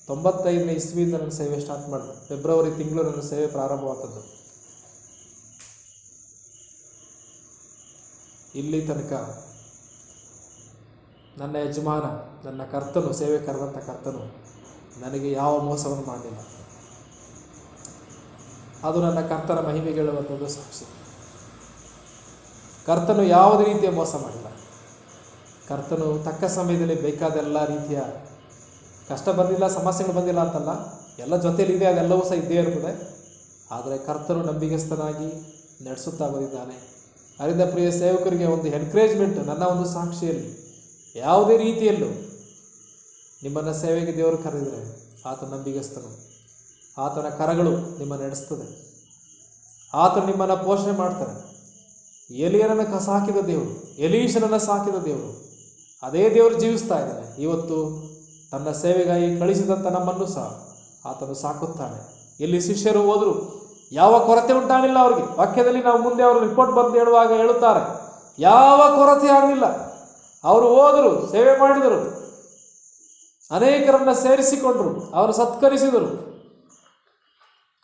95ನೇ ಇಸ್ವಿಯಿಂದ ನನ್ನ ಸೇವೆ ಸ್ಟಾರ್ಟ್ ಮಾಡಿದೆ. ಫೆಬ್ರವರಿ ತಿಂಗಳು ನನ್ನ ಸೇವೆ ಪ್ರಾರಂಭವಾದದ್ದು. ಇಲ್ಲಿ ತನಕ ನನ್ನ ಯಜಮಾನ, ನನ್ನ ಕರ್ತನು, ಸೇವೆ ಕರೆದಂಥ ಕರ್ತನು ನನಗೆ ಯಾವ ಮೋಸವನ್ನು ಮಾಡಲಿಲ್ಲ. ಅದು ನನ್ನ ಕರ್ತನ ಮಹಿಮೆಗೆ ಹೇಳುವಂಥದ್ದು ಸಾಕ್ಷಿ. ಕರ್ತನು ಯಾವುದೇ ರೀತಿಯ ಮೋಸ ಮಾಡಿಲ್ಲ. ಕರ್ತನು ತಕ್ಕ ಸಮಯದಲ್ಲಿ ಬೇಕಾದೆಲ್ಲ ರೀತಿಯ ಕಷ್ಟ ಬಂದಿಲ್ಲ, ಸಮಸ್ಯೆಗಳು ಬಂದಿಲ್ಲ ಅಂತಲ್ಲ, ಎಲ್ಲ ಜೊತೆಯಲ್ಲಿದೆ, ಅದೆಲ್ಲವೂ ಸಹ ಇದ್ದೇ ಇರ್ತದೆ. ಆದರೆ ಕರ್ತನು ನಂಬಿಗಸ್ತನಾಗಿ ನಡೆಸುತ್ತಾ ಬಂದಿದ್ದಾನೆ. ಅದರಿಂದ ಪ್ರಿಯ ಸೇವಕರಿಗೆ ಒಂದು ಎನ್ಕರೇಜ್ಮೆಂಟ್, ನನ್ನ ಒಂದು ಸಾಕ್ಷಿಯಲ್ಲಿ ಯಾವುದೇ ರೀತಿಯಲ್ಲೂ ನಿಮ್ಮನ್ನು ಸೇವೆಗೆ ದೇವರು ಕರೆದಿದ್ದಾರೆ, ಆತ ನಂಬಿಗಸ್ತನು, ಆತನ ಕರಗಳು ನಿಮ್ಮನ್ನು ನಡೆಸ್ತದೆ, ಆತನು ನಿಮ್ಮನ್ನು ಪೋಷಣೆ ಮಾಡ್ತಾರೆ. ಎಲಿಯನನ್ನು ಸಾಕಿದ ದೇವರು, ಎಲೀಷನನ್ನು ಸಾಕಿದ ದೇವರು, ಅದೇ ದೇವರು ಜೀವಿಸ್ತಾ ಇದ್ದಾನೆ. ಇವತ್ತು ತನ್ನ ಸೇವೆಗಾಗಿ ಕಳಿಸಿದಂಥ ನಮ್ಮನ್ನು ಸಹ ಆತನು ಸಾಕುತ್ತಾನೆ. ಎಲ್ಲಿ ಶಿಷ್ಯರು ಹೋದರು ಯಾವ ಕೊರತೆ ಉಂಟಾಗಲಿಲ್ಲ ಅವರಿಗೆ. ವಾಕ್ಯದಲ್ಲಿ ನಾವು ಮುಂದೆ ಅವರು ರಿಪೋರ್ಟ್ ಬಂದು ಹೇಳುವಾಗ ಹೇಳುತ್ತಾರೆ, ಯಾವ ಕೊರತೆ ಆಗಲಿಲ್ಲ. ಅವರು ಹೋದರು, ಸೇವೆ ಮಾಡಿದರು, ಅನೇಕರನ್ನು ಸೇರಿಸಿಕೊಂಡರು, ಅವರು ಸತ್ಕರಿಸಿದರು.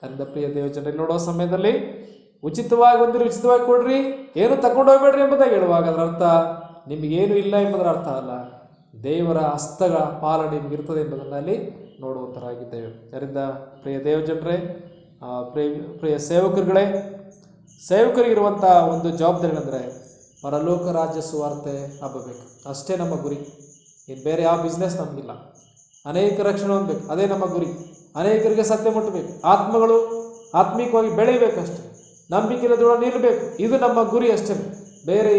ಅದರಿಂದ ಪ್ರಿಯ ದೇವಜನರಿಗೆ ನೋಡುವ ಸಮಯದಲ್ಲಿ ಉಚಿತವಾಗಿ ಬಂದಿರಿ, ಉಚಿತವಾಗಿ ಕೊಡ್ರಿ, ಏನು ತಗೊಂಡು ಹೋಗ್ಬೇಡ್ರಿ ಎಂಬುದಾಗಿ ಹೇಳುವಾಗ ಅದರ ಅರ್ಥ ನಿಮಗೇನು ಇಲ್ಲ ಎಂಬುದರ ಅರ್ಥ ಅಲ್ಲ, ದೇವರ ಹಸ್ತಗಳ ಪಾಲನೆ ನಿಮಗಿರ್ತದೆ ಎಂಬುದನ್ನು ಅಲ್ಲಿ ನೋಡುವಂತರಾಗಿದ್ದೇವೆ. ಅದರಿಂದ ಪ್ರಿಯ ದೇವಜನರೇ, ಪ್ರಿಯ ಸೇವಕರುಗಳೇ, ಸೇವಕರಿಗಿರುವಂಥ ಒಂದು ಜವಾಬ್ದಾರಿ ಅಂದರೆ ಪರಲೋಕ ರಾಜ್ಯ ಸುವಾರ್ತೆ ಹಬ್ಬಬೇಕು, ಅಷ್ಟೇ ನಮ್ಮ ಗುರಿ. ಇನ್ನು ಬೇರೆ ಯಾವ ಬಿಸ್ನೆಸ್ ನಮಗಿಲ್ಲ. ಅನೇಕ ರಕ್ಷಣೆ ಹೊಂದಬೇಕು, ಅದೇ ನಮ್ಮ ಗುರಿ. ಅನೇಕರಿಗೆ ಸತ್ಯ ಮುಟ್ಟಬೇಕು, ಆತ್ಮಗಳು ಆತ್ಮಿಕವಾಗಿ ಬೆಳೀಬೇಕಷ್ಟೆ, ನಂಬಿಕೆಯ ದೃಢ ನಿಲ್ಲಬೇಕು, ಇದು ನಮ್ಮ ಗುರಿ ಅಷ್ಟೇ. ಬೇರೆ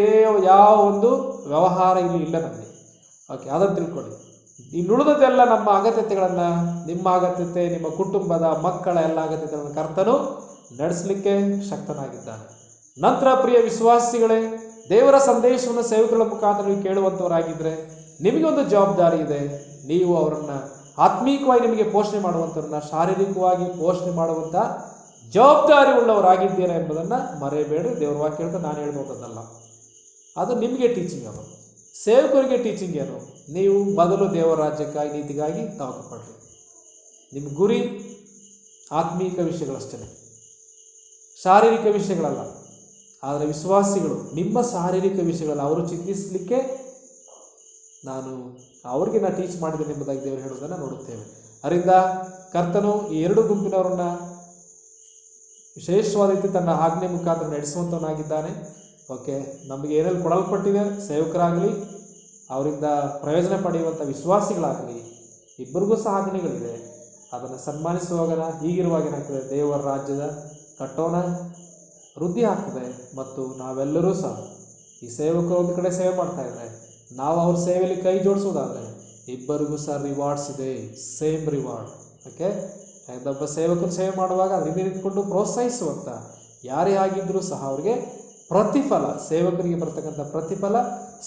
ಯಾವ ಒಂದು ವ್ಯವಹಾರ ಇಲ್ಲಿ ಇಲ್ಲ ನಮಗೆ. ಓಕೆ, ಅದನ್ನು ತಿಳ್ಕೊಳ್ಳಿ. ಇನ್ನುಳಿದದೆಲ್ಲ ನಮ್ಮ ಅಗತ್ಯತೆಗಳನ್ನು, ನಿಮ್ಮ ಅಗತ್ಯತೆ, ನಿಮ್ಮ ಕುಟುಂಬದ ಮಕ್ಕಳ ಎಲ್ಲ ಅಗತ್ಯತೆಗಳನ್ನು ಕರ್ತನು ನಡೆಸಲಿಕ್ಕೆ ಶಕ್ತನಾಗಿದ್ದಾನೆ. ನಂತರ ಪ್ರಿಯ ವಿಶ್ವಾಸಿಗಳೇ, ದೇವರ ಸಂದೇಶವನ್ನು ಸೇವಕರ ಮುಖಾಂತರ ನೀವು ಕೇಳುವಂಥವರಾಗಿದ್ದರೆ ನಿಮಗೆ ಒಂದು ಜವಾಬ್ದಾರಿ ಇದೆ. ನೀವು ಅವರನ್ನು ಆತ್ಮೀಕವಾಗಿ ನಿಮಗೆ ಪೋಷಣೆ ಮಾಡುವಂಥವ್ರನ್ನ ಶಾರೀರಿಕವಾಗಿ ಪೋಷಣೆ ಮಾಡುವಂಥ ಜವಾಬ್ದಾರಿ ಉಳ್ಳವರಾಗಿದ್ದೀರಾ ಎಂಬುದನ್ನು ಮರೆಯಬೇಡಿ. ದೇವರ ವಾಕ್ಯ ಹೇಳ್ತಾ ನಾನು ಹೇಳ್ಬೋದಲ್ಲ, ಅದು ನಿಮಗೆ ಟೀಚಿಂಗ್. ಅವರು ಸೇವಕರಿಗೆ ಟೀಚಿಂಗ್ ಏನು? ನೀವು ಮೊದಲು ದೇವರ ರಾಜ್ಯಕ್ಕಾಗಿ, ನೀತಿಗಾಗಿ ತವಕಪಡ್ರಿ. ನಿಮ್ಮ ಗುರಿ ಆತ್ಮೀಕ ವಿಷಯಗಳಷ್ಟೇ, ಶಾರೀರಿಕ ವಿಷಯಗಳಲ್ಲ. ಆದರೆ ವಿಶ್ವಾಸಿಗಳು ನಿಮ್ಮ ಶಾರೀರಿಕ ವಿಷಯಗಳಲ್ಲ, ಅವರು ಚಿಂತಿಸಲಿಕ್ಕೆ ಅವ್ರಿಗೆ ನಾನು ಟೀಚ್ ಮಾಡಿದ್ದೇನೆ ಎಂಬುದಾಗಿ ದೇವರು ಹೇಳುವುದನ್ನು ನೋಡುತ್ತೇವೆ. ಅದರಿಂದ ಕರ್ತನು ಈ ಎರಡು ಗುಂಪಿನವರನ್ನು ವಿಶೇಷವಾದ ರೀತಿ ತನ್ನ ಆಜ್ಞೆ ಮುಖಾಂತರ ನಡೆಸುವಂಥವನಾಗಿದ್ದಾನೆ. ಓಕೆ, ನಮಗೆ ಏನೆಲ್ಲ ಕೊಡಲ್ಪಟ್ಟಿದೆ, ಸೇವಕರಾಗಲಿ ಅವರಿಂದ ಪ್ರಯೋಜನ ಪಡೆಯುವಂಥ ವಿಶ್ವಾಸಿಗಳಾಗಲಿ ಇಬ್ಬರಿಗೂ ಸಹ ಆಜ್ಞೆಗಳಿದೆ. ಅದನ್ನು ಸನ್ಮಾನಿಸುವಾಗ ಹೀಗಿರುವಾಗ ಏನಾಗ್ತದೆ, ದೇವರ ರಾಜ್ಯದ ಕಟ್ಟೋಣ ವೃದ್ಧಿ ಆಗ್ತದೆ. ಮತ್ತು ನಾವೆಲ್ಲರೂ ಸಹ ಈ ಸೇವಕರು ಒಂದು ಕಡೆ ಸೇವೆ ಮಾಡ್ತಾ ಇದ್ದಾರೆ, ನಾವು ಅವ್ರ ಸೇವೆಯಲ್ಲಿ ಕೈ ಜೋಡಿಸೋದಾದರೆ ಇಬ್ಬರಿಗೂ ಸಹ ರಿವಾರ್ಡ್ಸ್ ಇದೆ, ಸೇಮ್ ರಿವಾರ್ಡ್. ಓಕೆ, ಒಬ್ಬ ಸೇವಕರು ಸೇವೆ ಮಾಡುವಾಗ ಅದರಿಂದ ನಿಂತ್ಕೊಂಡು ಪ್ರೋತ್ಸಾಹಿಸುವಂಥ ಯಾರೇ ಆಗಿದ್ದರೂ ಸಹ ಅವರಿಗೆ ಪ್ರತಿಫಲ, ಸೇವಕರಿಗೆ ಬರ್ತಕ್ಕಂಥ ಪ್ರತಿಫಲ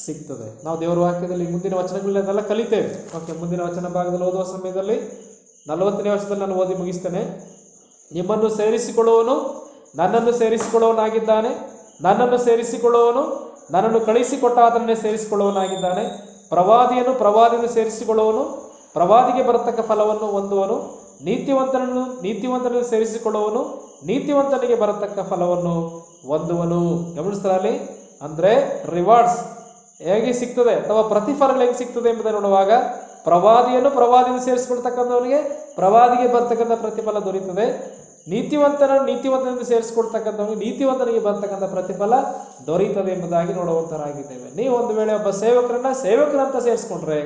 ಸಿಗ್ತದೆ. ನಾವು ದೇವರ ವಾಕ್ಯದಲ್ಲಿ ಮುಂದಿನ ವಚನಗಳನ್ನೆಲ್ಲ ಕಲಿತೇವೆ. ಓಕೆ, ಮುಂದಿನ ವಚನ ಭಾಗದಲ್ಲಿ ಓದುವ ಸಮಯದಲ್ಲಿ 40ನೇ ವರ್ಷದಲ್ಲಿ ನಾನು ಓದಿ ಮುಗಿಸ್ತೇನೆ. ನಿಮ್ಮನ್ನು ಸೇರಿಸಿಕೊಳ್ಳುವವನು ನನ್ನನ್ನು ಸೇರಿಸಿಕೊಳ್ಳುವವನಾಗಿದ್ದಾನೆ, ನನ್ನನ್ನು ಸೇರಿಸಿಕೊಳ್ಳುವವನು ನನ್ನನ್ನು ಕಳಿಸಿಕೊಟ್ಟ ಆತನನ್ನೇ ಸೇರಿಸಿಕೊಳ್ಳುವನಾಗಿದ್ದಾನೆ. ಪ್ರವಾದಿಯನ್ನು ಪ್ರವಾದಿಯನ್ನು ಸೇರಿಸಿಕೊಳ್ಳುವನು ಪ್ರವಾದಿಗೆ ಬರತಕ್ಕ ಫಲವನ್ನು ಹೊಂದುವನು. ನೀತಿವಂತನನ್ನು ಸೇರಿಸಿಕೊಳ್ಳುವನು ನೀತಿವಂತನಿಗೆ ಬರತಕ್ಕ ಫಲವನ್ನು ಹೊಂದುವನು. ಗಮನಿಸ್ತಾರಲ್ಲಿ ಅಂದರೆ ರಿವಾರ್ಡ್ಸ್ ಹೇಗೆ ಸಿಗ್ತದೆ ಅಥವಾ ಪ್ರತಿಫಲಗಳು ಹೇಗೆ ಸಿಗ್ತದೆ ಎಂಬುದನ್ನು ನೋಡುವಾಗ ಪ್ರವಾದಿಯನ್ನು ಸೇರಿಸಿಕೊಳ್ತಕ್ಕಂಥವನಿಗೆ ಪ್ರವಾದಿಗೆ ಬರ್ತಕ್ಕಂಥ ಪ್ರತಿಫಲ ದೊರೆಯುತ್ತದೆ. ನೀತಿವಂತನಿಂದ ಸೇರಿಸಿಕೊಳ್ತಕ್ಕಂಥವನಿಗೆ ನೀತಿವಂತನಿಗೆ ಬರ್ತಕ್ಕಂಥ ಪ್ರತಿಫಲ ದೊರೆಯುತ್ತದೆ ಎಂಬುದಾಗಿ ನೋಡುವಂತರಾಗಿದ್ದೇವೆ. ನೀವು ಒಂದು ವೇಳೆ ಒಬ್ಬ ಸೇವಕರಂತ ಸೇರಿಸ್ಕೊಂಡ್ರೆ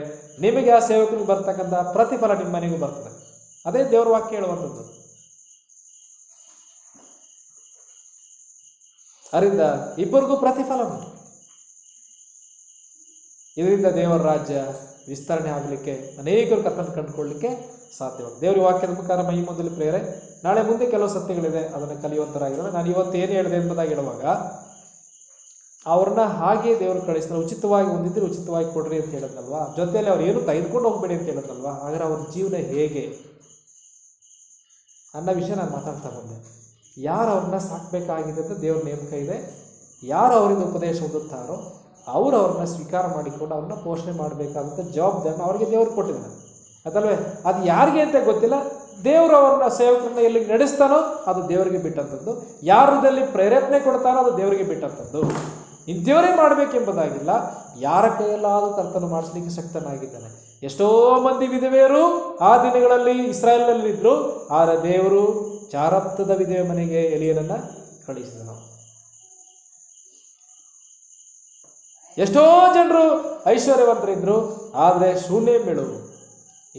ನಿಮಗೆ ಆ ಸೇವಕನಿಗೆ ಬರ್ತಕ್ಕಂಥ ಪ್ರತಿಫಲ ನಿಮ್ಮ ಮನೆಗೂ ಬರ್ತದೆ. ಅದೇ ದೇವರ ವಾಕ್ಯ ಹೇಳುವಂಥದ್ದು. ಅದರಿಂದ ಇಬ್ಬರಿಗೂ ಪ್ರತಿಫಲ ಉಂಟು. ಇದರಿಂದ ದೇವರ ರಾಜ್ಯ ವಿಸ್ತರಣೆ ಆಗಲಿಕ್ಕೆ ಅನೇಕರು ಕರ್ತನ ಕಂಡುಕೊಳ್ಳಲಿಕ್ಕೆ ಸಾಧ್ಯವಾಗಿದೆ. ದೇವರ ವಾಕ್ಯದ ಮುಖಾಂತರ ಮೈ ಮೊದಲು ಪ್ರೇರೆ. ನಾಳೆ ಮುಂದೆ ಕೆಲವು ಸತ್ಯಗಳಿದೆ, ಅದನ್ನು ಕಲಿಯುವಂತರಾಗಿರೋಣ. ನಾನು ಇವತ್ತು ಏನು ಹೇಳಿದೆ ಎಂಬುದಾಗಿ ಹೇಳುವಾಗ ಅವ್ರನ್ನ ಹಾಗೆ ದೇವರು ಕಳಿಸ್ತಾರೆ. ಉಚಿತವಾಗಿ ಹೊಂದಿದ್ರೆ ಉಚಿತವಾಗಿ ಕೊಡ್ರಿ ಅಂತ ಹೇಳಿದ್ನಲ್ವಾ, ಜೊತೆಯಲ್ಲಿ ಅವ್ರು ಏನು ತೆಗೆದುಕೊಂಡು ಹೋಗ್ಬೇಡಿ ಅಂತ ಹೇಳಿದ್ನಲ್ವಾ. ಹಾಗಾದ್ರೆ ಅವ್ರ ಜೀವನ ಹೇಗೆ ಅನ್ನೋ ವಿಷಯ ನಾನು ಮಾತಾಡ್ತಾ ಬಂದೆ. ಯಾರು ಅವ್ರನ್ನ ಸಾಕಬೇಕಾಗಿದೆ ಅಂತ ದೇವ್ರ ನೇಮಕ ಇದೆ. ಯಾರು ಅವರಿಂದ ಉಪದೇಶ ಹೊಂದುತ್ತಾರೋ ಅವರು ಅವ್ರನ್ನ ಸ್ವೀಕಾರ ಮಾಡಿಕೊಂಡು ಅವ್ರನ್ನ ಪೋಷಣೆ ಮಾಡಬೇಕಾದಂಥ ಜವಾಬ್ದಾರಿನ ಅವರಿಗೆ ದೇವರು ಕೊಟ್ಟಿದ್ದಾನೆ. ಅದಲ್ವೇ? ಅದು ಯಾರಿಗೆ ಅಂತ ಗೊತ್ತಿಲ್ಲ. ದೇವರು ಅವ್ರನ್ನ ಸೇವಕರನ್ನ ಎಲ್ಲಿ ನಡೆಸ್ತಾನೋ ಅದು ದೇವರಿಗೆ ಬಿಟ್ಟಂಥದ್ದು. ಯಾರದಲ್ಲಿ ಪ್ರೇರೇಪಣೆ ಕೊಡ್ತಾನೋ ಅದು ದೇವರಿಗೆ ಬಿಟ್ಟಂಥದ್ದು. ದೇವರೇ ಮಾಡಬೇಕೆಂಬುದಾಗಿಲ್ಲ. ಯಾರ ಕೈಯಲ್ಲಾದರೂ ಕರ್ತನು ಮಾಡಿಸ್ಲಿಕ್ಕೆ ಶಕ್ತನಾಗಿದ್ದಾನೆ. ಎಷ್ಟೋ ಮಂದಿ ವಿಧವೆಯರು ಆ ದಿನಗಳಲ್ಲಿ ಇಸ್ರಾಯೇಲ್ನಲ್ಲಿ ಇದ್ರು. ಆದರೆ ದೇವರು ಚಾರಪ್ತದ ವಿಧವೆ ಮನೆಗೆ ಎಲಿಯನನ್ನ ಕಳಿಸಿದನು. ಎಷ್ಟೋ ಜನರು ಐಶ್ವರ್ಯವಂತರಿದ್ರು, ಆದರೆ ಶೂನ್ಯ ಮೇಳರು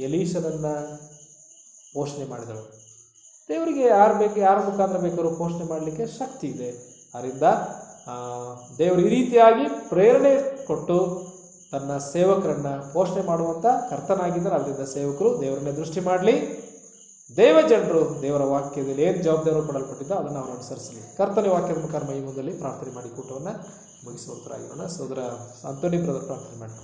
ಎಲೀಷನನ್ನ ಪೋಷಣೆ ಮಾಡಿದಳು. ದೇವರಿಗೆ ಯಾರ ಮುಖಾಂತರ ಬೇಕಾದ್ರೂ ಪೋಷಣೆ ಮಾಡಲಿಕ್ಕೆ ಶಕ್ತಿ ಇದೆ. ಅದರಿಂದ ದೇವರು ಈ ರೀತಿಯಾಗಿ ಪ್ರೇರಣೆ ಕೊಟ್ಟು ತನ್ನ ಸೇವಕರನ್ನ ಪೋಷಣೆ ಮಾಡುವಂಥ ಕರ್ತನಾಗಿದ್ದರೆ ಅದರಿಂದ ಸೇವಕರು ದೇವರನ್ನೇ ದೃಷ್ಟಿ ಮಾಡಲಿ. ದೇವ ಜನರು ದೇವರ ವಾಕ್ಯದಲ್ಲಿ ಏನು ಜವಾಬ್ದಾರಿ ಕೊಡಲ್ಪಟ್ಟಿದ್ದೋ ಅದನ್ನು ಅವರು ಅನುಸರಿಸಲಿ. ಕರ್ತನ ವಾಕ್ಯದ ಮುಖಾಂತರ ಈ ಮುಂದಲ್ಲಿ ಪ್ರಾರ್ಥನೆ ಮಾಡಿ ಕೂಟವನ್ನು ಮುಗಿಸುವಂತರಾಗಿರೋಣ. ಸೋದರ ಅಂತೋನಿ ಬ್ರದರ್ ಪ್ರಾರ್ಥನೆ ಮಾಡಿ.